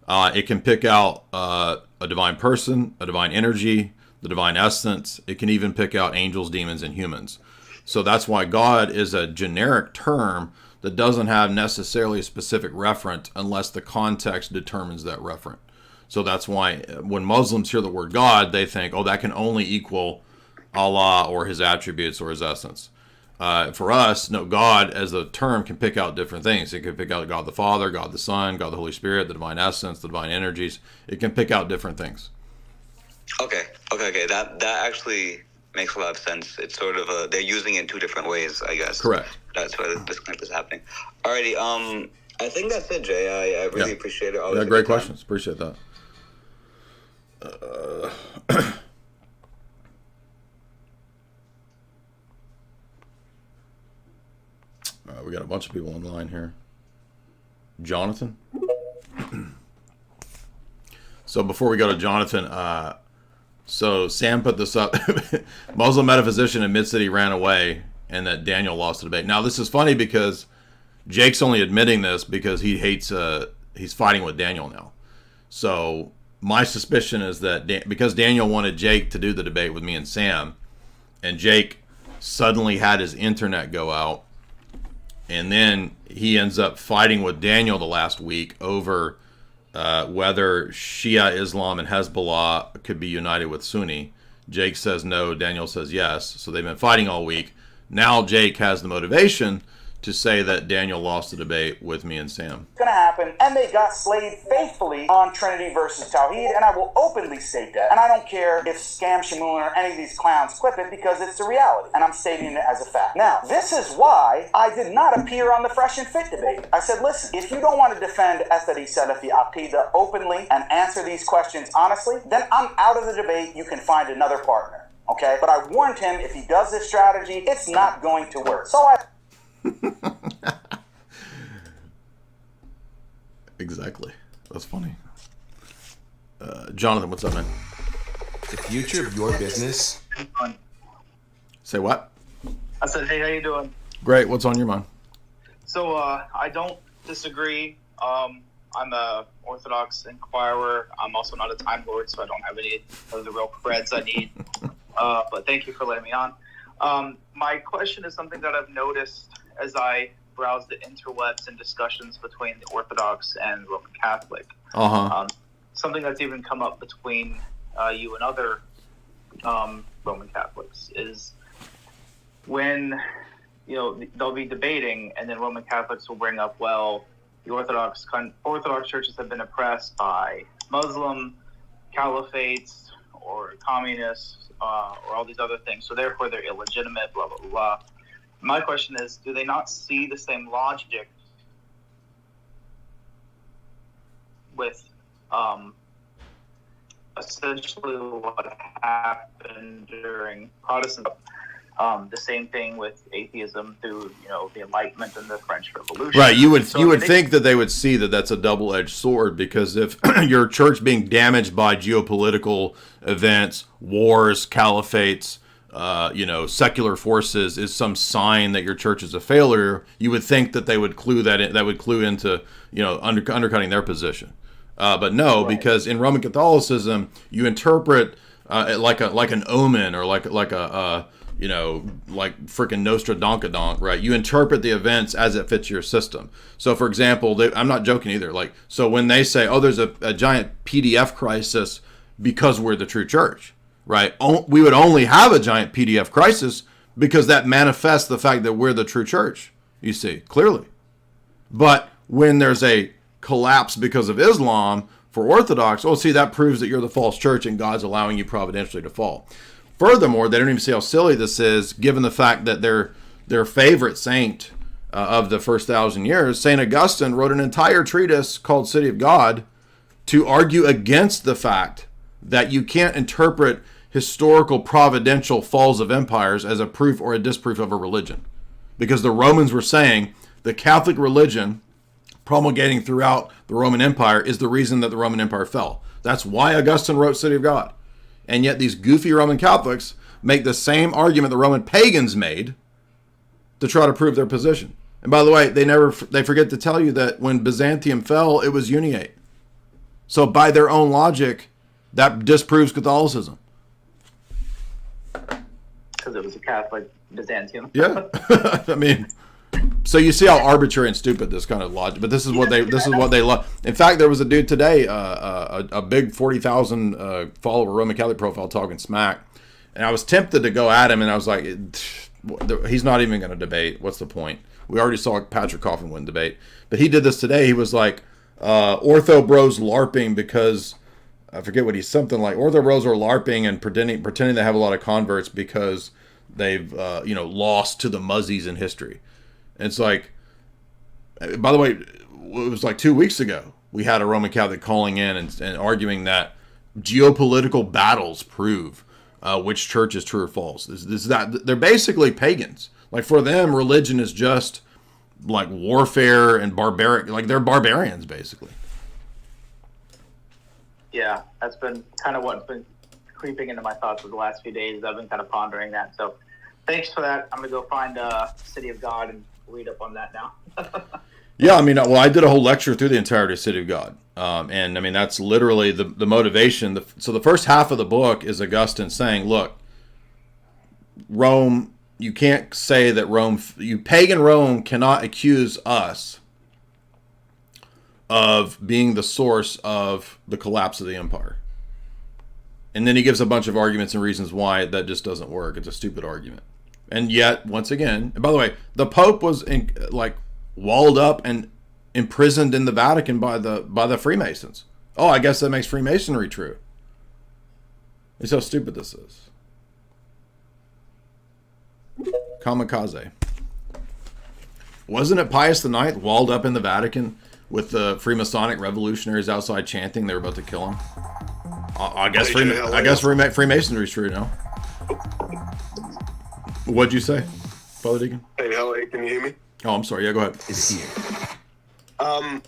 It can pick out a divine person, a divine energy, the divine essence. It can even pick out angels, demons, and humans. So that's why God is a generic term that doesn't have necessarily a specific referent unless the context determines that referent. So that's why when Muslims hear the word God, they think, oh, that can only equal Allah or his attributes or his essence. For us, no, God as a term can pick out different things. It can pick out God the Father, God the Son, God the Holy Spirit, the divine essence, the divine energies. It can pick out different things. Okay. That actually makes a lot of sense. It's sort of they're using it in two different ways, I guess. Correct. That's why the disconnect is happening. Alrighty. I think that's it, Jay. I really appreciate it. Yeah, great questions. Appreciate that. We got a bunch of people online here. Jonathan. So before we go to Jonathan, so Sam put this up. Muslim metaphysician admits that he ran away and that Daniel lost the debate. Now this is funny because Jake's only admitting this because he hates. He's fighting with Daniel now. So my suspicion is that because Daniel wanted Jake to do the debate with me and Sam, and Jake suddenly had his internet go out. And then he ends up fighting with Daniel the last week over whether Shia Islam and Hezbollah could be united with Sunni. Jake says no, Daniel says yes. So they've been fighting all week. Now Jake has the motivation to say that Daniel lost the debate with me and Sam. It's going to happen, and they got slayed faithfully on Trinity versus Tawhid, and I will openly state that. And I don't care if Scam Shamoon or any of these clowns clip it because it's the reality, and I'm stating it as a fact. Now, this is why I did not appear on the Fresh and Fit debate. I said, listen, if you don't want to defend Athari Salafi Aqidah openly and answer these questions honestly, then I'm out of the debate. You can find another partner, okay? But I warned him if he does this strategy, it's not going to work. So Exactly. That's funny. Jonathan, what's up, man? The future of your business. Say what? I said, hey, how you doing? Great. What's on your mind? So I don't disagree. I'm a Orthodox inquirer. I'm also not a Time Lord, so I don't have any of the real creds I need. But thank you for letting me on. My question is something that I've noticed as I browse the interwebs and discussions between the Orthodox and Roman Catholic. Something that's even come up between you and other Roman Catholics is when they'll be debating, and then Roman Catholics will bring up, well, the Orthodox churches have been oppressed by Muslim caliphates or communists or all these other things, so therefore they're illegitimate, blah, blah, blah. My question is, do they not see the same logic with essentially what happened during Protestantism? The same thing with atheism through the Enlightenment and the French Revolution. Right. You would think that they would see that that's a double-edged sword, because if your church being damaged by geopolitical events, wars, caliphates, secular forces is some sign that your church is a failure, you would think that they would clue that in, that would clue into undercutting their position. But no, because in Roman Catholicism, you interpret like an omen or like a like freaking Nostradankadonk, right? You interpret the events as it fits your system. So, for example, I'm not joking either. Like, so when they say, "Oh, there's a giant PDF crisis because we're the true church," right? We would only have a giant PDF crisis because that manifests the fact that we're the true church. You see clearly. But when there's a collapse because of Islam for Orthodox, see, that proves that you're the false church and God's allowing you providentially to fall. Furthermore, they don't even see how silly this is, given the fact that their favorite saint of the first 1,000 years, St. Augustine, wrote an entire treatise called City of God to argue against the fact that you can't interpret historical providential falls of empires as a proof or a disproof of a religion. Because the Romans were saying the Catholic religion promulgating throughout the Roman Empire is the reason that the Roman Empire fell. That's why Augustine wrote City of God. And yet these goofy Roman Catholics make the same argument the Roman pagans made to try to prove their position. And by the way, they forget to tell you that when Byzantium fell, it was uniate. So by their own logic, that disproves Catholicism. Because it was a Catholic Byzantium. Yeah. I mean, so you see how arbitrary and stupid this kind of logic, but this is what they love. In fact, there was a dude today, a big 40,000 follower Roman Catholic profile talking smack, and I was tempted to go at him, and I was like, he's not even going to debate. What's the point? We already saw Patrick Coffin win debate, but he did this today. He was like, Ortho bros LARPing because I forget what he's something like. Ortho bros are LARPing and pretending they have a lot of converts because they've lost to the Muzzies in history. And it's like, by the way, it was like 2 weeks ago, we had a Roman Catholic calling in and arguing that geopolitical battles prove which church is true or false. They're basically pagans. Like for them, religion is just like warfare and barbaric. Like they're barbarians, basically. Yeah, that's been kind of what's been creeping into my thoughts for the last few days. I've been kind of pondering that. So thanks for that. I'm going to go find City of God and read up on that now. Yeah, I mean, well, I did a whole lecture through the entirety of City of God. And I mean, that's literally the motivation. So the first half of the book is Augustine saying, look, Rome, you can't say that pagan Rome cannot accuse us of being the source of the collapse of the empire. And then he gives a bunch of arguments and reasons why that just doesn't work. It's a stupid argument. And yet, once again, and by the way, the Pope was walled up and imprisoned in the Vatican by the Freemasons. Oh, I guess that makes Freemasonry true. It's how stupid this is. Kamikaze. Wasn't it Pius IX walled up in the Vatican with the Freemasonic revolutionaries outside chanting they were about to kill him? I guess Freemasonry is true now. What'd you say, Father Deacon? Hey, how are you? Can you hear me? Oh, I'm sorry. Yeah, go ahead. It's here. I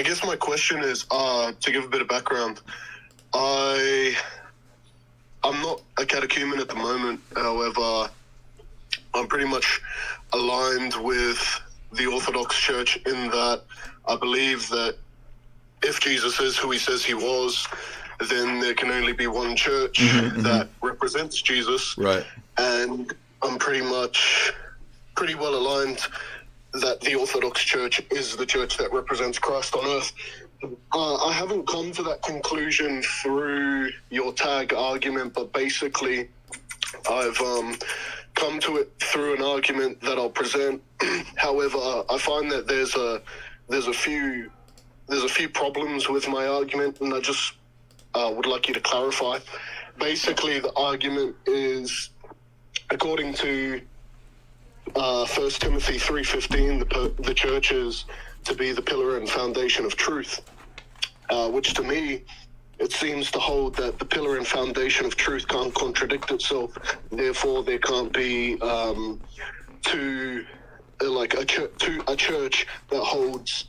guess my question is, to give a bit of background, I'm not a catechumen at the moment. However, I'm pretty much aligned with the Orthodox Church in that I believe that if Jesus is who he says he was, then there can only be one church that represents Jesus. Right. And I'm pretty well aligned that the Orthodox Church is the church that represents Christ on earth. I haven't come to that conclusion through your tag argument, but basically I've come to it through an argument that I'll present. However, I find that there's a few problems with my argument, and I just would like you to clarify. Basically, the argument is, according to 1 Timothy 3:15, the church is to be the pillar and foundation of truth, which to me, it seems to hold that the pillar and foundation of truth can't contradict itself. Therefore, there can't be a church that holds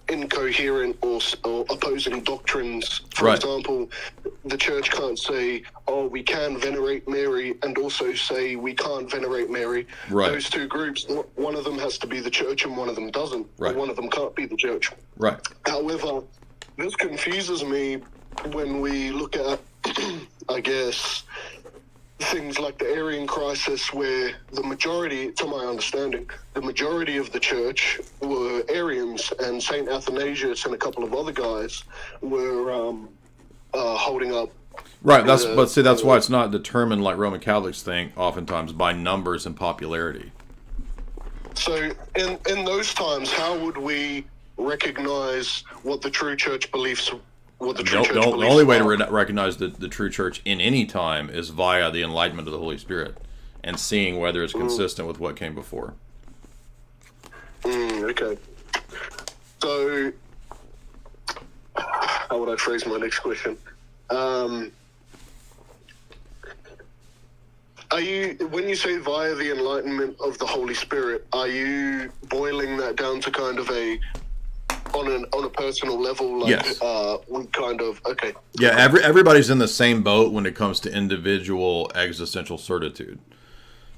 incoherent or opposing doctrines. For Right. example, the church can't say, "Oh, we can venerate Mary," and also say we can't venerate Mary. Right. Those two groups, one of them has to be the church and one of them doesn't. Right. Or one of them can't be the church. Right. However, this confuses me when we look at, I guess, things like the Arian crisis, where the majority, to my understanding, the majority of the church were Arians, and St. Athanasius and a couple of other guys were holding up. Right. That's why it's not determined like Roman Catholics think, oftentimes by numbers and popularity. So in those times, how would we recognize what the true church beliefs? The only way to recognize the true church in any time is via the enlightenment of the Holy Spirit and seeing whether it's consistent with what came before. Okay. So, how would I phrase my next question? When you say via the enlightenment of the Holy Spirit, are you boiling that down to kind of on a personal level? Like, yes. We kind of, okay. Yeah, everybody's in the same boat when it comes to individual existential certitude.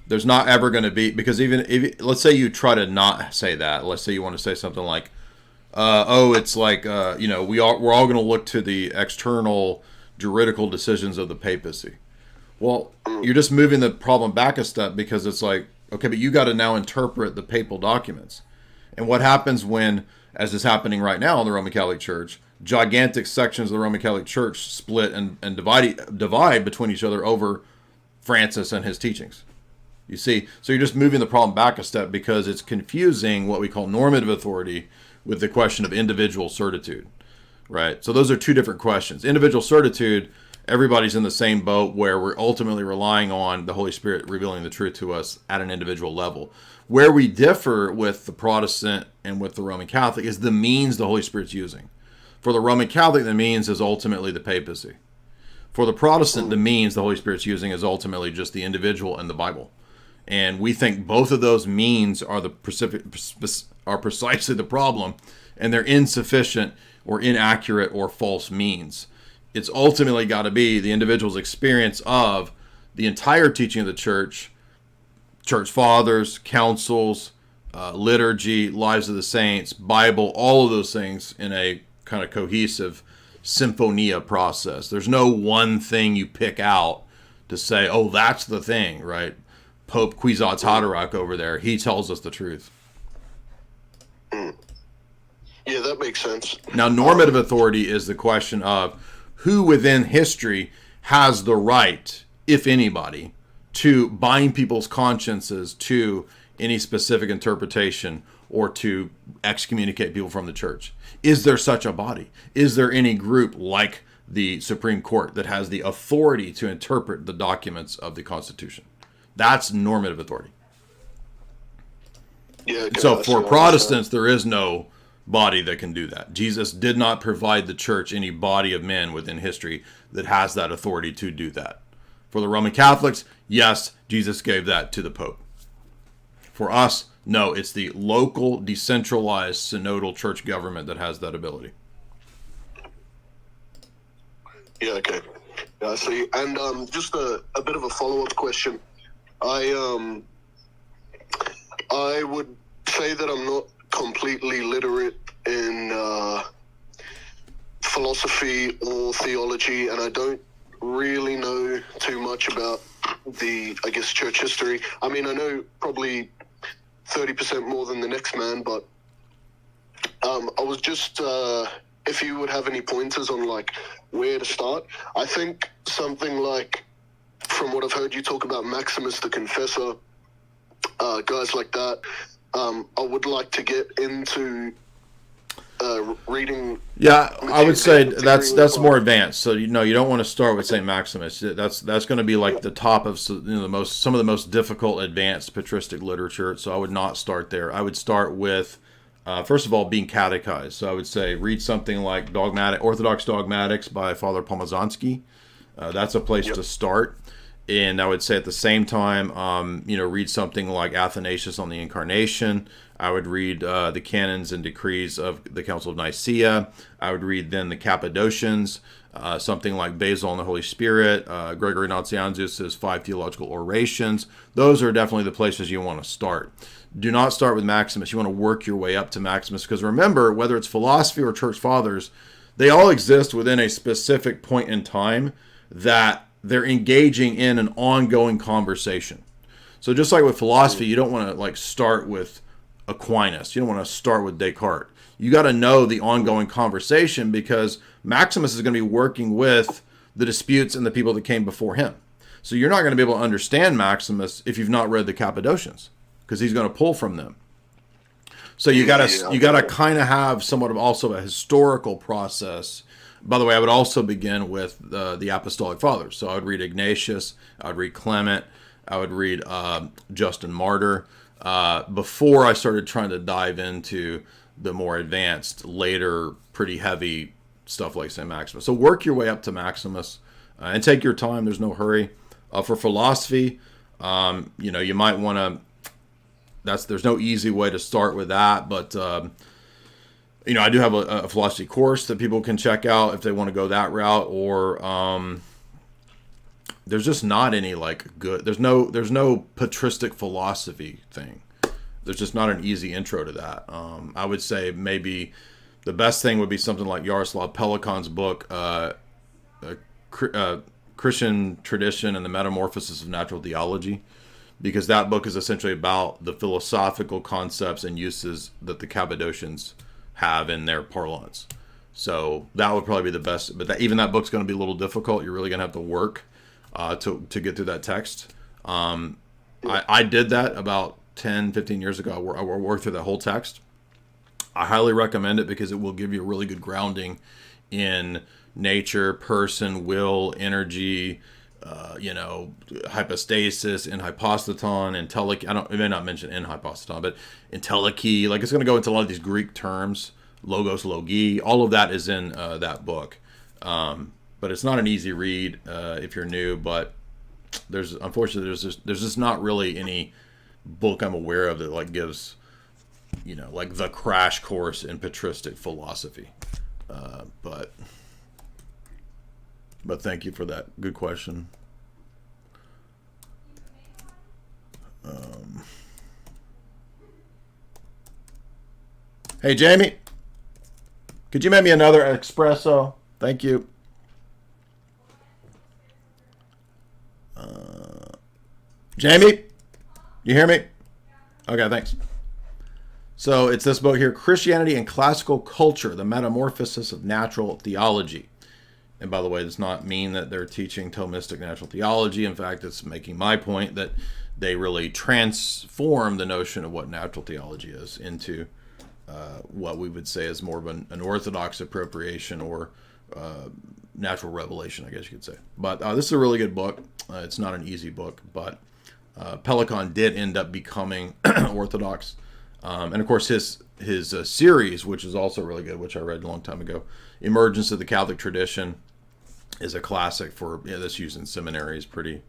There's not ever going to be, because even if, let's say you try to not say that. Let's say you want to say something like, it's like, we're all going to look to the external juridical decisions of the papacy. Well, you're just moving the problem back a step, because it's like, okay, but you got to now interpret the papal documents. And what happens when, as is happening right now in the Roman Catholic Church, gigantic sections of the Roman Catholic Church split and divide between each other over Francis and his teachings. You see, so you're just moving the problem back a step, because it's confusing what we call normative authority with the question of individual certitude, right? So those are two different questions. Individual certitude, everybody's in the same boat, where we're ultimately relying on the Holy Spirit revealing the truth to us at an individual level. Where we differ with the Protestant and with the Roman Catholic is the means the Holy Spirit's using. For the Roman Catholic, the means is ultimately the papacy. For the Protestant, the means the Holy Spirit's using is ultimately just the individual and the Bible. And we think both of those means are precisely the problem, and they're insufficient or inaccurate or false means. It's ultimately got to be the individual's experience of the entire teaching of the church, church fathers, councils, liturgy, lives of the saints, Bible, all of those things in a kind of cohesive symphonia process. There's no one thing you pick out to say, oh, that's the thing, right? Pope Kwisatz Haderach over there, he tells us the truth. Yeah, that makes sense. Now, normative authority is the question of who within history has the right, if anybody, to bind people's consciences to any specific interpretation or to excommunicate people from the church. Is there such a body? Is there any group like the Supreme Court that has the authority to interpret the documents of the Constitution? That's normative authority. Yeah. So for Protestants, there is no body that can do that. Jesus did not provide the church any body of men within history that has that authority to do that. For the Roman Catholics, yes, Jesus gave that to the Pope. For us, no, it's the local, decentralized, synodal church government that has that ability. Yeah, okay. Yeah, I see. And just a bit of a follow-up question. I would say that I'm not completely literate in philosophy or theology, and I don't really know too much about the, I guess, church history. I mean, I know probably 30% more than the next man, but I was just, if you would have any pointers on, like, where to start. I think something like, from what I've heard you talk about Maximus the Confessor, guys like that, I would like to get into reading. Yeah, I would say that's more advanced. So you don't want to start with St. Maximus. That's going to be like the top of some of the most difficult advanced patristic literature. So I would not start there. I would start with first of all being catechized. So I would say read something like Orthodox Dogmatics by Father Pomazansky. That's a place to start. And I would say at the same time, read something like Athanasius on the Incarnation. I would read the canons and decrees of the Council of Nicaea. I would read then the Cappadocians, something like Basil on the Holy Spirit, Gregory Nazianzus' 5 theological orations. Those are definitely the places you want to start. Do not start with Maximus. You want to work your way up to Maximus, because remember, whether it's philosophy or church fathers, they all exist within a specific point in time that they're engaging in an ongoing conversation. So just like with philosophy, you don't want to start with Aquinas. You don't want to start with Descartes. You got to know the ongoing conversation, because Maximus is going to be working with the disputes and the people that came before him. So you're not going to be able to understand Maximus if you've not read the Cappadocians, because he's going to pull from them. So you got to kind of have somewhat of also a historical process. By the way, I would also begin with the Apostolic Fathers. So I would read Ignatius, I would read Clement, I would read Justin Martyr, before I started trying to dive into the more advanced, later, pretty heavy stuff like St. Maximus. So work your way up to Maximus and take your time. There's no hurry. For philosophy, you might want to, there's no easy way to start with that, but I do have a philosophy course that people can check out if they want to go that route, or there's just not any good. There's no patristic philosophy thing. There's just not an easy intro to that. I would say maybe the best thing would be something like Yaroslav Pelikan's book, Christian Tradition and the Metamorphosis of Natural Theology, because that book is essentially about the philosophical concepts and uses that the Cappadocians have in their parlance. So that would probably be the best, but even that book's going to be a little difficult. You're really going to have to work to get through that text. I did that about 10, 15 years ago. I worked through that whole text. I highly recommend it because it will give you a really good grounding in nature, person, will, energy, hypostasis, in hypostaton, entelechy. I may not mention in hypostaton, but entelechy. It's going to go into a lot of these Greek terms, logos, logi. All of that is in that book. But it's not an easy read if you're new. But there's just not really any book I'm aware of that gives, the crash course in patristic philosophy. But thank you for that. Good question. Hey, Jamie, could you make me another espresso? Thank you. Jamie, you hear me? Okay, thanks. So it's this book here, Christianity and Classical Culture, The Metamorphosis of Natural Theology. And by the way, it does not mean that they're teaching Thomistic natural theology. In fact, it's making my point that they really transform the notion of what natural theology is into what we would say is more of an orthodox appropriation or natural revelation, I guess you could say. But this is a really good book. It's not an easy book, but Pelikan did end up becoming orthodox. And of course, his series, which is also really good, which I read a long time ago, Emergence of the Catholic Tradition, is a classic for that's used in seminaries pretty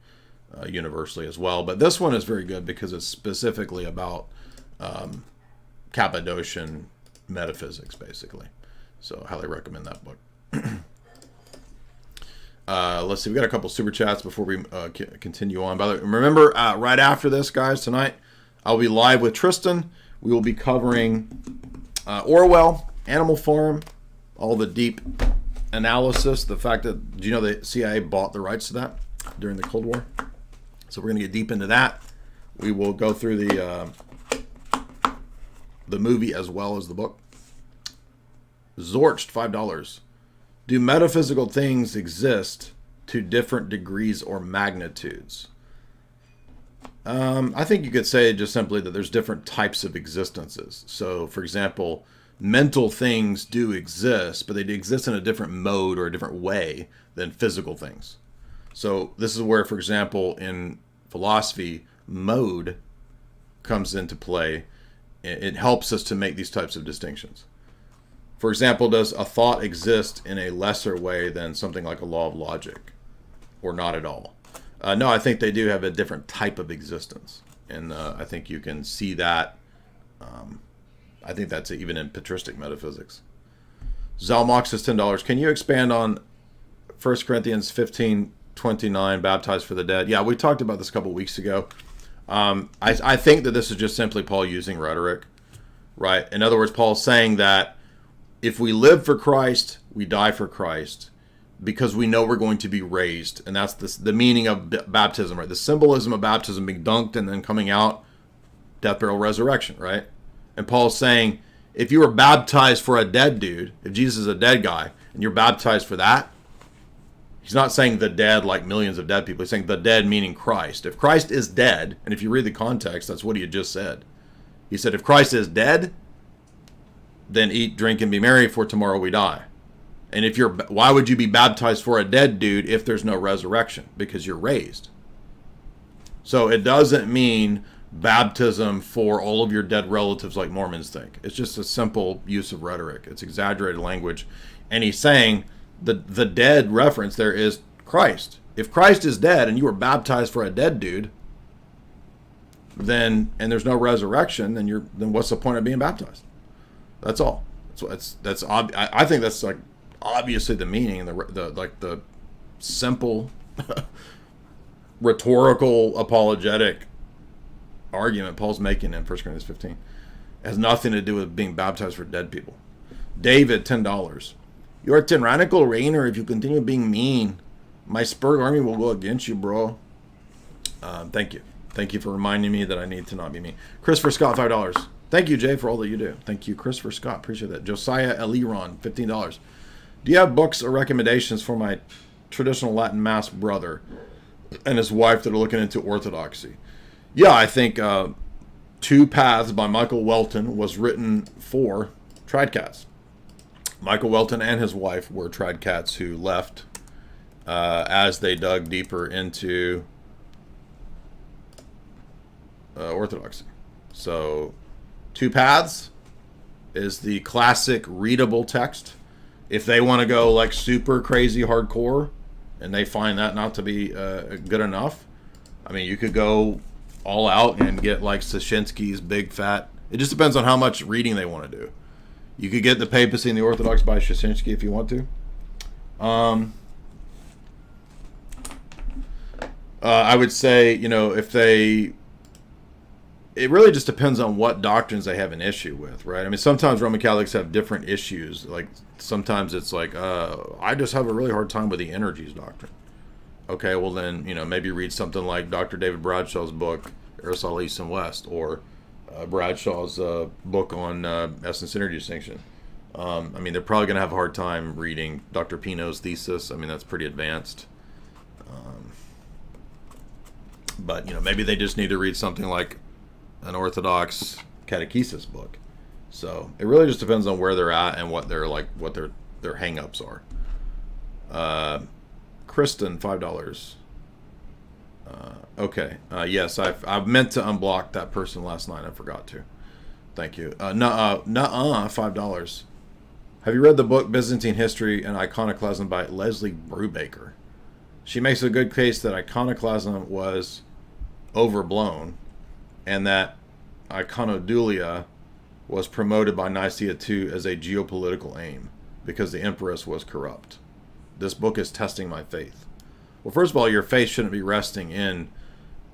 universally as well. But this one is very good because it's specifically about Cappadocian metaphysics, basically. So highly recommend that book. Let's see, we got a couple super chats before we continue on. By the way, remember, right after this, guys, tonight, I'll be live with Tristan. We will be covering Orwell, Animal Farm, all the deep analysis, the fact that, do you know the CIA bought the rights to that during the Cold War? So we're going to get deep into that. We will go through the movie as well as the book. Zorched, $5. Do metaphysical things exist to different degrees or magnitudes? I think you could say just simply that there's different types of existences. So, for example, mental things do exist, but they exist in a different mode or a different way than physical things. So this is where, for example, in philosophy, mode comes into play. It helps us to make these types of distinctions. For example, does a thought exist in a lesser way than something like a law of logic, or not at all? No, I think they do have a different type of existence. And I think you can see that. I think that's even in patristic metaphysics. Zalmox says $10. Can you expand on 1 Corinthians 15:29, baptized for the dead? Yeah, we talked about this a couple weeks ago. I think that this is just simply Paul using rhetoric, right? In other words, Paul's saying that if we live for Christ, we die for Christ, because we know we're going to be raised. And that's the meaning of baptism, right? The symbolism of baptism, being dunked and then coming out, death, burial, resurrection, right? And Paul's saying, if you were baptized for a dead dude, if Jesus is a dead guy, and you're baptized for that, he's not saying the dead like millions of dead people. He's saying the dead meaning Christ. If Christ is dead, and if you read the context, that's what he had just said. He said, if Christ is dead, then eat, drink, and be merry, for tomorrow we die. And why would you be baptized for a dead dude if there's no resurrection? Because you're raised. So it doesn't mean baptism for all of your dead relatives like Mormons think. It's just a simple use of rhetoric. It's exaggerated language. And he's saying the dead reference there is Christ. If Christ is dead and you were baptized for a dead dude, and there's no resurrection, then what's the point of being baptized? That's all. I think that's like obviously the meaning, the simple rhetorical apologetic argument Paul's making in 1 Corinthians 15. It has nothing to do with being baptized for dead people. David, $10. You're a tyrannical reigner if you continue being mean. My Spurg army will go against you, bro. Thank you. Thank you for reminding me that I need to not be mean. Christopher Scott, $5. Thank you, Jay, for all that you do. Thank you, Christopher Scott. Appreciate that. Josiah Eliron, $15. Do you have books or recommendations for my traditional Latin Mass brother and his wife that are looking into Orthodoxy? Yeah, I think Two Paths by Michael Welton was written for Tradcats. Michael Welton and his wife were Tradcats who left as they dug deeper into Orthodoxy. So Two Paths is the classic readable text. If they want to go like super crazy hardcore and they find that not to be good enough, I mean, you could go all out and get like Sashinsky's big fat. It just depends on how much reading they want to do. You could get the Papacy and the Orthodox by Sashinsky if you want to. I would say, it really just depends on what doctrines they have an issue with, right? I mean, sometimes Roman Catholics have different issues. Like sometimes it's like, I just have a really hard time with the energies doctrine. Okay, well then, maybe read something like Dr. David Bradshaw's book, Aristotle East and West, or Bradshaw's book on essence energy distinction. I mean, they're probably going to have a hard time reading Dr. Pino's thesis. I mean, that's pretty advanced. But, maybe they just need to read something like an Orthodox catechesis book. So it really just depends on where they're at and what their hang-ups are. Kristen, $5. Okay. Yes, I meant to unblock that person last night. I forgot to. Thank you. $5. Have you read the book Byzantine History and Iconoclasm by Leslie Brubaker? She makes a good case that iconoclasm was overblown and that iconodulia was promoted by Nicaea II as a geopolitical aim because the empress was corrupt. This book is testing my faith. Well, first of all, your faith shouldn't be resting in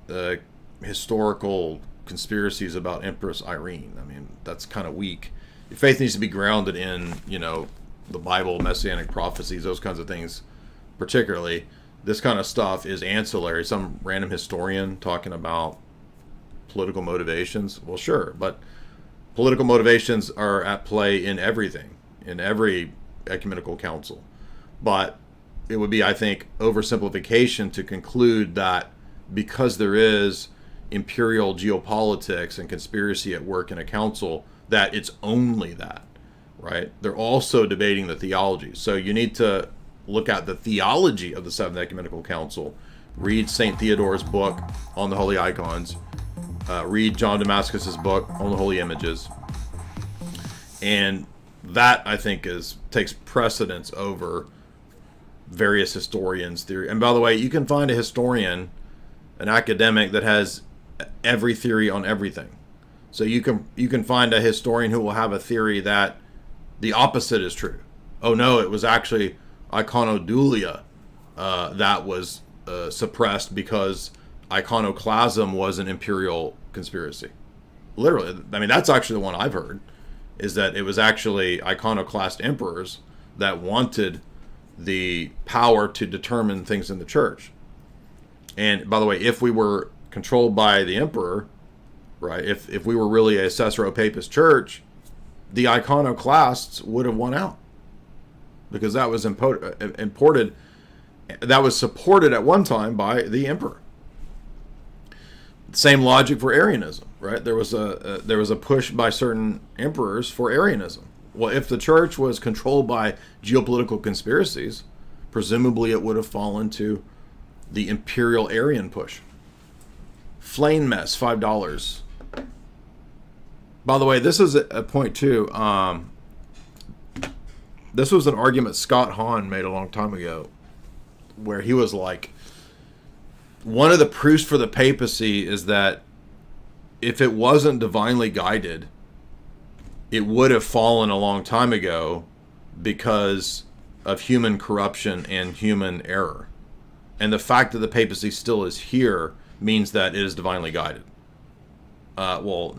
the historical conspiracies about Empress Irene. I mean, that's kind of weak. Your faith needs to be grounded in, the Bible, messianic prophecies, those kinds of things. Particularly, this kind of stuff is ancillary. Some random historian talking about political motivations. Well, sure, but political motivations are at play in everything, in every ecumenical council. But it would be, I think, oversimplification to conclude that because there is imperial geopolitics and conspiracy at work in a council, that it's only that, right? They're also debating the theology. So you need to look at the theology of the Seventh Ecumenical Council, read St. Theodore's book on the Holy Icons, read John Damascus's book on the Holy Images, and that, I think, takes precedence over various historians' theory. And by the way, you can find a historian, an academic that has every theory on everything. So you can find a historian who will have a theory that the opposite is true. Oh no, it was actually iconodulia that was suppressed because iconoclasm was an imperial conspiracy. Literally, I mean, that's actually the one I've heard, is that it was actually iconoclast emperors that wanted the power to determine things in the church. And by the way, if we were controlled by the emperor, right, if we were really a Caesaro-Papist church, the iconoclasts would have won out, because that was imported, that was supported at one time by the emperor. Same logic for Arianism, right? There was a push by certain emperors for Arianism. Well, if the church was controlled by geopolitical conspiracies, presumably it would have fallen to the imperial Arian push. Flame Mess, $5. By the way, this is a point too. This was an argument Scott Hahn made a long time ago, where he was like, one of the proofs for the papacy is that if it wasn't divinely guided, it would have fallen a long time ago because of human corruption and human error. And the fact that the papacy still is here means that it is divinely guided. Well,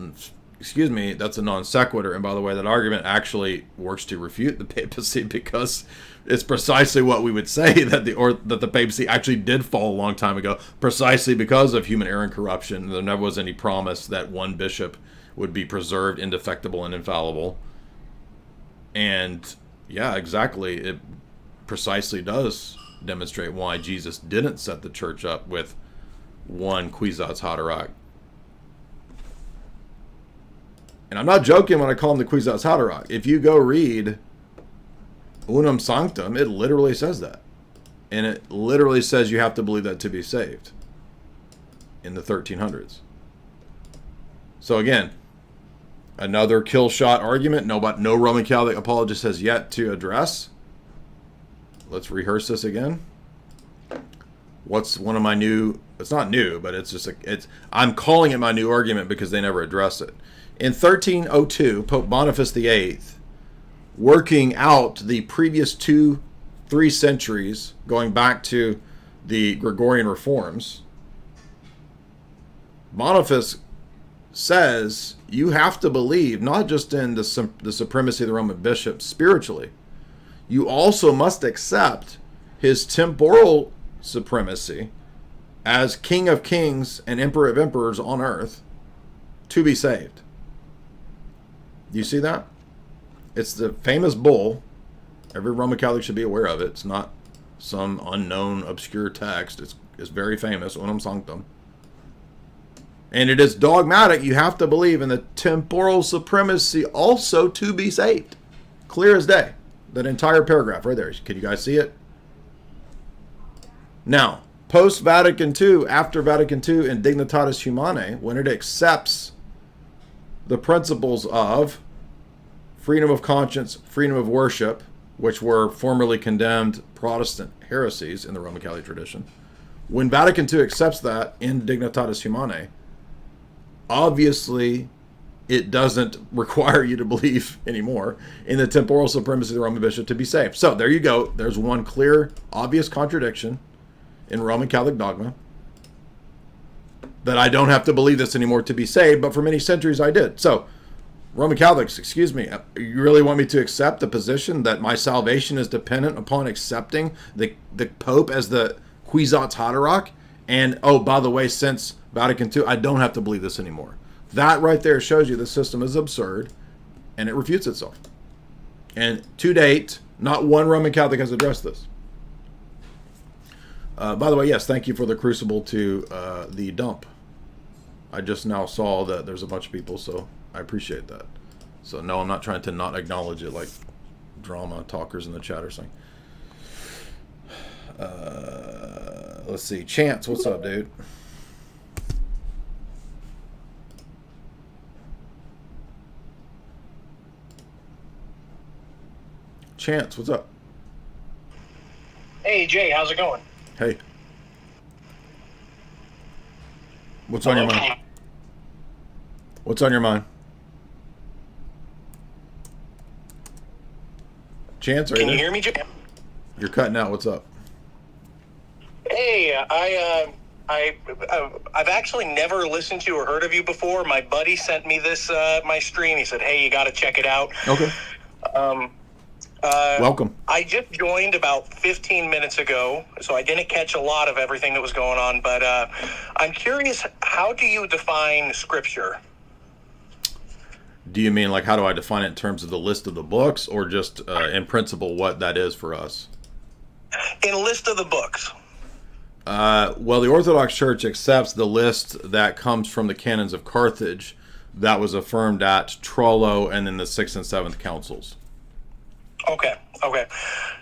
excuse me, that's a non sequitur. And by the way, that argument actually works to refute the papacy, because it's precisely what we would say, that the papacy actually did fall a long time ago, precisely because of human error and corruption. There never was any promise that one bishop would be preserved indefectible and infallible. And yeah, exactly, it precisely does demonstrate why Jesus didn't set the church up with one Kwisatz Haderach. And I'm not joking when I call him the Kwisatz Haderach. If you go read Unum Sanctum, it literally says that. And it literally says you have to believe that to be saved in the 1300s. So again, another kill shot argument no Roman Catholic apologist has yet to address. Let's rehearse this again. What's one of my new, it's not new, but it's just I'm calling it my new argument because they never address it. In 1302, Pope Boniface VIII, working out the previous 2-3 centuries, going back to the Gregorian reforms, Boniface says you have to believe not just in the supremacy of the Roman bishops spiritually, you also must accept his temporal supremacy as King of Kings and Emperor of Emperors on earth to be saved. Do you see that? It's the famous bull. Every Roman Catholic should be aware of it. It's not some unknown, obscure text. It's very famous, Unum Sanctum. And it is dogmatic. You have to believe in the temporal supremacy also to be saved. Clear as day. That entire paragraph right there. Can you guys see it? Now, post-Vatican II, after Vatican II, in Dignitatis Humanae, when it accepts the principles of freedom of conscience, freedom of worship, which were formerly condemned Protestant heresies in the Roman Catholic tradition, when Vatican II accepts that in Dignitatis Humanae, obviously it doesn't require you to believe anymore in the temporal supremacy of the Roman bishop to be saved. So there you go. There's one clear, obvious contradiction in Roman Catholic dogma, that I don't have to believe this anymore to be saved, but for many centuries I did. So, Roman Catholics, excuse me, you really want me to accept the position that my salvation is dependent upon accepting the Pope as the Kwisatz Haderach? And, oh, by the way, since Vatican II, I don't have to believe this anymore. That right there shows you the system is absurd, and it refutes itself. And to date, not one Roman Catholic has addressed this. By the way, yes, thank you for the crucible to the dump. I just now saw that there's a bunch of people, so I appreciate that. So no, I'm not trying to not acknowledge it like drama talkers in the chat are saying. Let's see. Chance, what's up, dude? Chance, what's up? Hey, Jay, how's it going? Hey. What's on your mind? What's on your mind? Chance, are you Can you there? hear me, Jay? You're cutting out. What's up? Hey, I've actually never listened to or heard of you before. My buddy sent me this my stream. He said, "Hey, you got to check it out." Okay. Welcome. I just joined about 15 minutes ago, so I didn't catch a lot of everything that was going on. But I'm curious, how do you define Scripture? Do you mean like how do I define it in terms of the list of the books, or just in principle what that is for us? In a list of the books. Well, the Orthodox Church accepts the list that comes from the canons of Carthage that was affirmed at Trullo and in the 6th and 7th councils. Okay.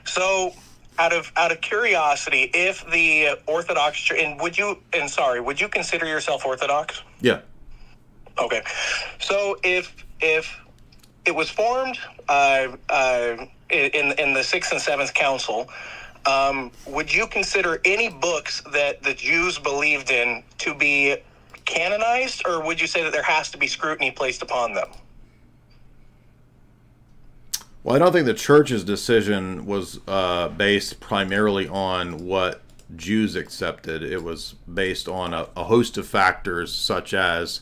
So, out of curiosity, if the Orthodox Church, and would you consider yourself Orthodox? Yeah. Okay. So if it was formed in the 6th and 7th council, would you consider any books that the Jews believed in to be canonized, or would you say that there has to be scrutiny placed upon them? Well, I don't think the church's decision was based primarily on what Jews accepted. It was based on a host of factors, such as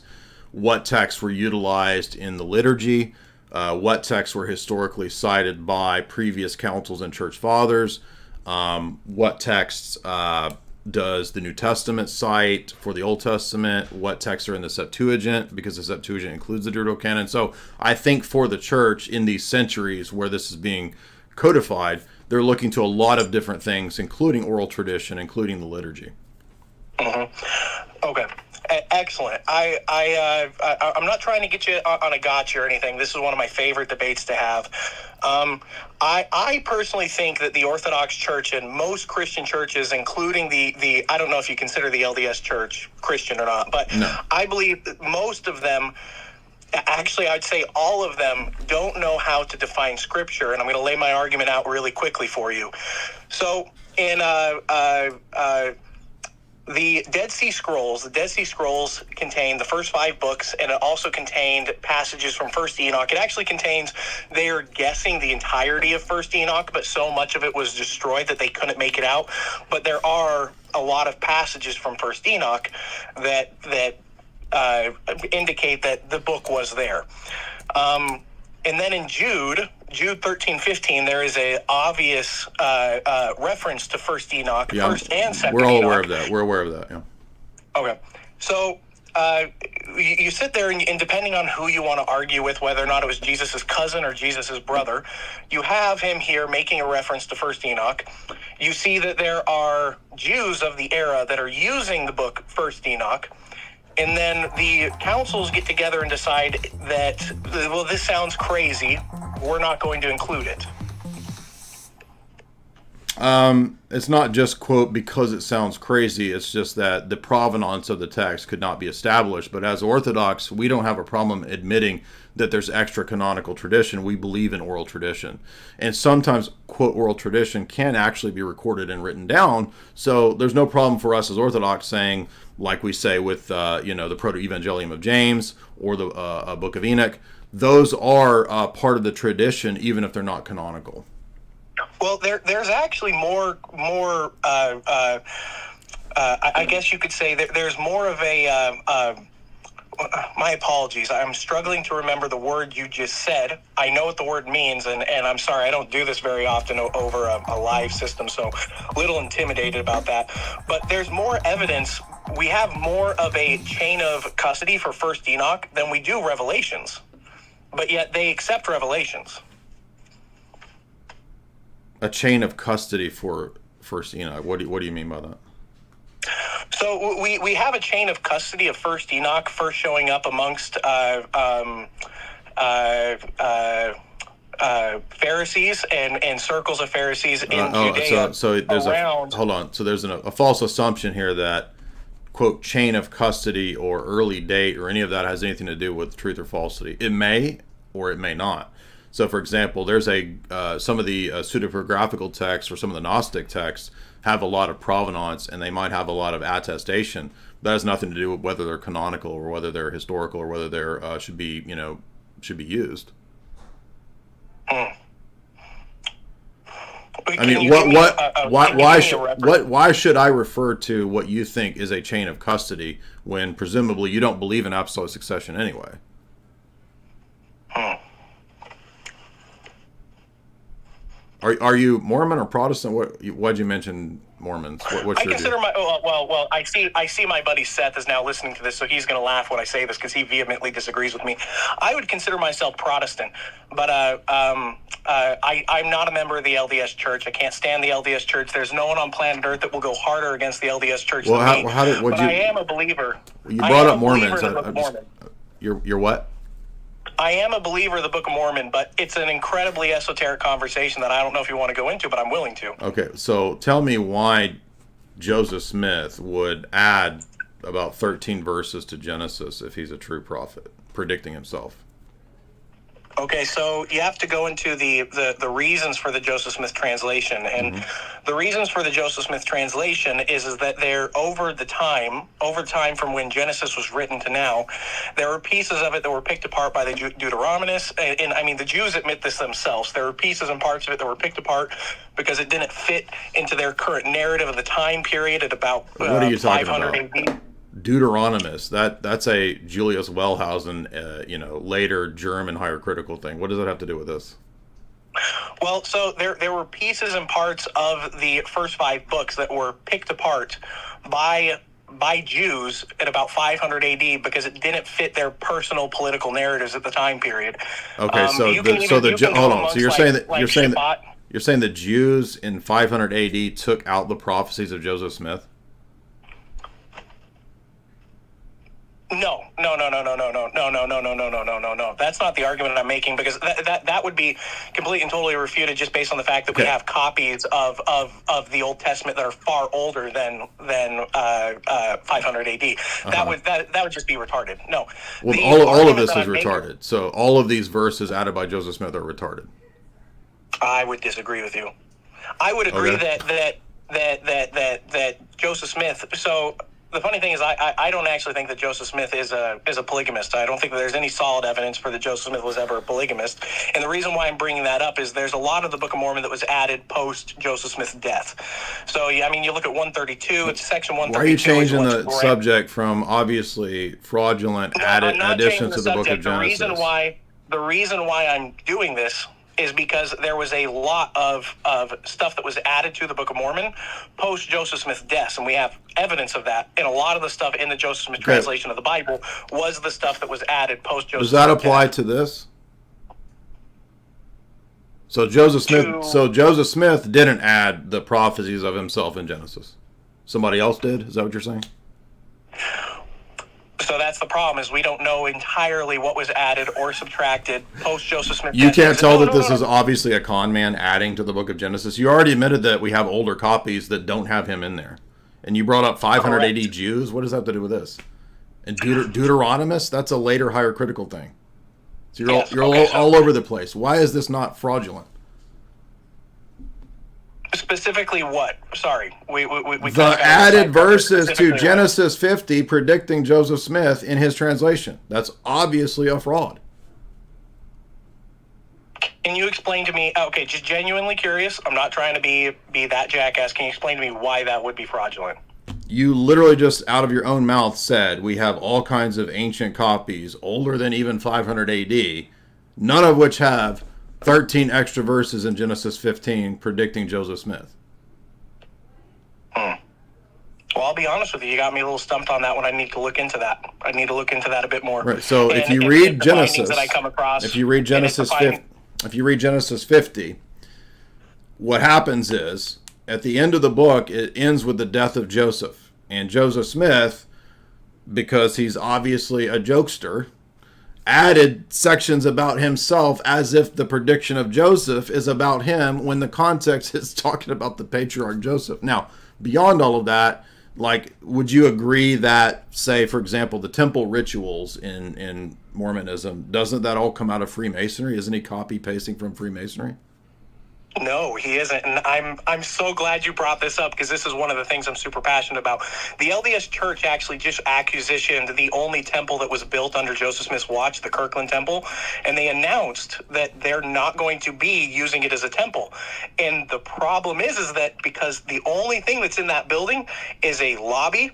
what texts were utilized in the liturgy, what texts were historically cited by previous councils and church fathers, what texts does the New Testament cite for the Old Testament, what texts are in the Septuagint, because the Septuagint includes the Deuterocanon. So I think for the church in these centuries where this is being codified, they're looking to a lot of different things, including oral tradition, including the liturgy. Mm-hmm. Okay. Excellent. I'm not trying to get you on a gotcha or anything. This is one of my favorite debates to have. I personally think that the Orthodox Church and most Christian churches, including the I don't know if you consider the LDS Church Christian or not, but no. I believe that most of them, actually I'd say all of them, don't know how to define Scripture, and I'm going to lay my argument out really quickly for you. So in the Dead Sea Scrolls contained the first 5 books, and it also contained passages from First Enoch. It actually contains, they are guessing the entirety of First Enoch, but so much of it was destroyed that they couldn't make it out. But there are a lot of passages from First Enoch that indicate that the book was there. And then in Jude 13:15, there is a obvious reference to First Enoch, First and Second We're all Enoch. aware of that. We're aware of that, yeah. Okay. So you sit there, and depending on who you want to argue with, whether or not it was Jesus' cousin or Jesus' brother, you have him here making a reference to First Enoch. You see that there are Jews of the era that are using the book First Enoch. And then the councils get together and decide that, well, this sounds crazy. We're not going to include it. It's not just, quote, because it sounds crazy. It's just that the provenance of the text could not be established. But as Orthodox, we don't have a problem admitting that there's extra canonical tradition. We believe in oral tradition. And sometimes, quote, oral tradition can actually be recorded and written down. So there's no problem for us as Orthodox saying, like we say with, the Proto-Evangelium of James or the Book of Enoch, those are part of the tradition, even if they're not canonical. Well, there's actually more. I guess you could say that there's more of a. My apologies. I'm struggling to remember the word you just said. I know what the word means, and I'm sorry, I don't do this very often over a live system, so a little intimidated about that. But there's more evidence. We have more of a chain of custody for First Enoch than we do Revelations, but yet they accept Revelations. A chain of custody for First Enoch. What do you mean by that? So we have a chain of custody of First Enoch first showing up amongst Pharisees and circles of Pharisees in Judea. So there's hold on. So there's a false assumption here that, quote, chain of custody or early date or any of that has anything to do with truth or falsity. It may or it may not. So, for example, there's some of the pseudepigraphical texts or some of the Gnostic texts have a lot of provenance, and they might have a lot of attestation. That has nothing to do with whether they're canonical or whether they're historical or whether they're should be used. I mean, why should I refer to what you think is a chain of custody when presumably you don't believe in apostolic succession anyway? Are you Mormon or Protestant? Why'd you mention Mormons? What's your consider well. I see my buddy Seth is now listening to this, so he's going to laugh when I say this because he vehemently disagrees with me. I would consider myself Protestant, but I'm not a member of the LDS Church. I can't stand the LDS Church. There's no one on planet Earth that will go harder against the LDS Church than me. I am a believer. You brought up Mormons. You're what? I am a believer of the Book of Mormon, but it's an incredibly esoteric conversation that I don't know if you want to go into, but I'm willing to. Okay, so tell me why Joseph Smith would add about 13 verses to Genesis if he's a true prophet, predicting himself. Okay, so you have to go into the reasons for the Joseph Smith translation, and the reasons for the Joseph Smith translation is that they're over time from when Genesis was written to now, there were pieces of it that were picked apart by the Deuteronomists, and I mean the Jews admit this themselves. There were pieces and parts of it that were picked apart because it didn't fit into their current narrative of the time period at about what are you talking 500 about? AD. Deuteronomist, that's a Julius Wellhausen, later German higher critical thing. What does that have to do with this? Well, so there were pieces and parts of the first 5 books that were picked apart by Jews at about 500 AD because it didn't fit their personal political narratives at the time period. Okay, so you're saying that Jews in 500 AD took out the prophecies of Joseph Smith? No. That's not the argument I'm making because that would be completely and totally refuted just based on the fact that we have copies of the Old Testament that are far older than 500 AD. That would just be retarded. No. Well, all of this is retarded. So all of these verses added by Joseph Smith are retarded. I would disagree with you. I would agree that Joseph Smith. So the funny thing is, I don't actually think that Joseph Smith is a polygamist. I don't think that there's any solid evidence for that Joseph Smith was ever a polygamist. And the reason why I'm bringing that up is there's a lot of the Book of Mormon that was added post Joseph Smith's death. So, I mean, you look at 132, it's section 132. Why are you changing the subject from obviously fraudulent additions to the Book of Genesis? The reason why I'm doing this is because there was a lot of stuff that was added to the Book of Mormon post Joseph Smith's death, and we have evidence of that. And a lot of the stuff in the Joseph Smith translation of the Bible was the stuff that was added post Joseph. Does that apply to this? So Joseph Smith didn't add the prophecies of himself in Genesis. Somebody else did? Is that what you're saying? So that's the problem, is we don't know entirely what was added or subtracted post-Joseph Smith. You can't tell that this is obviously a con man adding to the Book of Genesis. You already admitted that we have older copies that don't have him in there. And you brought up 500 AD Jews. What does that have to do with this? And Deuteronomist, that's a later higher critical thing. So you're all over the place. Why is this not fraudulent? Specifically what? Sorry. The added verses to Genesis 50 predicting Joseph Smith in his translation. That's obviously a fraud. Can you explain to me, okay, just genuinely curious, I'm not trying to be that jackass, can you explain to me why that would be fraudulent? You literally just out of your own mouth said we have all kinds of ancient copies, older than even 500 AD, none of which have 13 extra verses in Genesis 15 predicting Joseph Smith. Well, I'll be honest with you. You got me a little stumped on that one. I need to look into that. I need to look into that a bit more. Right. So if you read Genesis, if you read Genesis 50, what happens is at the end of the book, it ends with the death of Joseph. And Joseph Smith, because he's obviously a jokester, added sections about himself as if the prediction of Joseph is about him when the context is talking about the patriarch Joseph. Now, beyond all of that, like, would you agree that, say, for example, the temple rituals in Mormonism, doesn't that all come out of Freemasonry? Isn't he copy pasting from Freemasonry? No, he isn't, and I'm so glad you brought this up, because this is one of the things I'm super passionate about. The LDS Church actually just acquisitioned the only temple that was built under Joseph Smith's watch, the Kirkland Temple, and they announced that they're not going to be using it as a temple. And the problem is that because the only thing that's in that building is a lobby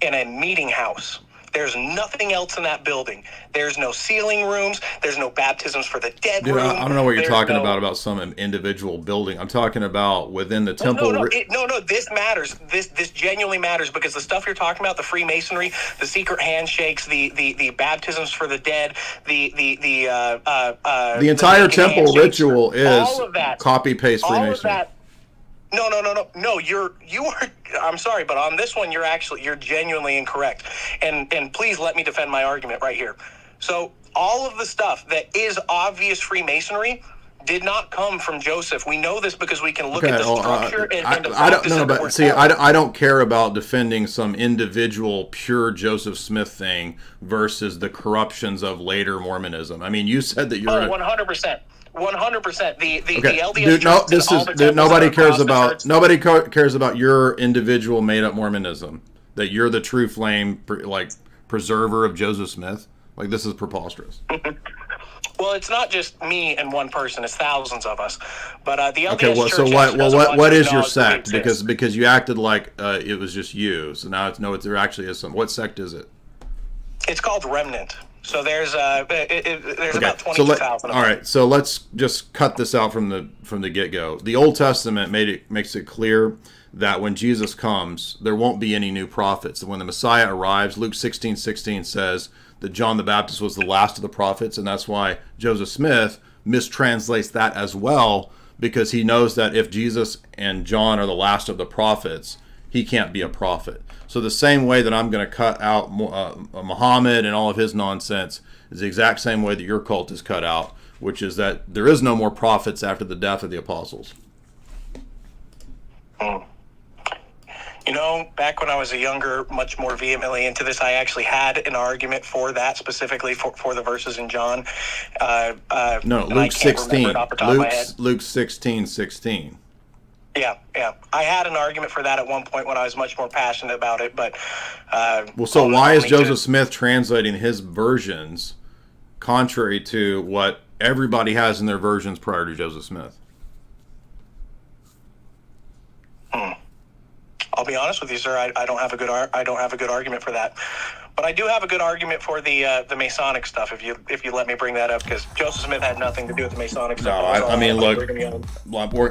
and a meeting house. There's nothing else in that building. There's no sealing rooms. There's no baptisms for the dead Dude, room. I don't know what you're There's talking no- about some individual building. I'm talking about within the temple. No, this matters. This genuinely matters, because the stuff you're talking about, the Freemasonry, the secret handshakes, the baptisms for the dead, the entire naked temple handshakes, ritual is all of that, copy paste all of Freemasonry. that. No. You are. I'm sorry, but on this one, you're genuinely incorrect. And please let me defend my argument right here. So all of the stuff that is obvious Freemasonry did not come from Joseph. We know this because we can look at the structure and the I don't practice know, of the but word see, Torah. I don't care about defending some individual pure Joseph Smith thing versus the corruptions of later Mormonism. I mean, you said that you're 100%. 100%. The LDS dude, no, church this and all is the dude, temples nobody that are across cares the about church. cares about your individual made up Mormonism. That you're the true flame, preserver of Joseph Smith. Like, this is preposterous. Well, it's not just me and one person; it's thousands of us. But the LDS Okay, well, church so what? doesn't want What to is your acknowledge that we sect? exist. Because you acted like it was just you. So now there actually is some. What sect is it? It's called Remnant. So there's about 22,000. All right, so let's just cut this out from the get-go. The Old Testament makes it clear that when Jesus comes, there won't be any new prophets. And when the Messiah arrives, Luke 16:16 says that John the Baptist was the last of the prophets, and that's why Joseph Smith mistranslates that as well, because he knows that if Jesus and John are the last of the prophets, he can't be a prophet. So the same way that I'm going to cut out Muhammad and all of his nonsense is the exact same way that your cult is cut out, which is that there is no more prophets after the death of the apostles. You know, back when I was a younger, much more vehemently into this, I actually had an argument for that, specifically for the verses in John. No, Luke 16. Luke 16:16. Yeah. I had an argument for that at one point when I was much more passionate about it, but... Well, so why is Joseph Smith translating his versions contrary to what everybody has in their versions prior to Joseph Smith? I'll be honest with you, sir. I don't have a good argument for that, but I do have a good argument for the Masonic stuff. If you let me bring that up, because Joseph Smith had nothing to do with the Masonic stuff. No, I mean, look,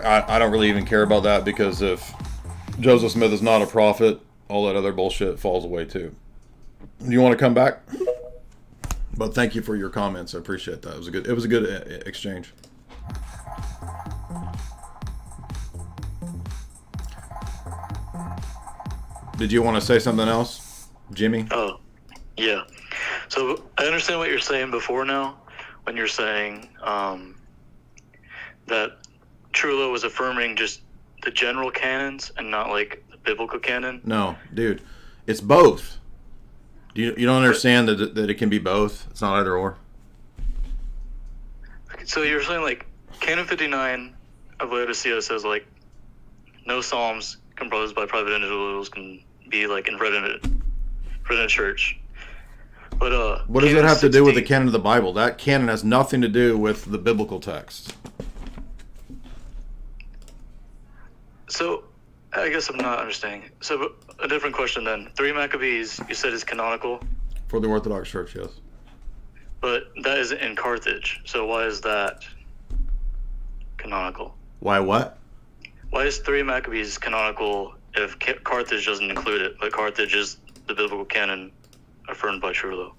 I don't really even care about that, because if Joseph Smith is not a prophet, all that other bullshit falls away too. Do you want to come back? But thank you for your comments. I appreciate that. It was a good exchange. Did you want to say something else, Jimmy? Oh, yeah. So I understand what you're saying before now, when you're saying that Trullo was affirming just the general canons and not like the biblical canon. No, dude, it's both. You don't understand that it can be both? It's not either or. So you're saying like Canon 59 of Laodicea says like no psalms composed by private individuals can be like read in a church. But what does that have to do with the canon of the Bible? That canon has nothing to do with the biblical text. So I guess I'm not understanding. So a different question then. 3 Maccabees, you said is canonical for the Orthodox Church, yes. But that isn't in Carthage. So why is that canonical? Why what? Why is 3 Maccabees canonical if Carthage doesn't include it, but Carthage is the biblical canon affirmed by Trullo?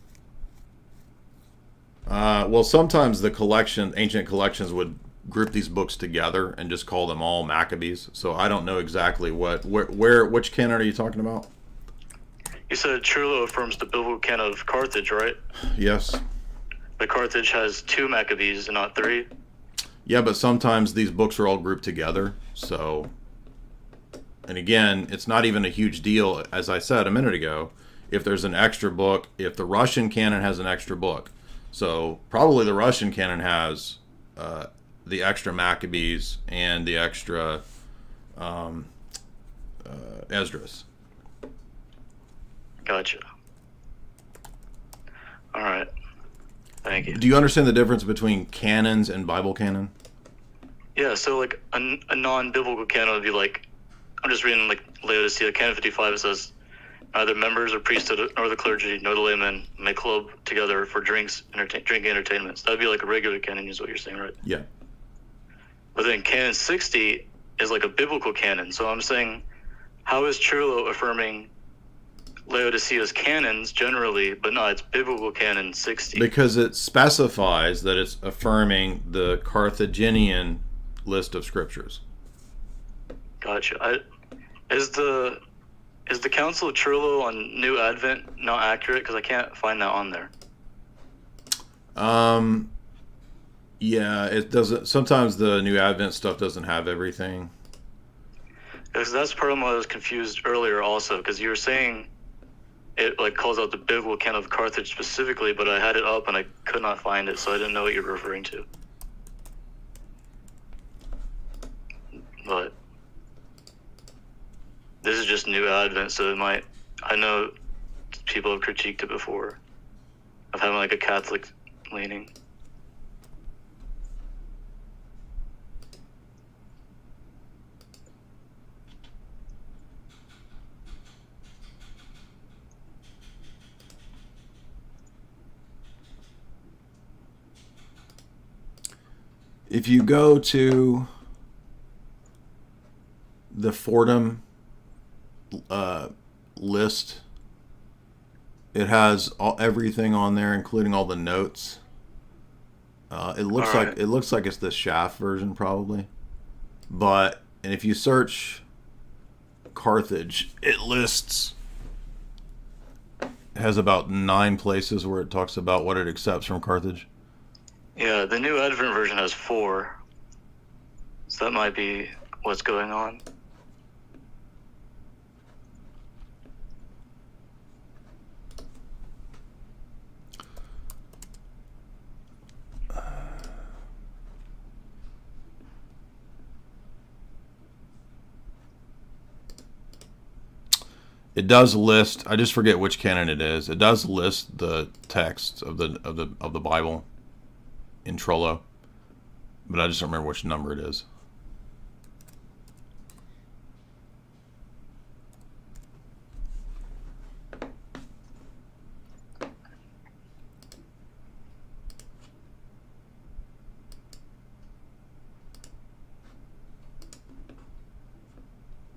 Well, sometimes the ancient collections would group these books together and just call them all Maccabees. So I don't know exactly which canon are you talking about? You said Trullo affirms the biblical canon of Carthage, right? Yes. But Carthage has 2 Maccabees and not 3. Yeah, but sometimes these books are all grouped together, so and again, it's not even a huge deal, as I said a minute ago, if there's an extra book, if the Russian canon has an extra book. So probably the Russian canon has the extra Maccabees and the extra Esdras. Gotcha. All right. Thank you. Do you understand the difference between canons and Bible canon? Yeah, so like a non-biblical canon would be like, I'm just reading like Laodicea, Canon 55, it says, neither members or priesthood nor the clergy nor the laymen may club together for drinking entertainments. That would be like a regular canon is what you're saying, right? Yeah. But then Canon 60 is like a biblical canon. So I'm saying, how is Churlo affirming Laodicea's canons generally, but not its biblical canon 60? Because it specifies that it's affirming the Carthaginian list of scriptures. Gotcha. Is the Council of Trullo on New Advent not accurate? Because I can't find that on there. Yeah, it doesn't. Sometimes the New Advent stuff doesn't have everything. Because that's part of why I was confused earlier also, because you were saying it like calls out the biblical canon of Carthage specifically, but I had it up and I could not find it, so I didn't know what you were referring to. But this is just New Advent, so it might, I know people have critiqued it before of having like a Catholic leaning. If you go to the Fordham list, it has everything on there, including all the notes. It looks like it's the Shaft version probably, and if you search Carthage, it has about 9 places where it talks about what it accepts from Carthage. Yeah, the New Advent version has 4, so that might be what's going on. It does list. I just forget which canon it is. It does list the text of the Bible in Trollo, but I just don't remember which number it is.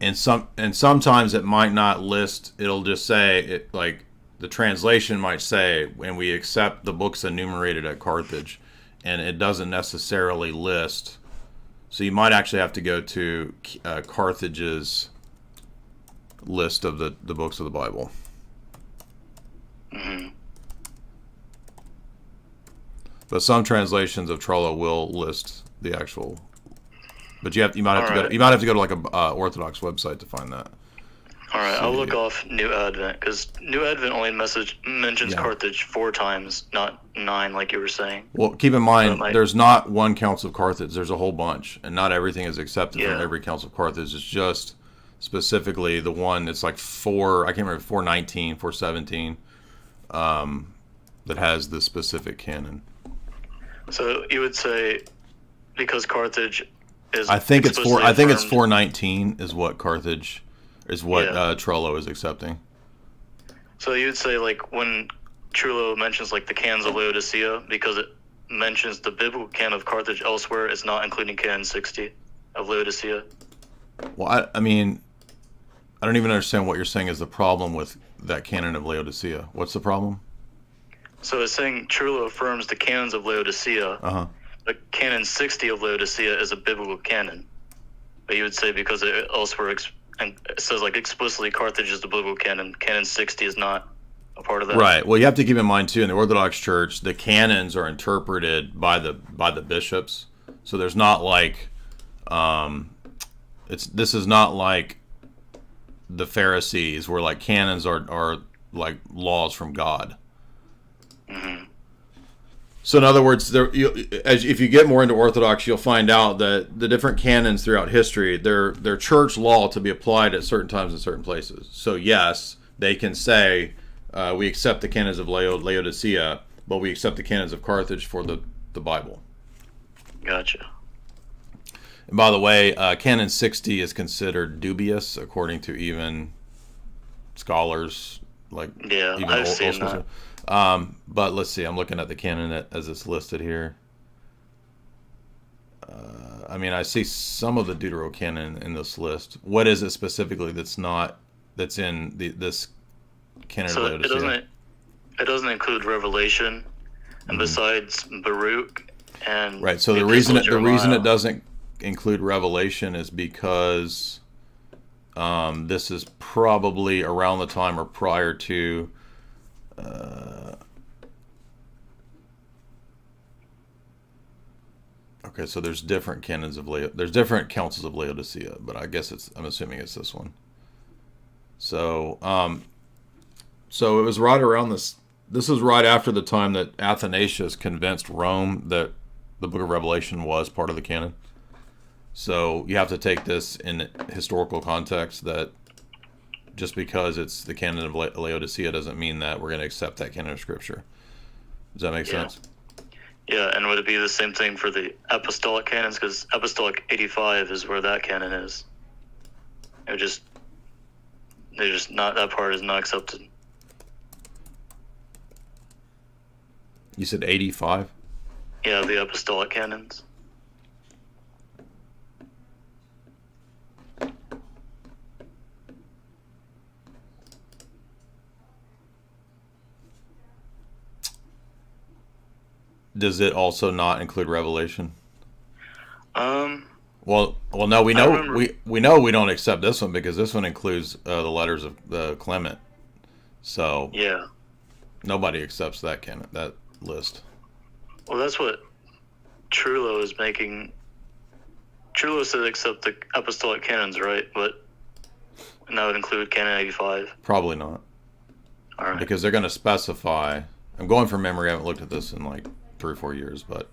And sometimes it might not list. It'll just say it, like the translation might say, "When we accept the books enumerated at Carthage," and it doesn't necessarily list. So you might actually have to go to Carthage's list of the books of the Bible. Mm-hmm. But some translations of Trollo will list the actual. But you might have to go to like a Orthodox website to find that. All right, I'll look off New Advent, because New Advent only mentions Carthage 4 times, not 9 like you were saying. Well, keep in mind, there's not one Council of Carthage. There's a whole bunch, and not everything is accepted from every Council of Carthage. It's just specifically the one that's like 4, I can't remember, 419, 417, that has the specific canon. So you would say, because Carthage is... I think it's 419 is what Carthage... is what Trollo is accepting. So you would say, like, when Trullo mentions, like, the canons of Laodicea, because it mentions the biblical canon of Carthage elsewhere, it's not including canon 60 of Laodicea? Well, I mean, I don't even understand what you're saying is the problem with that canon of Laodicea. What's the problem? So it's saying Trullo affirms the canons of Laodicea. The canon 60 of Laodicea is a biblical canon. But you would say because it elsewhere... and it says, like, explicitly Carthage is the biblical canon. Canon 60 is not a part of that. Right. Well, you have to keep in mind, too, in the Orthodox Church, the canons are interpreted by the bishops. So there's not like... this is not like the Pharisees, where like canons are like laws from God. Mm-hmm. So in other words, if you get more into Orthodox, you'll find out that the different canons throughout history, they're church law to be applied at certain times in certain places. So yes, they can say, we accept the canons of Laodicea, but we accept the canons of Carthage for the Bible. Gotcha. And by the way, Canon 60 is considered dubious, according to even scholars. Like, yeah, even I've seen that. But let's see, I'm looking at the canon as it's listed here. I mean, I see some of the Deuterocanon in this list. What is it specifically that's in this canon So of Laodicea? it doesn't include Revelation, and besides Baruch and Right. So the reason it doesn't include Revelation is because this is probably around the time or prior to okay, so there's different canons of there's different councils of Laodicea, but I guess I'm assuming it's this one. So so it was right around this was right after the time that Athanasius convinced Rome that the book of Revelation was part of the canon. So you have to take this in historical context, that just because it's the canon of Laodicea doesn't mean that we're going to accept that canon of Scripture. Does that make sense? Yeah, and would it be the same thing for the apostolic canons? Because apostolic 85 is where that canon is. They're just not, that part is not accepted. You said 85? Yeah, the apostolic canons. Does it also not include Revelation? Well, no. We know we don't accept this one because this one includes the letters of Clement. So yeah, nobody accepts that canon, that list. Well, that's what Trullo is making. Trullo said accept the apostolic canons, right? But and that would include Canon 85. Probably not. All right. Because they're going to specify. I'm going from memory. I haven't looked at this in like 3 or 4 years, but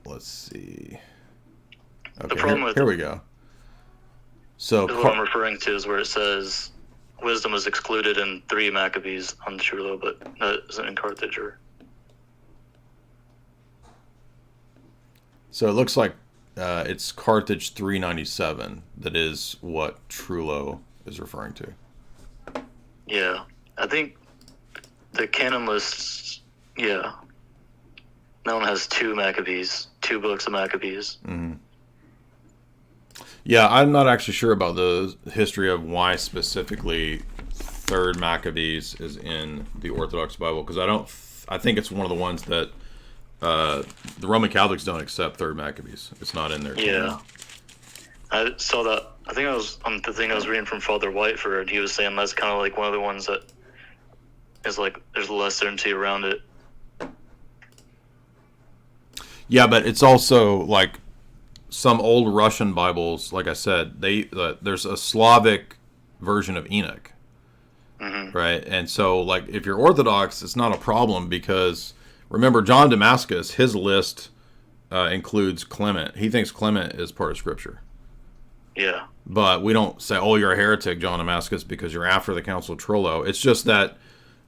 let's see. Okay, the problem here we go. So what I'm referring to is where it says wisdom is excluded in 3 Maccabees on Trullo, but that isn't in Carthage. So it looks like it's Carthage 397 that is what Trullo is referring to. Yeah, I think the canon lists, yeah. That one has 2 Maccabees, 2 books of Maccabees. Mm-hmm. Yeah, I'm not actually sure about the history of why specifically 3rd Maccabees is in the Orthodox Bible, because I think it's one of the ones that the Roman Catholics don't accept 3rd Maccabees. It's not in there. Yeah. I saw that. I think I was on the thing I was reading from Father Whiteford. He was saying that's kind of like one of the ones that is like there's less certainty around it. Yeah, but it's also like some old Russian Bibles, like I said, there's a Slavic version of Enoch, right? And so, like, if you're Orthodox, it's not a problem because remember, John Damascus, his list includes Clement. He thinks Clement is part of Scripture. Yeah. But we don't say, oh, you're a heretic, John Damascus, because you're after the Council of Trullo. It's just that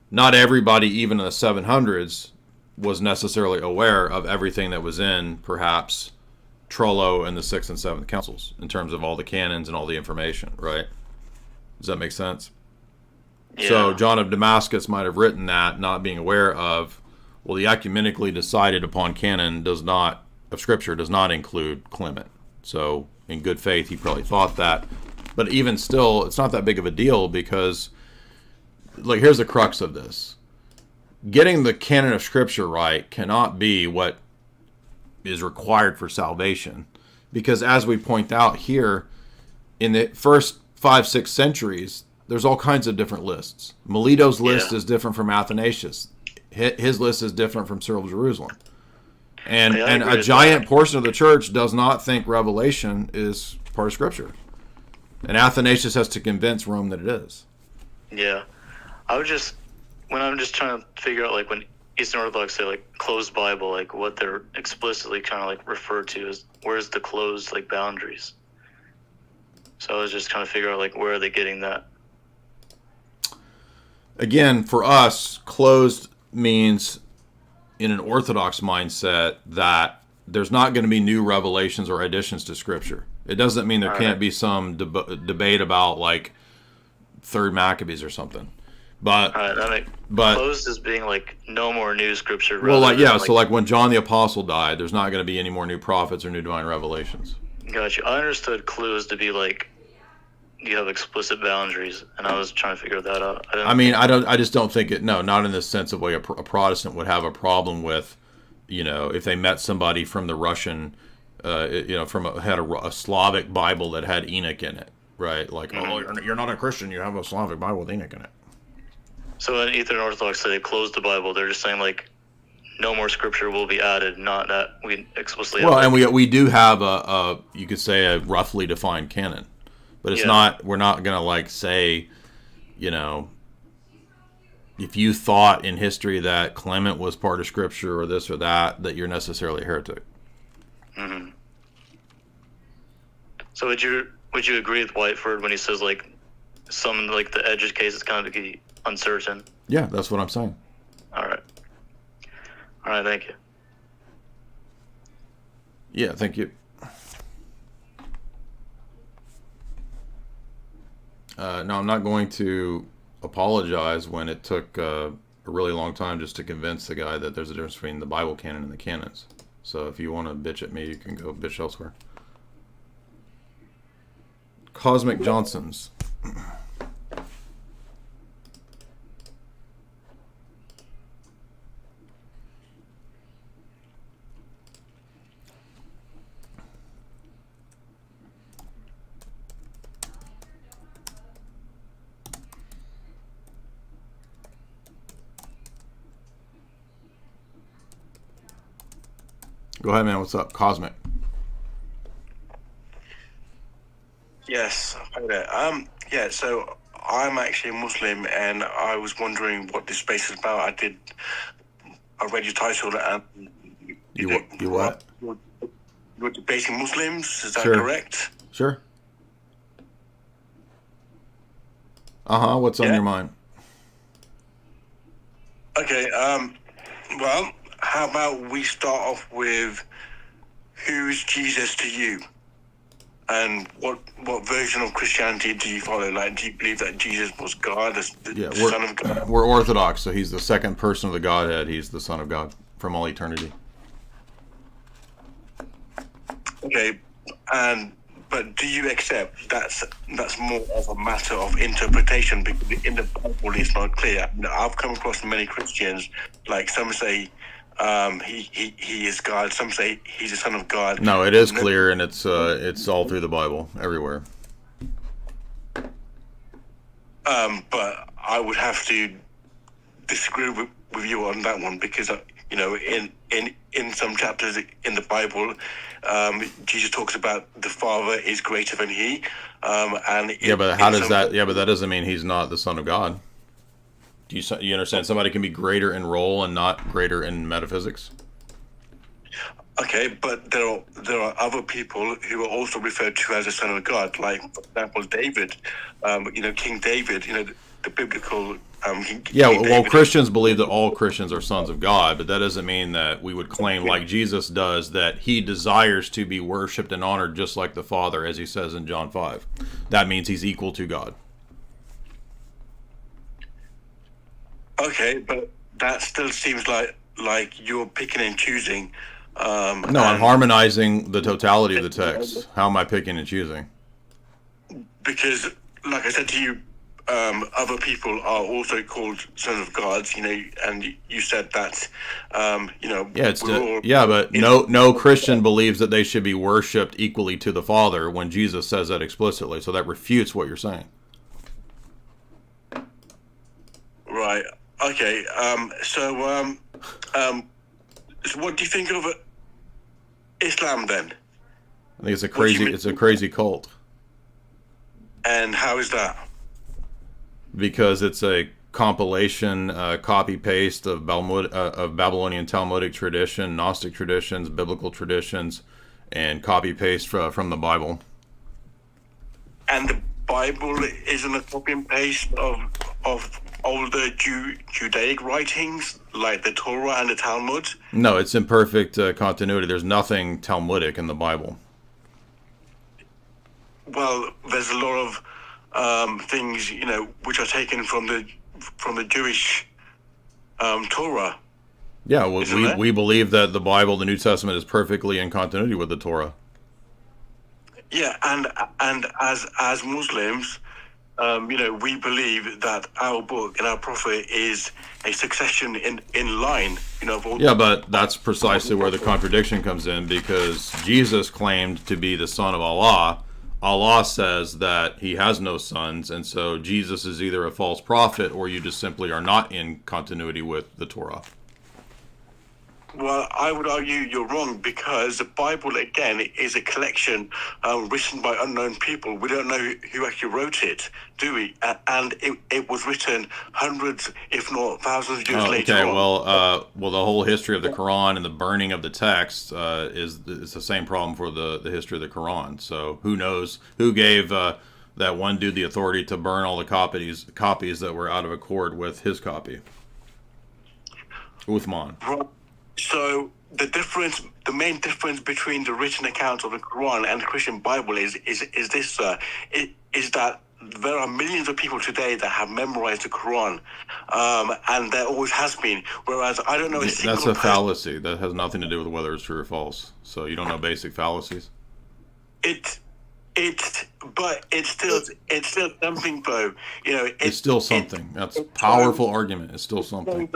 not everybody, even in the 700s, was necessarily aware of everything that was in, perhaps, Trullo and the 6th and 7th councils in terms of all the canons and all the information, right? Does that make sense? Yeah. So John of Damascus might have written that, not being aware of, well, the ecumenically decided upon canon of Scripture does not include Clement. So in good faith, he probably thought that. But even still, it's not that big of a deal because, like, here's the crux of this. Getting the canon of Scripture right cannot be what is required for salvation, because as we point out here, in the first 5-6 centuries, there's all kinds of different lists. Melito's list is different from Athanasius. His list is different from Cyril of Jerusalem. And a giant portion of the church does not think Revelation is part of Scripture. And Athanasius has to convince Rome that it is. Yeah. I'm just trying to figure out, like, when Eastern Orthodox say, like, closed Bible, like, what they're explicitly kind of, like, referred to is, where's the closed, like, boundaries? So I was just trying to figure out, like, where are they getting that? Again, for us, closed means, in an Orthodox mindset, that there's not going to be new revelations or additions to Scripture. It doesn't mean there can't be some debate about, like, Third Maccabees or something. But closed as being, like, no more new Scripture. Well, like, yeah, so like when John the Apostle died, there's not going to be any more new prophets or new divine revelations. Gotcha. I understood closed to be, like, you have explicit boundaries, and I was trying to figure that out. I just don't think it. No, not in the sense of way a Protestant would have a problem with, you know, if they met somebody from the Russian, had a Slavic Bible that had Enoch in it, right? Like, oh, you're not a Christian, you have a Slavic Bible with Enoch in it. So in Eastern Orthodox, they close the Bible. They're just saying, like, no more Scripture will be added. Not that we explicitly. Well, and we do have a you could say a roughly defined canon. But it's not, we're not going to, like, say, you know, if you thought in history that Clement was part of Scripture or this or that you're necessarily a heretic. Mm-hmm. So would you agree with Whiteford when he says, like, some, like, the edge case is kind of uncertain? Yeah, that's what I'm saying. All right, thank you. Yeah, thank you. No, I'm not going to apologize when it took a really long time just to convince the guy that there's a difference between the Bible canon and the canons. So if you want to bitch at me, you can go bitch elsewhere. Cosmic Johnsons. Go ahead, man. What's up? Cosmic. Yes, hi there. Yeah, so I'm actually a Muslim, and I was wondering what this space is about. I read your title, and you what? You're debating Muslims, is that Sure. correct? Sure. What's on your mind? Okay, well, how about we start off with who's Jesus to you? And what version of Christianity do you follow? Like, do you believe that Jesus was God, the Son of God? We're Orthodox, so he's the second person of the Godhead. He's the Son of God from all eternity. Okay, but do you accept that's more of a matter of interpretation, because in the Bible it's not clear? I've come across many Christians, like some say he is God, some say he's the Son of God. No, it is clear, and it's all through the Bible, everywhere. But I would have to disagree with you on that one, because in some chapters in the Bible, Jesus talks about the Father is greater than he. But how does that? Yeah, but that doesn't mean he's not the Son of God. Do you understand? Somebody can be greater in role and not greater in metaphysics. Okay, but there are other people who are also referred to as the Son of God, like, for example, David. King David. The biblical. Christians believe that all Christians are sons of God, but that doesn't mean that we would claim, like Jesus does, that he desires to be worshipped and honored just like the Father, as he says in John 5. That means he's equal to God. Okay, but that still seems like you're picking and choosing. No, I'm harmonizing the totality of the text. How am I picking and choosing? Because, like I said to you, other people are also called sons of gods, and you said that, but no Christian believes that they should be worshipped equally to the Father when Jesus says that explicitly. So that refutes what you're saying. Right. Okay. So what do you think of Islam then? I think it's a crazy cult. And how is that? Because it's a compilation, copy-paste of Babylonian Talmudic tradition, Gnostic traditions, biblical traditions, and copy-paste from the Bible. And the Bible isn't a copy and paste of older Judaic writings like the Torah and the Talmud? No, it's in perfect continuity. There's nothing Talmudic in the Bible. Well, there's a lot of things, which are taken from the Jewish Torah. Yeah, we believe that the Bible, the New Testament, is perfectly in continuity with the Torah. Yeah, and as Muslims, we believe that our book and our prophet is a succession in line. Of all. Yeah, but that's precisely where the contradiction comes in, because Jesus claimed to be the son of Allah. Allah says that he has no sons, and so Jesus is either a false prophet or you just simply are not in continuity with the Torah. Well, I would argue you're wrong, because the Bible, again, is a collection written by unknown people. We don't know who actually wrote it, do we? And it was written hundreds, if not thousands of years later on. Well, the whole history of the Quran and the burning of the text is the same problem for the history of the Quran. So who knows who gave that one dude the authority to burn all the copies that were out of accord with his copy? Uthman. Right. So the main difference between the written account of the Quran and the Christian Bible is this, sir, is that there are millions of people today that have memorized the Quran, and there always has been. Whereas I don't know a single That's a fallacy. That has nothing to do with whether it's true or false. So you don't know basic fallacies. But it's still something, though. It's still something. That's a powerful argument. It's still something.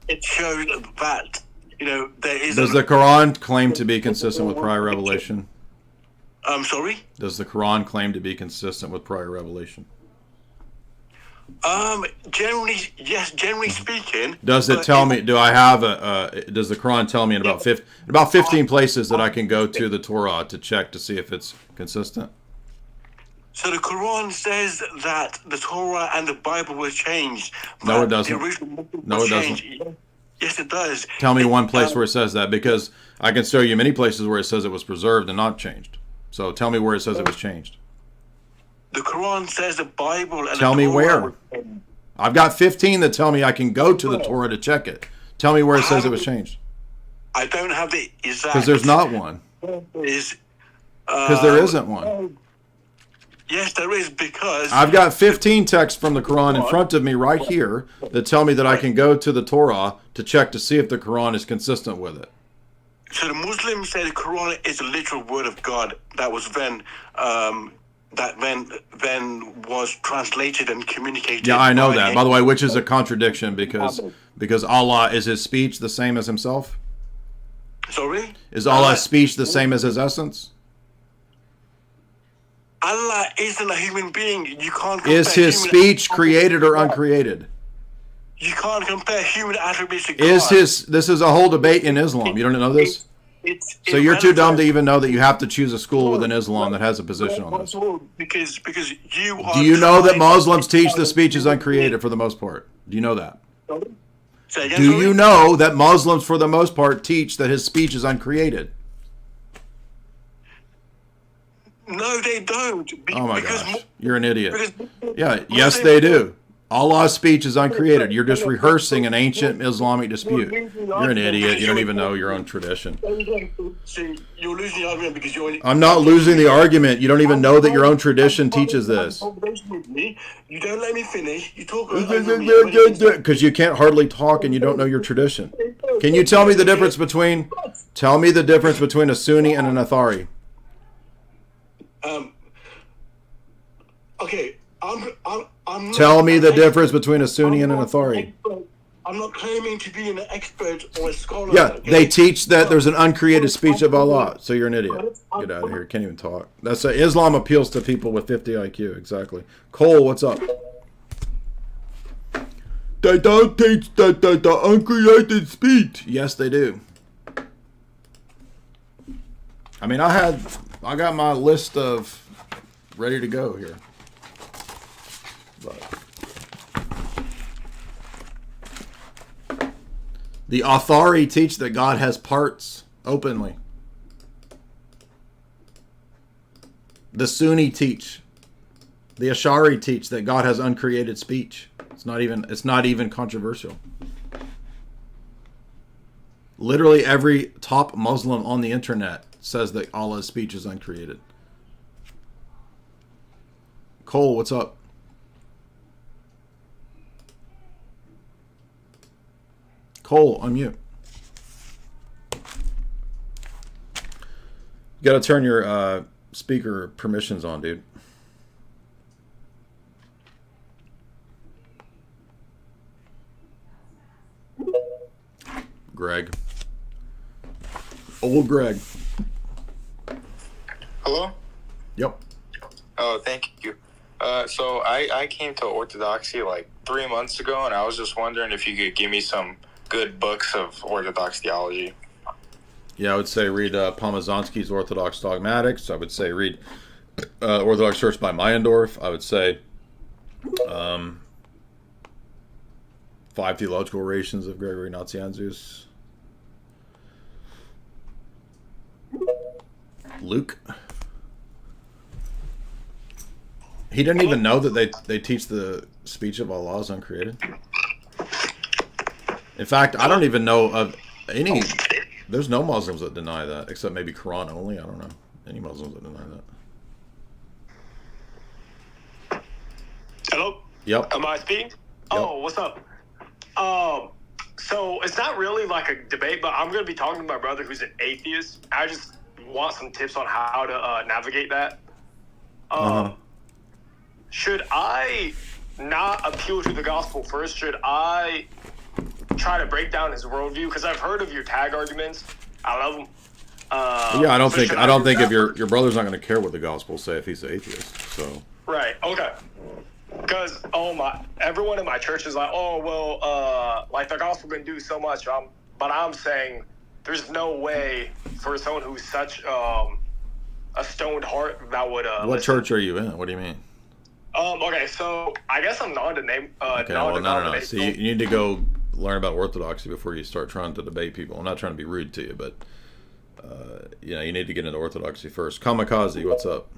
It shows that. There is. Does the Quran claim to be consistent with prior revelation? I'm sorry? Does the Quran claim to be consistent with prior revelation? Generally, yes. Generally speaking. Does it tell me? Do I have does the Quran tell me in about 15 places that I can go to the Torah to check to see if it's consistent? So the Quran says that the Torah and the Bible were changed. No, it doesn't. No, it doesn't. Yes, it does. Tell me one place where it says that, because I can show you many places where it says it was preserved and not changed. So tell me where it says it was changed. The Quran says the Bible and tell the me Torah where. I've got 15 that tell me I can go to the Torah to check it. Tell me where it says it was changed. I don't have the exact. Because there's not one. Because there isn't one. Yes, there is, because I've got 15 texts from the Quran in front of me right here that tell me that I can go to the Torah to check to see if the Quran is consistent with it. So the Muslims say the Quran is a literal word of God that was then was translated and communicated. Yeah, I know that. By the way, which is a contradiction, because Allah, is his speech the same as himself? Sorry? Is Allah's speech the same as his essence? Allah isn't a human being. You can't compare Is his speech created or uncreated? You can't compare human attributes to God. This is a whole debate in Islam. You don't know this? So you're too dumb to even know that you have to choose a school within Islam that has a position on this. Because you are. Do you know that Muslims teach the speech is uncreated for the most part? Do you know that? Do you know that Muslims, for the most part, teach that his speech is uncreated? No, they don't. Oh my gosh, you're an idiot. Yeah, yes they do. Allah's speech is uncreated. You're just rehearsing an ancient Islamic dispute. You're an idiot. You don't even know your own tradition. See, you're losing the argument because you're. I'm not losing the argument. You don't even know that your own tradition teaches this. You don't let me finish. You talk because you can't hardly talk and you don't know your tradition. Can you tell me the difference between? Tell me the difference between a Sunni and an Athari. Okay, I'm tell me the difference between a Sunni and an Athari. I'm not claiming to be an expert or a scholar. Yeah, they teach that there's an uncreated speech of Allah, so you're an idiot. Get out of here. Can't even talk. That's Islam appeals to people with 50 IQ, exactly. Cole, what's up? They don't teach that the uncreated speech. Yes, they do. I mean, I got my list of ready to go here. The Athari teach that God has parts openly. The Sunni teach. The Ash'ari teach that God has uncreated speech. It's not even controversial. Literally every top Muslim on the internet says that Allah's speech is uncreated. Cole, what's up? Cole, unmute. You gotta turn your speaker permissions on, dude. Greg. Old Greg. Hello? Yep. Oh, thank you. So I came to Orthodoxy like 3 months ago, and I was just wondering if you could give me some good books of Orthodox theology. Yeah, I would say read Pomazanski's Orthodox Dogmatics. I would say read Orthodox Church by Meyendorff. I would say 5 Theological Orations of Gregory Nazianzus. Luke. He didn't even know that they teach the speech of Allah is uncreated. In fact, I don't even know of any. There's no Muslims that deny that, except maybe Quran only. I don't know any Muslims that deny that. Hello? Yep. Am I speaking? Yep. Oh, what's up? So it's not really like a debate, but I'm going to be talking to my brother who's an atheist. I just want some tips on how to navigate that. Should I not appeal to the gospel first? Should I try to break down his worldview? Because I've heard of your tag arguments. I love them. Yeah, I don't think if your brother's not going to care what the gospel say if he's an atheist. So. Right. Okay. Because everyone in my church is like, oh well, like the gospel can do so much. But I'm saying there's no way for someone who's such a stoned heart that would. What church are you in? What do you mean? Okay, so I guess I'm Okay, well, no. So you need to go learn about Orthodoxy before you start trying to debate people. I'm not trying to be rude to you, but you need to get into Orthodoxy first. Kamikaze, what's up?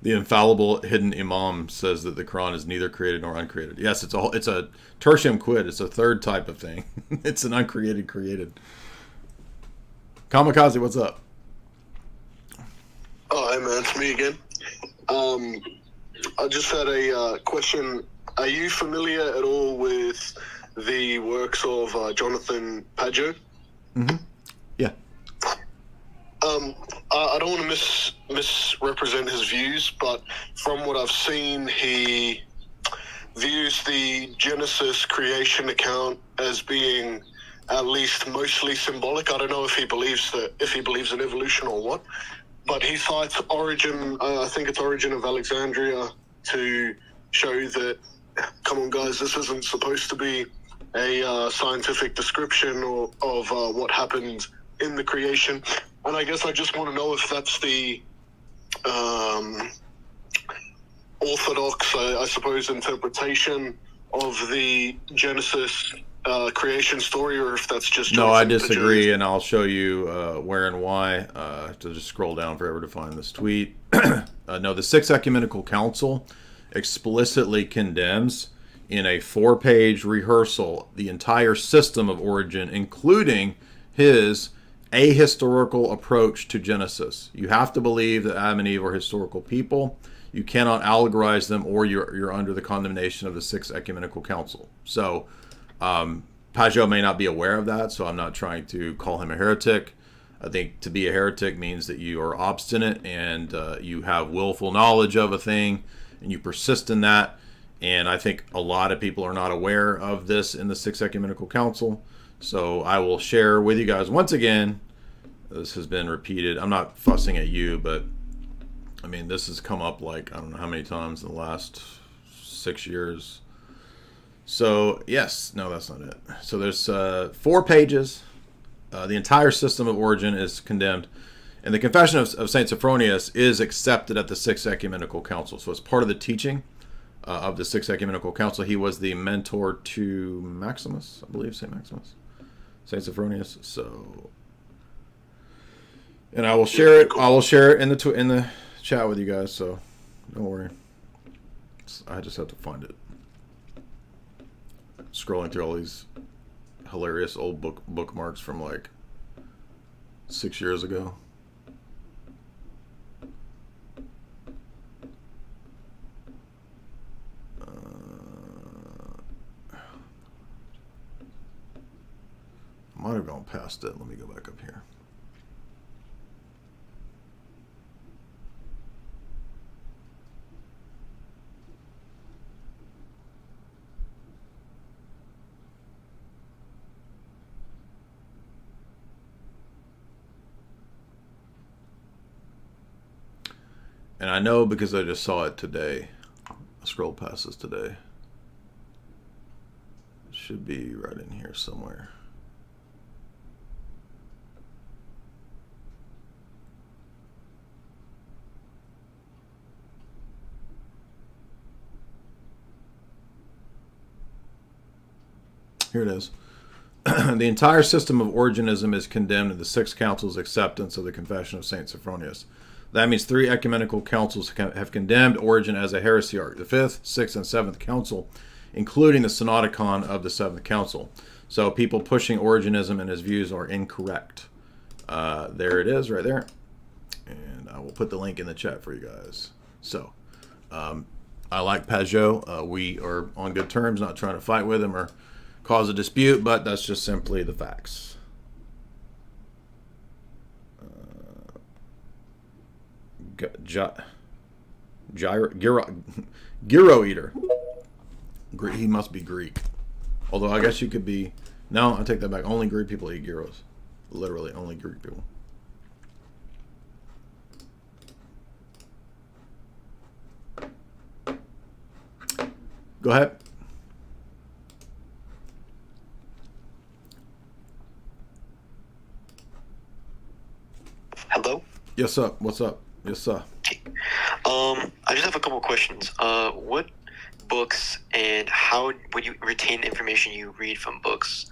The infallible hidden imam says that the Quran is neither created nor uncreated. Yes, it's a tertium quid. It's a third type of thing. It's an uncreated created. Kamikaze, what's up? Oh, hey man, it's me again. I just had a question. Are you familiar at all with the works of Jonathan Pageau? Mm-hmm. Yeah. I don't want to misrepresent his views, but from what I've seen, he views the Genesis creation account as being at least mostly symbolic. I don't know if he believes in evolution or what, but he cites Origin. I think it's Origin of Alexandria to show that. Come on, guys, this isn't supposed to be a scientific description of what happened in the creation. And I guess I just want to know if that's the orthodox, I suppose, interpretation of the Genesis creation story, or if that's just no. I disagree, and I'll show you where and why. I have to just scroll down forever to find this tweet. No, the Sixth Ecumenical Council explicitly condemns in a 4-page rehearsal the entire system of Origen, including his ahistorical approach to Genesis. You have to believe that Adam and Eve are historical people. You cannot allegorize them, or you're under the condemnation of the Sixth Ecumenical Council. So Pageau may not be aware of that, so I'm not trying to call him a heretic. I think to be a heretic means that you are obstinate and you have willful knowledge of a thing and you persist in that. And I think a lot of people are not aware of this in the Sixth Ecumenical Council. So I will share with you guys once again. This has been repeated. I'm not fussing at you, but I mean, this has come up like, I don't know how many times in the last 6 years. So yes, no, that's not it. So there's 4 pages. The entire system of Origin is condemned. And the Confession of St. Sophronius is accepted at the Sixth Ecumenical Council. So it's part of the teaching of the Sixth Ecumenical Council. He was the mentor to Maximus, I believe, St. Maximus, St. Sophronius. So, and I will share it. I will share it in the chat with you guys. So don't worry. I just have to find it. Scrolling through all these hilarious old bookmarks from like 6 years ago. I might have gone past it. Let me go back up here. And I know because I just saw it today. I scrolled past this today. It should be right in here somewhere. Here it is. The entire system of Origenism is condemned in the Sixth Council's acceptance of the Confession of St. Sophronius. That means 3 ecumenical councils have condemned Origen as a heresiarch. The 5th, 6th, and 7th Council, including the Synodicon of the 7th Council. So people pushing Origenism and his views are incorrect. There it is, right there. And I will put the link in the chat for you guys. So, I like Pajot. We are on good terms, not trying to fight with him or cause a dispute, but that's just simply the facts. Gyro eater. He must be Greek. Although I guess you could be. No, I take that back. Only Greek people eat gyros. Literally, only Greek people. Go ahead. Hello? Yes, sir. What's up? Yes, sir. I just have a couple questions. What books and how would you retain the information you read from books?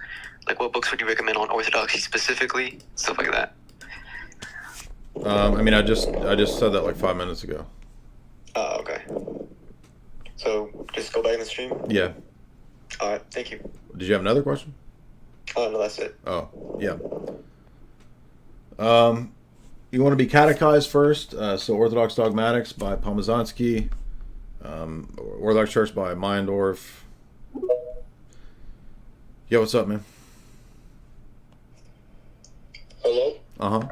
Like, what books would you recommend on orthodoxy specifically? Stuff like that. I mean, I just said that like 5 minutes ago. Oh, okay. So, just go back in the stream? Yeah. All right, thank you. Did you have another question? Oh, no, that's it. Oh, yeah. You want to be catechized first. So Orthodox Dogmatics by Pomazanski. Orthodox Church by Meyendorff. Yo, what's up, man? Hello? Uh-huh.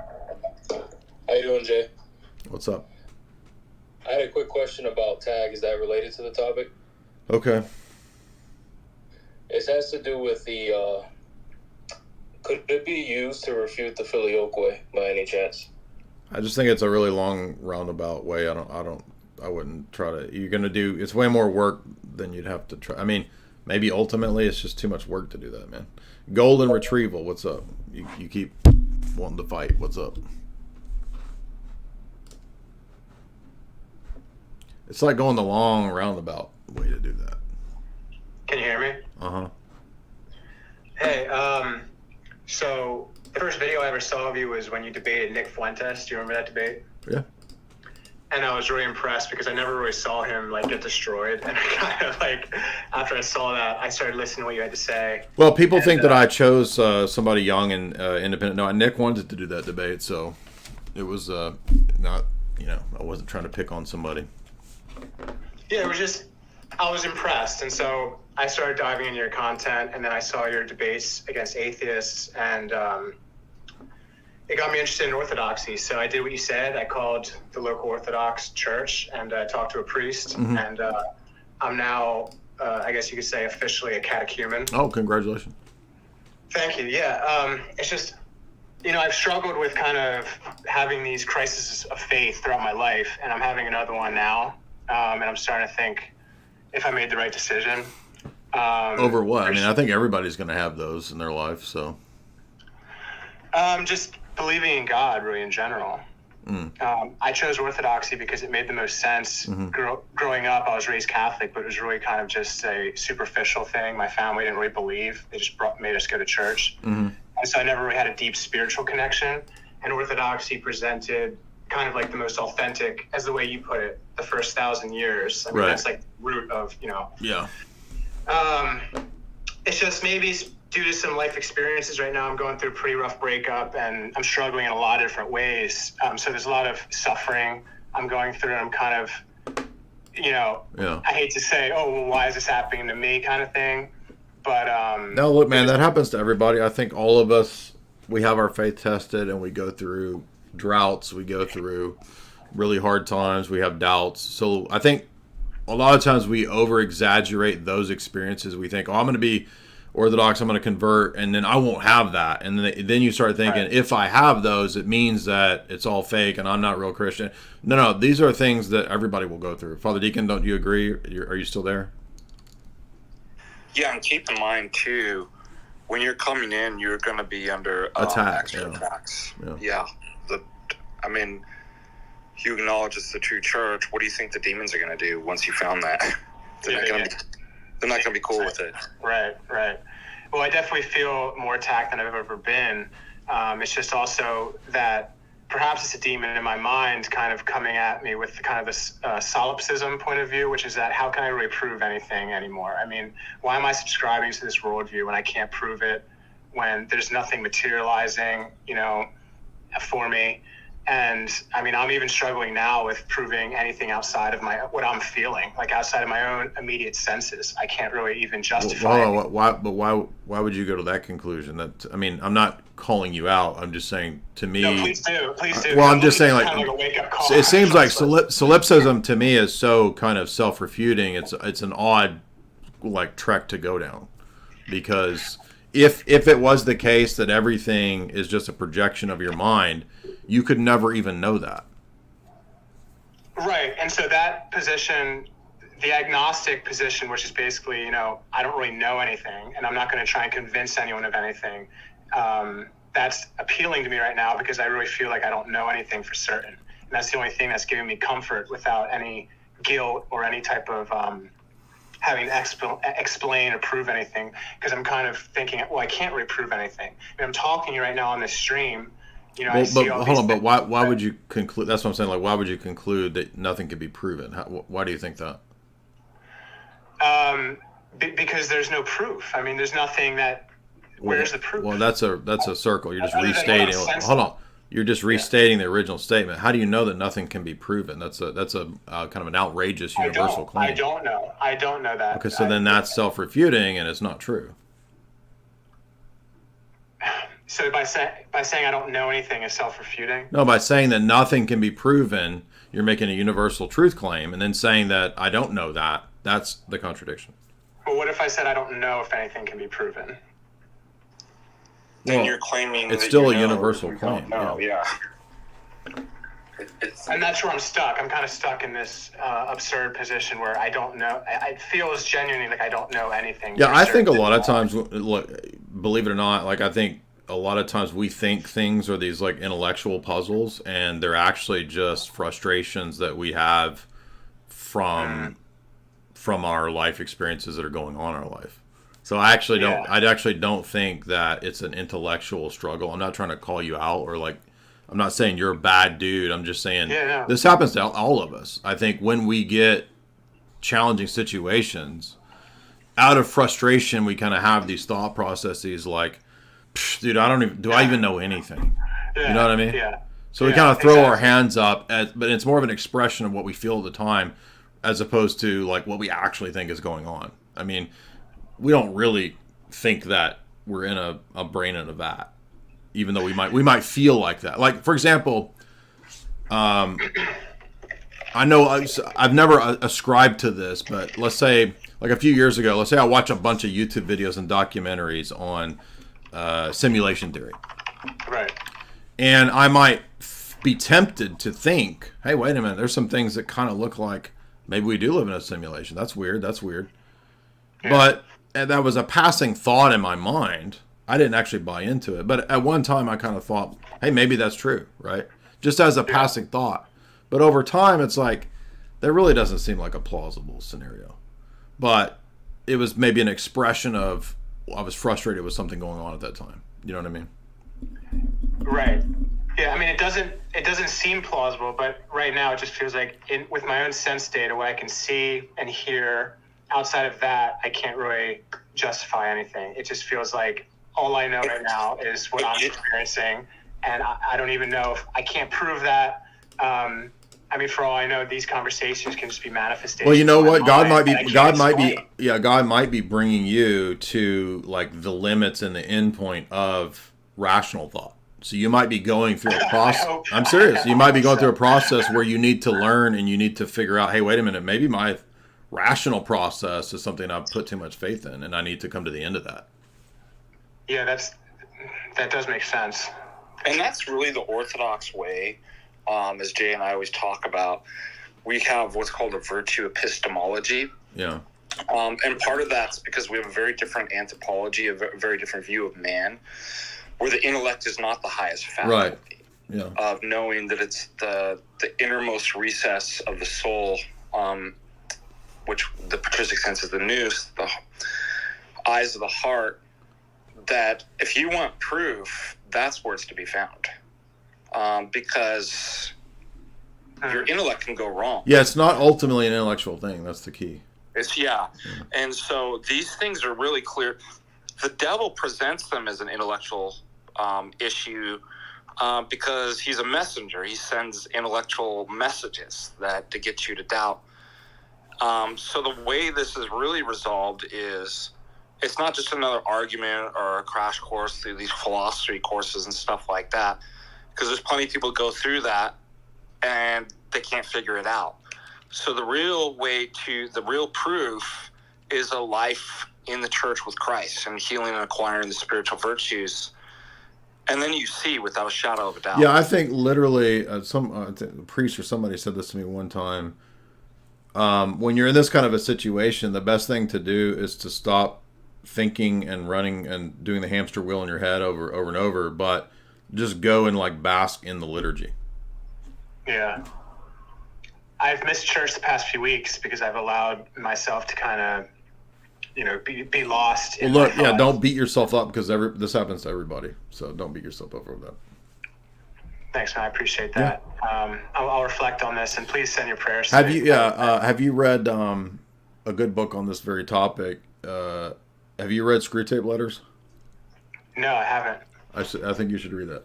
How you doing, Jay? What's up? I had a quick question about tag. Is that related to the topic? Okay. It has to do with the, could it be used to refute the filioque by any chance? I just think it's a really long roundabout way. I wouldn't try to. You're gonna do. It's way more work than you'd have to try. I mean, maybe ultimately it's just too much work to do that, man. Golden retrieval. What's up? You keep wanting to fight. What's up? It's like going the long roundabout way to do that. Can you hear me? Uh-huh. Hey, so the first video I ever saw of you was when you debated Nick Fuentes. Do you remember that debate? Yeah. And I was really impressed because I never really saw him like get destroyed. And I kind of like, after I saw that, I started listening to what you had to say. Well, people think that I chose somebody young and independent. No, Nick wanted to do that debate, so it was not, I wasn't trying to pick on somebody. Yeah, it was just, I was impressed. And so I started diving into your content, and then I saw your debates against atheists, and it got me interested in orthodoxy. So I did what you said. I called the local Orthodox church and talked to a priest, Mm-hmm. and I'm now, I guess you could say, officially a catechumen. Oh, congratulations. Thank you. Yeah, it's just, I've struggled with kind of having these crises of faith throughout my life, and I'm having another one now, and I'm starting to think if I made the right decision. Over what? I mean, I think everybody's going to have those in their life, so. Just believing in God, really, in general. I chose Orthodoxy because it made the most sense. Growing up, I was raised Catholic, but it was really kind of just a superficial thing. My family didn't really believe. They just made us go to church. And so I never really had a deep spiritual connection. And Orthodoxy presented kind of like the most authentic, as the way you put it, the first 1,000 years. I mean, that's like the root of, Yeah. It's just maybe due to some life experiences right now, I'm going through a pretty rough breakup and I'm struggling in a lot of different ways. So there's a lot of suffering I'm going through. I'm kind of, I hate to say, oh, well, why is this happening to me kind of thing. But no, look, man, that happens to everybody. I think all of us, we have our faith tested and we go through droughts. We go through really hard times. We have doubts. So I think a lot of times we over exaggerate those experiences. We think, oh, I'm going to be Orthodox, I'm going to convert, and then I won't have that. And then you start thinking, if I have those, it means that it's all fake and I'm not real Christian. No, these are things that everybody will go through. Father Deacon, don't you agree? Are you still there? Yeah, and keep in mind, too, when you're coming in, you're going to be under extra attacks. Yeah. I mean, you acknowledge it's the true church. What do you think the demons are going to do once you found that? They're not going to be cool with it. Right. Well, I definitely feel more attacked than I've ever been. It's just also that perhaps it's a demon in my mind kind of coming at me with kind of this solipsism point of view, which is that how can I really prove anything anymore? I mean, why am I subscribing to this worldview when I can't prove it, when there's nothing materializing, for me? And I mean, I'm even struggling now with proving anything outside of what I'm feeling, like outside of my own immediate senses. I can't really even justify. Why would you go to that conclusion? I mean, I'm not calling you out. I'm just saying, to me. No, please do. Well, I'm just saying, kind of like a wake-up call. It seems like solipsism to me is so kind of self-refuting. It's an odd trek to go down, because if it was the case that everything is just a projection of your mind, you could never even know that. Right. And so that position, the agnostic position, which is basically, I don't really know anything and I'm not going to try and convince anyone of anything. That's appealing to me right now because I really feel like I don't know anything for certain. And that's the only thing that's giving me comfort without any guilt or any type of having to explain or prove anything, because I'm kind of thinking, well, I can't really prove anything. I mean, I'm talking to you right now on this stream. But why would you conclude? That's what I'm saying. Like, why would you conclude that nothing could be proven? Why do you think that? Because there's no proof. I mean, there's nothing that. Where's the proof? Well, that's a circle. You're just restating. Hold on. You're just restating the original statement. How do you know that nothing can be proven? That's a kind of an outrageous universal claim. I don't know that. Okay, so then that's self-refuting and it's not true. So by saying I don't know anything is self-refuting? No, by saying that nothing can be proven, you're making a universal truth claim, and then saying that I don't know that's the contradiction. Well, what if I said I don't know if anything can be proven? Then you're claiming it's still a universal claim. Yeah. And that's where I'm stuck. I'm kind of stuck in this absurd position where I don't know. It feels genuinely like I don't know anything. Yeah, I think a lot of times, look, believe it or not, I think a lot of times we think things are these intellectual puzzles, and they're actually just frustrations that we have from our life experiences that are going on in our life. So I actually don't think that it's an intellectual struggle. I'm not trying to call you out or I'm not saying you're a bad dude. I'm just saying this happens to all of us. I think when we get challenging situations, out of frustration, we kind of have these thought processes like, dude, do I even know anything? Yeah, you know what I mean? Yeah. So we kind of throw our hands up, but it's more of an expression of what we feel at the time, as opposed to what we actually think is going on. I mean, we don't really think that we're in a brain in a vat, even though we might feel like that. Like, for example, I know I've never ascribed to this, but let's say a few years ago, let's say I watch a bunch of YouTube videos and documentaries on simulation theory. Right. And I might be tempted to think, hey, wait a minute, there's some things that kind of look like maybe we do live in a simulation. That's weird. Yeah. But that was a passing thought in my mind. I didn't actually buy into it. But at one time I kind of thought, hey, maybe that's true, right? just as a passing thought. But over time, it's like, that really doesn't seem like a plausible scenario. But it was maybe an expression of, I was frustrated with something going on at that time. You know what I mean? Right. Yeah, I mean, it doesn't seem plausible, but right now it just feels like, with my own sense data, what I can see and hear, outside of that, I can't really justify anything. It just feels like all I know right now is what I'm experiencing, and I don't even know if I can't prove that. I mean, for all I know, these conversations can just be manifestations. Well, you know what? God might be bringing you to like the limits and the end point of rational thought. So you might be going through a process. I'm serious. You might be going through a process where you need to learn and you need to figure out, hey, wait a minute, maybe my rational process is something I've put too much faith in, and I need to come to the end of that. Yeah, that does make sense. And that's really the Orthodox way, as Jay and I always talk about. We have what's called a virtue epistemology. Yeah. And part of that's because we have a very different anthropology, a very different view of man, where the intellect is not the highest faculty. Right. Yeah. Of knowing that it's the innermost recess of the soul, which the patristic sense is the nous, the eyes of the heart, that if you want proof, that's where it's to be found. Because your intellect can go wrong. Yeah, it's not ultimately an intellectual thing. That's the key. Yeah. And so these things are really clear. The devil presents them as an intellectual issue because he's a messenger. He sends intellectual messages to get you to doubt. So the way this is really resolved is it's not just another argument or a crash course through these philosophy courses and stuff like that, because there's plenty of people who go through that and they can't figure it out. So the real proof is a life in the church with Christ and healing and acquiring the spiritual virtues. And then you see without a shadow of a doubt. Yeah, I think literally a priest or somebody said this to me one time. When you're in this kind of a situation, the best thing to do is to stop thinking and running and doing the hamster wheel in your head over and over, but just go and like bask in the liturgy. Yeah. I've missed church the past few weeks because I've allowed myself to kind of, be lost. Well, look, yeah, don't beat yourself up because this happens to everybody. So don't beat yourself up over that. Thanks, man. I appreciate that. Yeah. I'll reflect on this, and please send your prayers. Have you read a good book on this very topic? Have you read Screwtape Letters? No, I haven't. I think you should read that.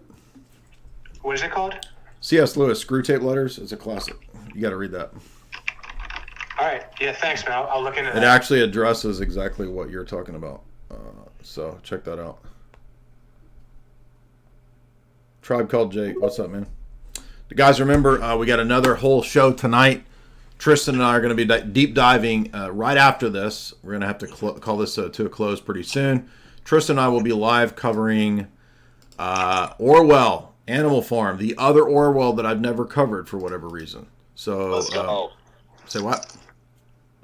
What is it called? C.S. Lewis, Screwtape Letters. It's a classic. You got to read that. All right. Yeah, thanks, man. I'll look into that. It actually addresses exactly what you're talking about. So check that out. Tribe Called Jake. What's up, man? Guys, remember, we got another whole show tonight. Tristan and I are going to be deep diving right after this. We're going to have to call this to a close pretty soon. Tristan and I will be live covering Orwell, Animal Farm, the other Orwell that I've never covered for whatever reason. So, let's go. Say what?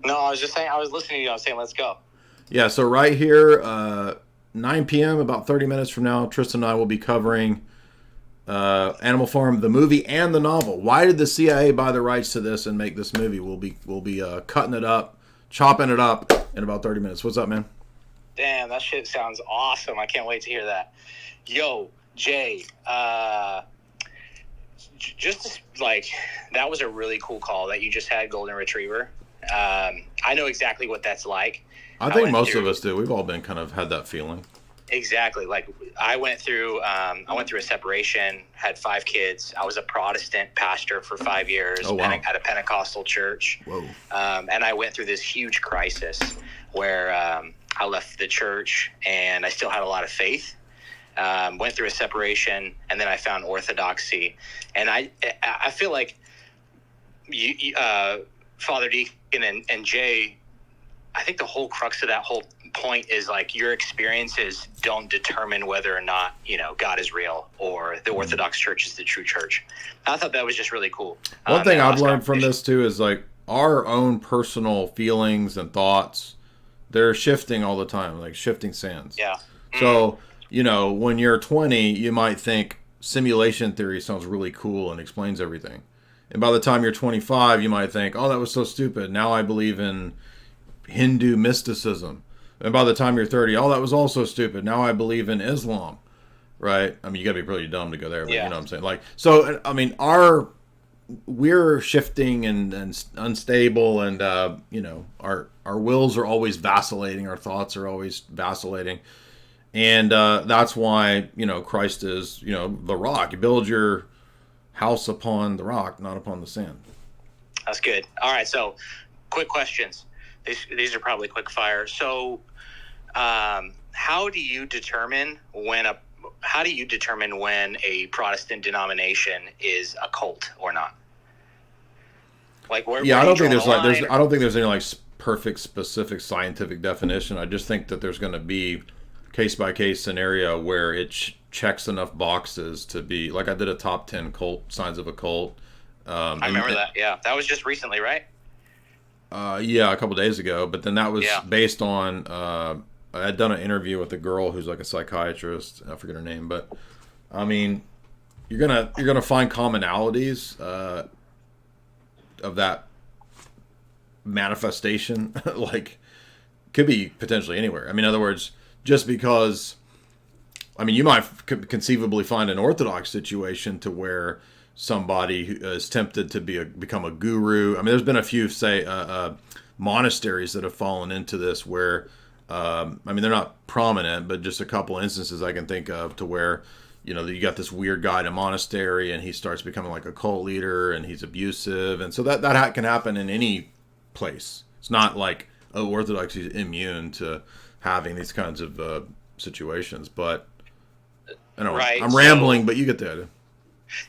No, I was just saying, I was listening to you. I was saying, let's go. Yeah, so right here, 9 p.m., about 30 minutes from now, Tristan and I will be covering Animal Farm, the movie and the novel. Why did the CIA buy the rights to this and make this movie? We'll be cutting it up, chopping it up in about 30 minutes. What's up, man? Damn, that shit sounds awesome. I can't wait to hear that. Yo, Jay, just like, that was a really cool call that you just had, Golden Retriever. I know exactly what that's like. I think most of us do. We've all been kind of had that feeling. Exactly. Like I went through a separation, had 5 kids. I was a Protestant pastor for 5 years at a Pentecostal church. Whoa. And I went through this huge crisis where I left the church and I still had a lot of faith. Went through a separation, and then I found Orthodoxy. And I feel like you Father Deacon and Jay, I think the whole crux of that whole point is like your experiences don't determine whether or not, God is real or the Orthodox Church is the true church. I thought that was just really cool. One thing I've learned from this too is like our own personal feelings and thoughts, they're shifting all the time, like shifting sands. Yeah. So, when you're 20, you might think simulation theory sounds really cool and explains everything. And by the time you're 25, you might think, oh, that was so stupid. Now I believe in Hindu mysticism. And by the time you're 30, oh, that was also stupid. Now I believe in Islam. Right? I mean, you got to be pretty dumb to go there, but you know what I'm saying? Like, so, I mean, we're shifting and unstable, and, you know, our wills are always vacillating. Our thoughts are always vacillating. And that's why, you know, Christ is, you know, the rock. You build your house upon the rock, not upon the sand. That's good. All right, so quick questions. These are probably quick fire. So how do you determine when a Protestant denomination is a cult or not? Like, where I don't think there's any like perfect specific scientific definition. I just think that there's going to be case by case scenario where it checks enough boxes to be like, I did a top 10 cult signs of a cult. I remember that. Yeah, that was just recently, right? Yeah, a couple days ago. But then that was based on I had done an interview with a girl who's like a psychiatrist. I forget her name, but I mean, you're gonna find commonalities of that manifestation. Like, could be potentially anywhere. I mean, in other words, just because, I mean, you might conceivably find an Orthodox situation to where somebody is tempted to become a guru. I mean, there's been a few, say, monasteries that have fallen into this where, I mean, they're not prominent, but just a couple instances I can think of to where, you know, you got this weird guy in a monastery and he starts becoming like a cult leader and he's abusive. And so that can happen in any place. It's not like, oh, Orthodoxy is immune to having these kinds of situations. But I don't know. Right. I'm rambling, but you get the idea.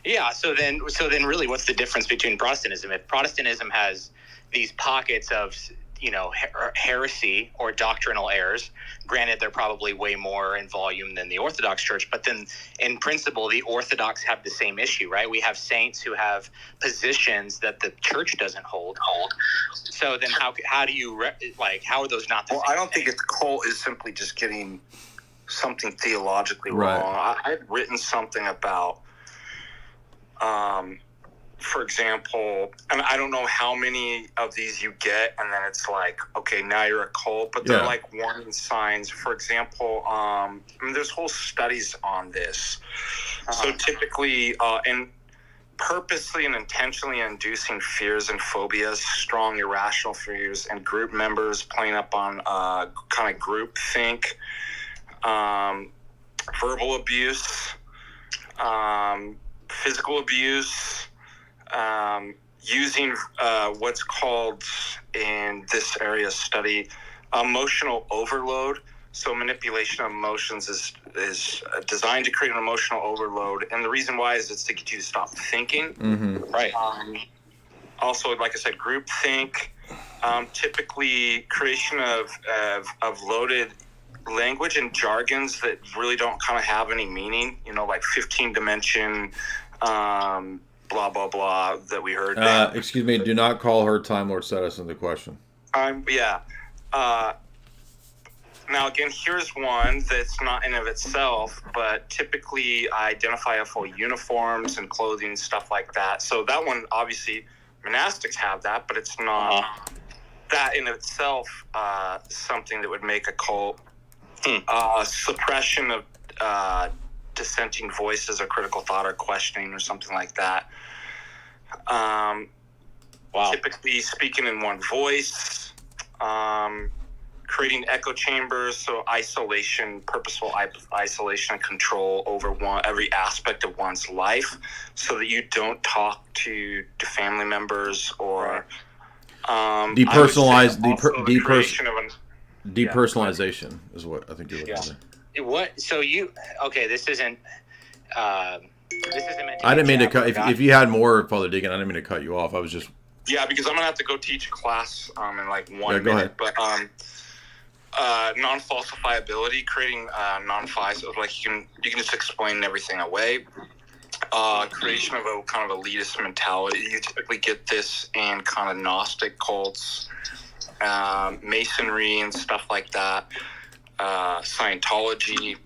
Yeah. So then really what's the difference between Protestantism? If Protestantism has these pockets of, you know, heresy or doctrinal errors, granted they're probably way more in volume than the Orthodox Church, but then in principle the Orthodox have the same issue, right? We have saints who have positions that the church doesn't hold. So then how do you how are those not the same? I don't think it's cult is simply just getting something theologically wrong. I've written something about for example, and I don't know how many of these you get, and then it's like, okay, now you're a cult, but they're like warning signs. For example, I mean, there's whole studies on this. So typically, and purposely and intentionally inducing fears and phobias, strong irrational fears, and group members playing up on kind of group think, verbal abuse, physical abuse, using what's called in this area study emotional overload. So manipulation of emotions is designed to create an emotional overload, and the reason why is it's to get you to stop thinking. Mm-hmm. Right. Also, like I said, group think. Typically, creation of loaded language and jargons that really don't kind of have any meaning. You know, like 15-dimension. Blah blah blah that we heard. Excuse me. Do not call her Time Lord Status into question. Yeah. Now again, here's one that's not in of itself, but typically identify full uniforms and clothing, stuff like that. So that one, obviously, monastics have that, but it's not that in itself something that would make a cult. Suppression of dissenting voices or critical thought or questioning or something like that. Typically speaking in one voice, creating echo chambers, so isolation, purposeful isolation and control over every aspect of one's life, so that you don't talk to family members or depersonalization is what I think you're looking at. What? So this isn't meant to I didn't mean to cut. If you had more, Father Deacon, I didn't mean to cut you off. I was just. Yeah, because I'm gonna have to go teach a class in like 1 minute. But non-falsifiability, creating non-fi, so like you can just explain everything away. Creation of a kind of elitist mentality. You typically get this in kind of Gnostic cults, Masonry and stuff like that. Scientology,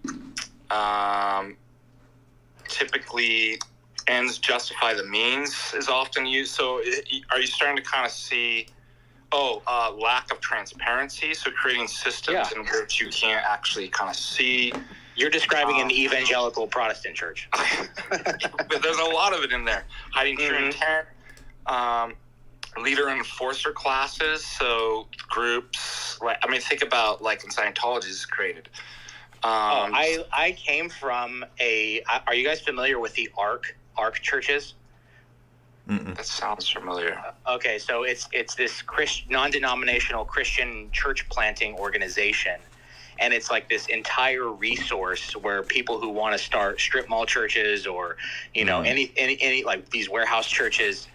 typically ends justify the means is often used. So are you starting to kind of see, lack of transparency? So creating systems in which you can't actually kind of see. You're describing an evangelical Protestant church. But there's a lot of it in there. Hiding true intent, leader enforcer classes, so groups. Think about like in Scientology is created. I came from are you guys familiar with the ARC churches? That sounds familiar. Okay, so it's this non-denominational Christian church planting organization, and it's like this entire resource where people who want to start strip mall churches or any like these warehouse churches,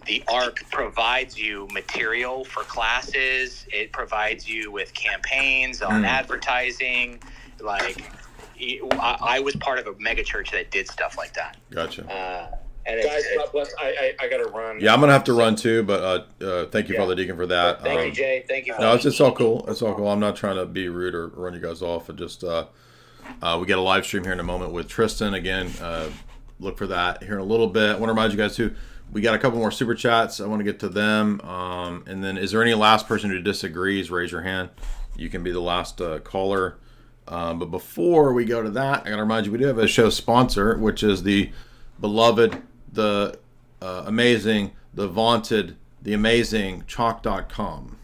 the ARC provides you material for classes. It provides you with campaigns on advertising. Like I was part of a mega church that did stuff like that. Gotcha. And guys, God bless. I got to run. Yeah, I'm gonna have to run too, but thank you, Father Deacon, for that. Thank you, Jay. Thank you. No, it's all cool. It's all cool. I'm not trying to be rude or run you guys off. It just we get a live stream here in a moment with Tristan again. Look for that here in a little bit. I want to remind you guys too. We got a couple more super chats. I want to get to them. And then, is there any last person who disagrees? Raise your hand. You can be the last caller. But before we go to that, I got to remind you we do have a show sponsor, which is the beloved, the amazing, the vaunted, the amazing Chalk.com.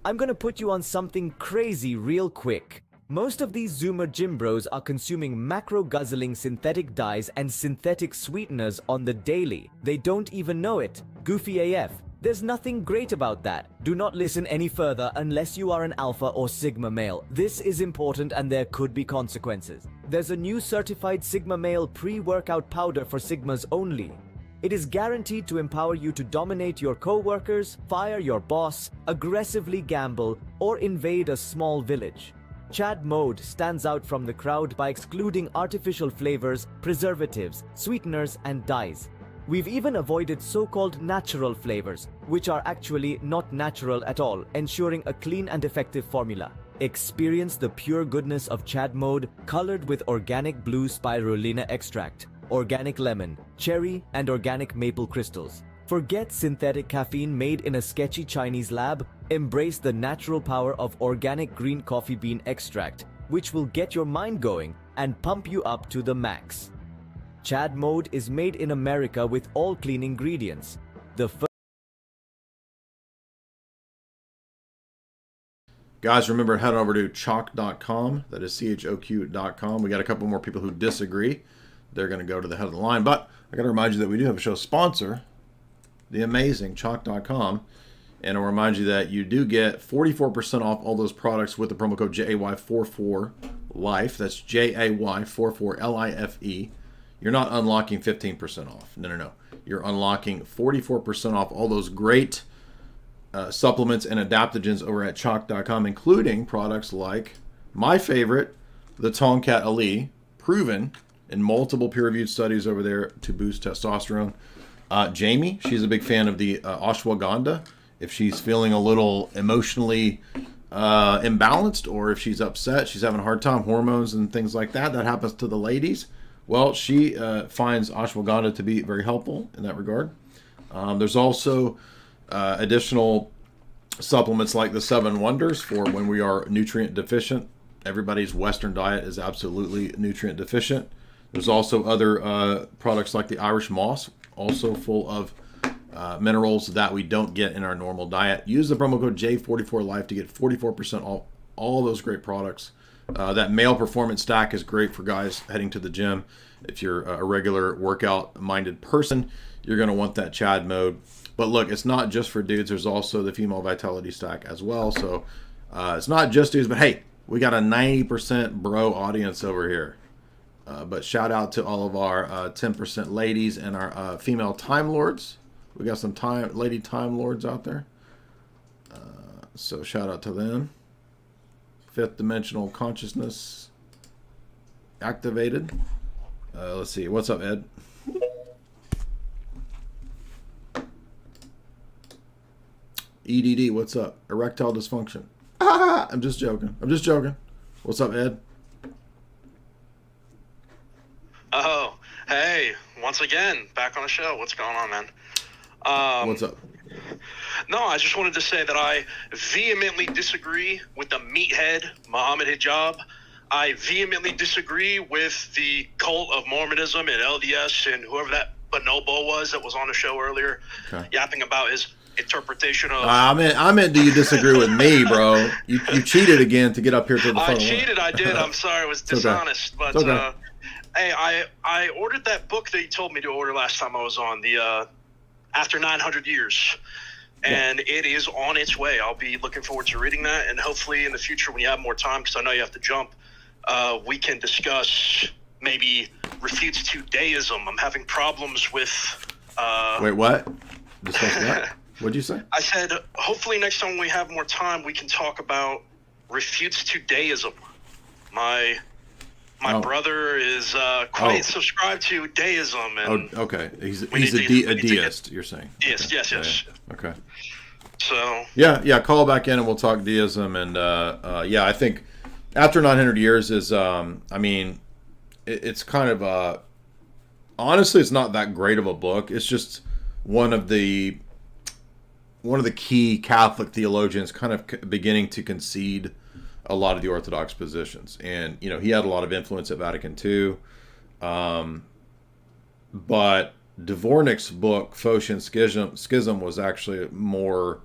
I'm gonna put you on something crazy real quick. Most of these Zoomer gym bros are consuming macro-guzzling synthetic dyes and synthetic sweeteners on the daily. They don't even know it. Goofy AF. There's nothing great about that. Do not listen any further unless you are an alpha or sigma male. This is important and there could be consequences. There's a new certified sigma male pre-workout powder for sigmas only. It is guaranteed to empower you to dominate your co-workers, fire your boss, aggressively gamble, or invade a small village. Chad Mode stands out from the crowd by excluding artificial flavors, preservatives, sweeteners, and dyes. We've even avoided so-called natural flavors, which are actually not natural at all, ensuring a clean and effective formula. Experience the pure goodness of Chad Mode, colored with organic blue spirulina extract, organic lemon, cherry, and organic maple crystals. Forget synthetic caffeine made in a sketchy Chinese lab. Embrace the natural power of organic green coffee bean extract, which will get your mind going and pump you up to the max. Chad Mode is made in America with all clean ingredients. Guys, remember, head over to chalk.com. That is CHOQ.com. We got a couple more people who disagree. They're going to go to the head of the line. But I got to remind you that we do have a show sponsor, the amazing chalk.com. And I'll remind you that you do get 44% off all those products with the promo code JAY44LIFE. That's JAY44LIFE. You're not unlocking 15% off. No. You're unlocking 44% off all those great supplements and adaptogens over at chalk.com, including products like my favorite, the Tomcat Ali, proven in multiple peer-reviewed studies over there to boost testosterone. Jamie, she's a big fan of the ashwagandha. If she's feeling a little emotionally imbalanced, or if she's upset, she's having a hard time, hormones and things like that, that happens to the ladies. Well, she finds ashwagandha to be very helpful in that regard. There's also additional supplements like the 7 Wonders for when we are nutrient deficient. Everybody's Western diet is absolutely nutrient deficient. There's also other products like the Irish Moss, also full of minerals that we don't get in our normal diet. Use the promo code J44Life to get 44% off all those great products. That male performance stack is great for guys heading to the gym. If you're a regular workout-minded person, you're going to want that Chad Mode. But look, it's not just for dudes. There's also the female vitality stack as well. So it's not just dudes, but hey, we got a 90% bro audience over here. But shout out to all of our 10% ladies and our female Time Lords. We got some lady Time Lords out there. So shout out to them. Fifth dimensional consciousness activated. Let's see. What's up, Ed? EDD, what's up? Erectile dysfunction. I'm just joking. What's up, Ed? once again, back on the show. What's going on, man? What's up? No, I just wanted to say that I vehemently disagree with the meathead, Muhammad Hijab. I vehemently disagree with the cult of Mormonism and LDS and whoever that bonobo was that was on the show earlier, yapping about his interpretation of... I meant, do you disagree with me, bro? You cheated again to get up here to the phone. I cheated, I did. I'm sorry, I was dishonest. Okay. But, hey, I ordered that book that you told me to order last time I was on, the After 900 Years. And it is on its way. I'll be looking forward to reading that. And hopefully in the future when you have more time, because I know you have to jump, we can discuss maybe refutes to deism. I'm having problems with... Wait, what? Discuss what? What'd you say? I said, hopefully next time we have more time, we can talk about refutes to deism. My brother is quite subscribed to deism. And okay. He's a deist, you're saying? Yes. Okay. So... Yeah, call back in and we'll talk deism. And, I think After 900 Years is, it's kind of, honestly, it's not that great of a book. It's just one of the key Catholic theologians kind of beginning to concede a lot of the Orthodox positions. And, he had a lot of influence at Vatican II. But Dvornik's book, Phocian Schism, was actually more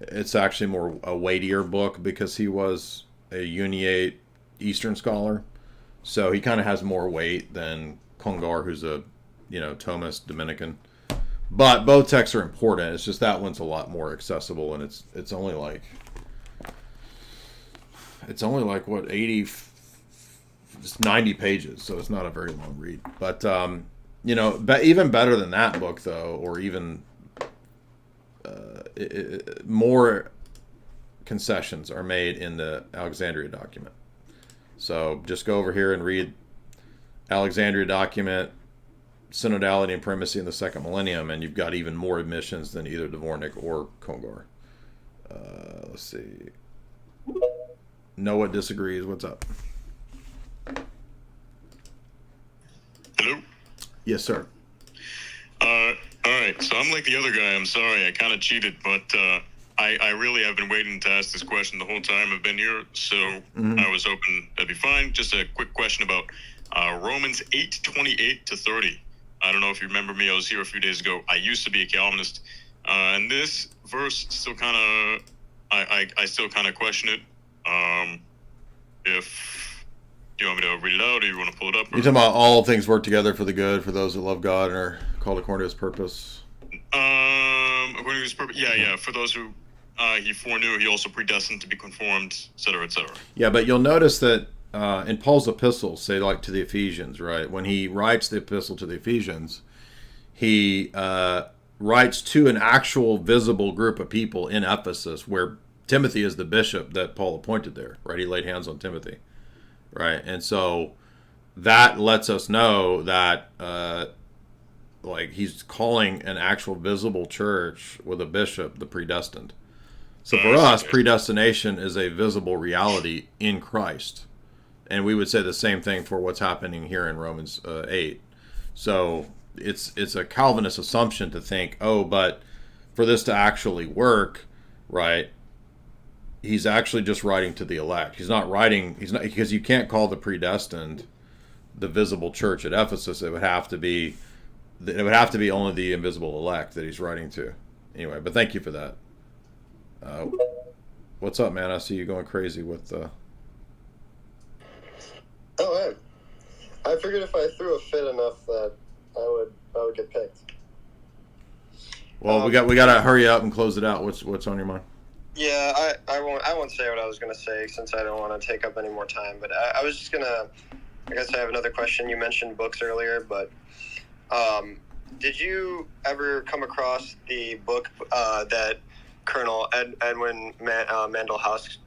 a weightier book because he was a Uniate Eastern scholar. So he kind of has more weight than Congar, who's a, Thomist Dominican. But both texts are important. It's just that one's a lot more accessible, and it's only like what, 80, just 90 pages, so it's not a very long read. But even better than that book though, or even more concessions are made in the Alexandria document. So just go over here and read Alexandria document, synodality and primacy in the second millennium, and you've got even more admissions than either Dvornik or Congar. Let's see. Noah disagrees. What's up? Hello? Yes, sir. All right. So I'm like the other guy. I'm sorry. I kind of cheated, but I really have been waiting to ask this question the whole time I've been here. So I was hoping that'd be fine. Just a quick question about Romans 8:28-30. I don't know if you remember me. I was here a few days ago. I used to be a Calvinist. And this verse still kind of, I still kind of question it. If you want me to read it out, or you want to pull it up? You're talking about all things work together for the good for those that love God and are called according to His purpose. According to His purpose, yeah. For those who He foreknew, He also predestined to be conformed, etc., etc. Yeah, but you'll notice that in Paul's epistles, say like to the Ephesians, right? When he writes the epistle to the Ephesians, he writes to an actual visible group of people in Ephesus, where Timothy is the bishop that Paul appointed there, right? He laid hands on Timothy, right? And so that lets us know that he's calling an actual visible church with a bishop the predestined. So for us, predestination is a visible reality in Christ. And we would say the same thing for what's happening here in Romans 8. So it's a Calvinist assumption to think, but for this to actually work, right, he's actually just writing to the elect. He's not because you can't call the predestined the visible church at Ephesus. It would have to be only the invisible elect that he's writing to. Anyway, but thank you for that. What's up, man? I see you going crazy with Oh, I figured if I threw a fit enough that I would get picked. Well, we got to hurry up and close it out. What's on your mind? Yeah, I won't say what I was going to say since I don't want to take up any more time. But I was just gonna. I guess I have another question. You mentioned books earlier, but did you ever come across the book that Colonel Edwin Mandelhaus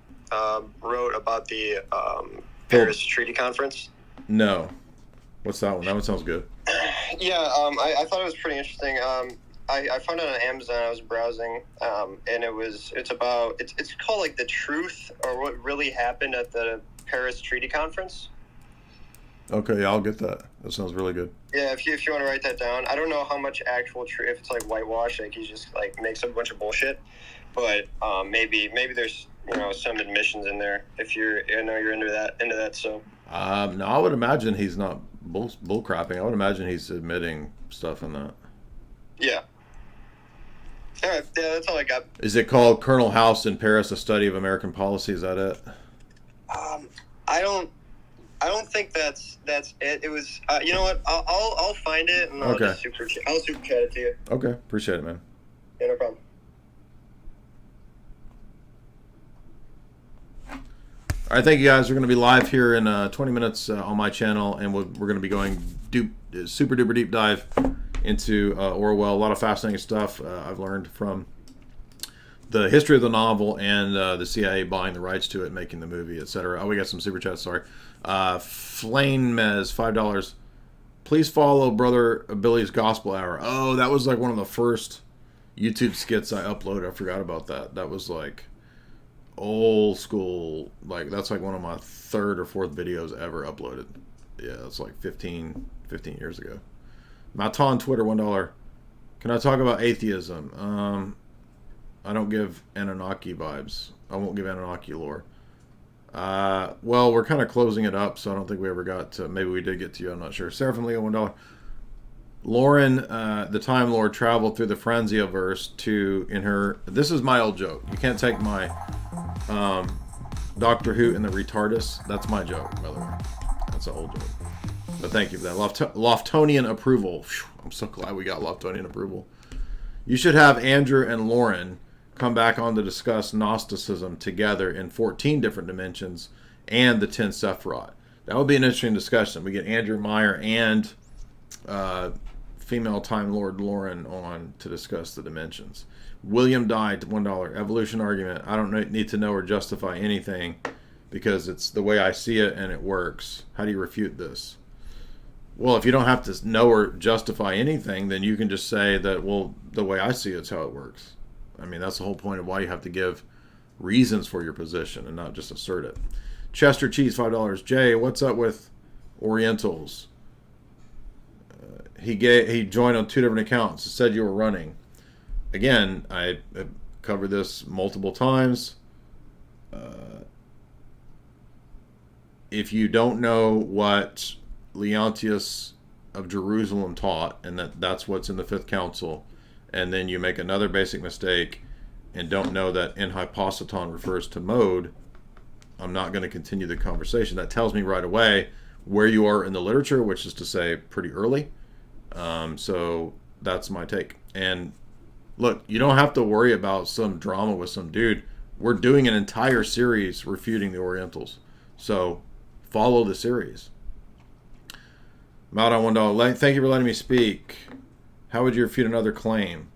wrote about the Paris Treaty Conference? No. What's that one? That one sounds good. Yeah, I thought it was pretty interesting. I found it on Amazon. I was browsing, and it's called like The Truth, or What Really Happened at the Paris Treaty Conference. Okay, yeah, I'll get that. That sounds really good. Yeah, if you want to write that down. I don't know how much actual truth, if it's like whitewash, like he just like makes up a bunch of bullshit. But maybe there's some admissions in there if you're into that. So no, I would imagine he's not bull crapping. I would imagine he's admitting stuff in that. Yeah. All right. Yeah, that's all I got. Is it called Colonel House in Paris: A Study of American Policy? Is that it? I don't think that's it. It was. You know what? I'll find it and I'll just super chat it to you. Okay, appreciate it, man. Yeah, no problem. All right, thank you guys. We're going to be live here in 20 minutes on my channel, and we're going to be going super duper deep dive into Orwell. A lot of fascinating stuff I've learned from the history of the novel and the CIA buying the rights to it, making the movie, etc. Oh, we got some super chats. Sorry, Flame Mez, $5. Please follow Brother Billy's Gospel Hour. Oh, that was like one of the first YouTube skits I uploaded. I forgot about that. That was like old school, like that's like one of my third or fourth videos ever uploaded. Yeah, that's like 15 years ago. Maton Twitter, $1. Can I talk about atheism? I don't give Anunnaki vibes. I won't give Anunnaki lore. Well, we're kind of closing it up, so I don't think we ever got to. Maybe we did get to you. I'm not sure. Seraphim Leo, $1. Lauren, the Time Lord, traveled through the Franzia verse in her. This is my old joke. You can't take my Doctor Who and the Retardus. That's my joke, by the way. That's an old joke. But thank you for that. Loftonian approval. Whew, I'm so glad we got Loftonian approval. You should have Andrew and Lauren come back on to discuss Gnosticism together in 14 different dimensions and the 10 Sephiroth. That would be an interesting discussion. We get Andrew Meyer and female Time Lord Lauren on to discuss the dimensions. William Dye, $1. Evolution argument. I don't need to know or justify anything because it's the way I see it and it works. How do you refute this? Well, if you don't have to know or justify anything, then you can just say that, well, the way I see it's how it works. I mean, that's the whole point of why you have to give reasons for your position and not just assert it. Chester Cheese, $5. Jay, what's up with Orientals? He joined on 2 different accounts. It said you were running. Again, I covered this multiple times. If you don't know what Leontius of Jerusalem taught, and that's what's in the 5th Council, and then you make another basic mistake and don't know that in hypostaton refers to mode, I'm not going to continue the conversation. That tells me right away where you are in the literature, which is to say pretty early. So that's my take. And look, you don't have to worry about some drama with some dude. We're doing an entire series refuting the Orientals. So follow the series. Maud on $1. Thank you for letting me speak. How would you refute another claim?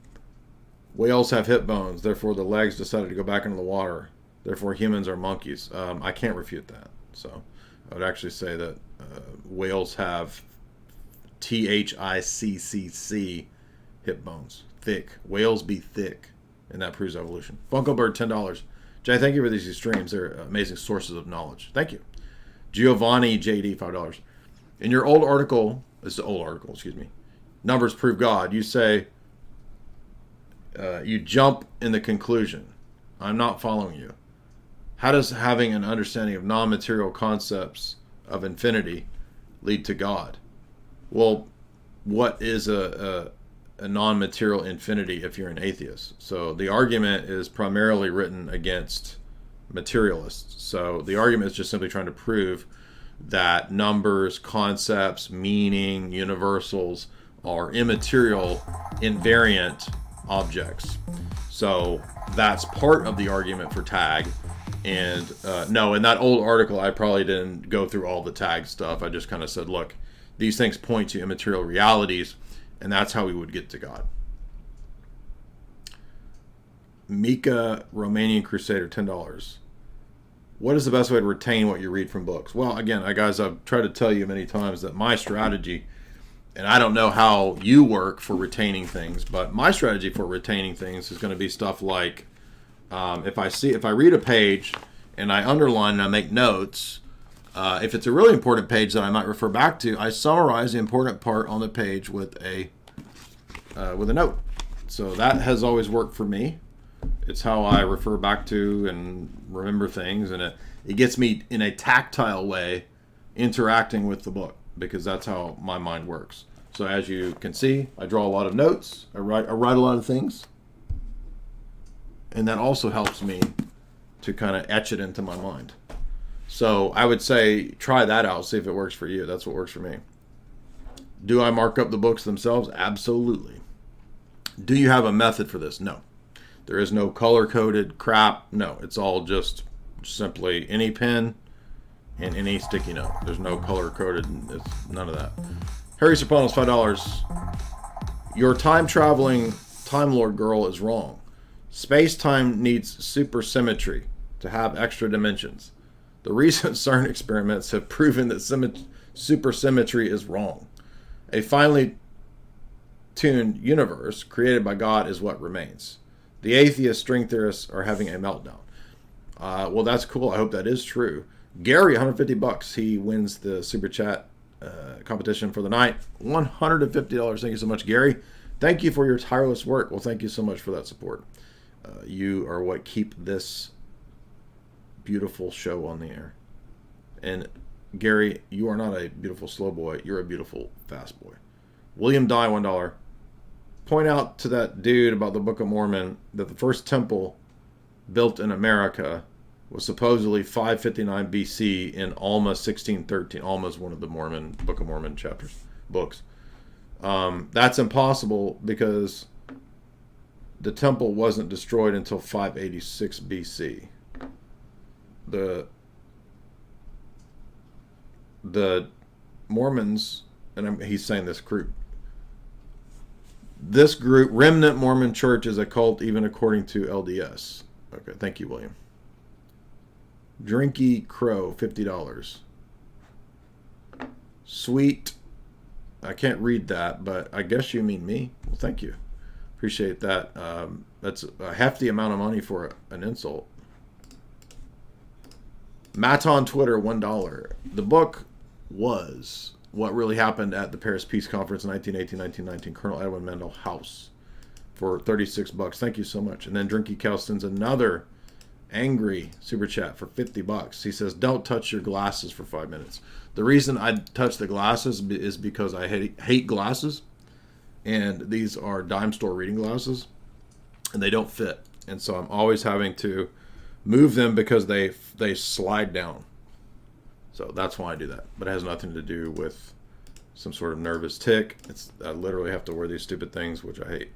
Whales have hip bones, therefore the legs decided to go back into the water. Therefore humans are monkeys. I can't refute that. So I would actually say that whales have THICCC hip bones. Thick. Whales be thick. And that proves evolution. Funko Bird, $10. Jay, thank you for these streams. They're amazing sources of knowledge. Thank you. Giovanni JD, $5. In your old article, this is an old article, excuse me, Numbers Prove God, you say, you jump in the conclusion. I'm not following you. How does having an understanding of non-material concepts of infinity lead to God? Well, what is a non-material infinity if you're an atheist? So the argument is primarily written against materialists. So the argument is just simply trying to prove that numbers, concepts, meaning, universals are immaterial, invariant objects. So that's part of the argument for tag. And no, in that old article, I probably didn't go through all the tag stuff. I just kind of said, look, these things point to immaterial realities, and that's how we would get to God. Mika, Romanian Crusader, $10. What is the best way to retain what you read from books? Well, again, guys, I've tried to tell you many times that my strategy, and I don't know how you work for retaining things, but my strategy for retaining things is going to be stuff like, if I read a page and I underline and I make notes, If it's a really important page that I might refer back to, I summarize the important part on the page with a note. So that has always worked for me. It's how I refer back to and remember things, and it gets me in a tactile way interacting with the book, because that's how my mind works. So as you can see, I draw a lot of notes. I write a lot of things, and that also helps me to kind of etch it into my mind. So I would say try that out, see if it works for you. That's what works for me. Do I mark up the books themselves? Absolutely. Do you have a method for this? No. There is no color-coded crap. No, it's all just simply any pen and any sticky note. There's no color-coded. It's none of that. Harry Serpanos, $5. Your time-traveling Time Lord girl is wrong. Space-time needs supersymmetry to have extra dimensions. The recent CERN experiments have proven that supersymmetry is wrong. A finely tuned universe created by God is what remains. The atheist string theorists are having a meltdown. Well, that's cool. I hope that is true. Gary, $150. He wins the super chat competition for the night. $150. Thank you so much, Gary. Thank you for your tireless work. Well, thank you so much for that support. You are what keep this beautiful show on the air. And Gary, you are not a beautiful slow boy. You're a beautiful fast boy. William Dye, $1. Point out to that dude about the Book of Mormon that the first temple built in America was supposedly 559 BC in Alma 1613. Alma is one of the Book of Mormon books. That's impossible because the temple wasn't destroyed until 586 BC. The Mormons, and he's saying this group, Remnant Mormon Church, is a cult even according to LDS. Okay, thank you, William. Drinky Crow, $50. Sweet, I can't read that, but I guess you mean me. Well, thank you. Appreciate that. That's a hefty amount of money for an insult. Matt on Twitter, $1. The book was What Really Happened at the Paris Peace Conference in 1918-1919, Colonel Edwin Mendel House, for $36. Thank you so much. And then Drinky Kelston's another angry super chat for $50. He says, don't touch your glasses for 5 minutes. The reason I touch the glasses is because I hate glasses, and these are dime store reading glasses, and they don't fit. And so I'm always having to move them because they slide down. So that's why I do that. But it has nothing to do with some sort of nervous tick. I literally have to wear these stupid things, which I hate.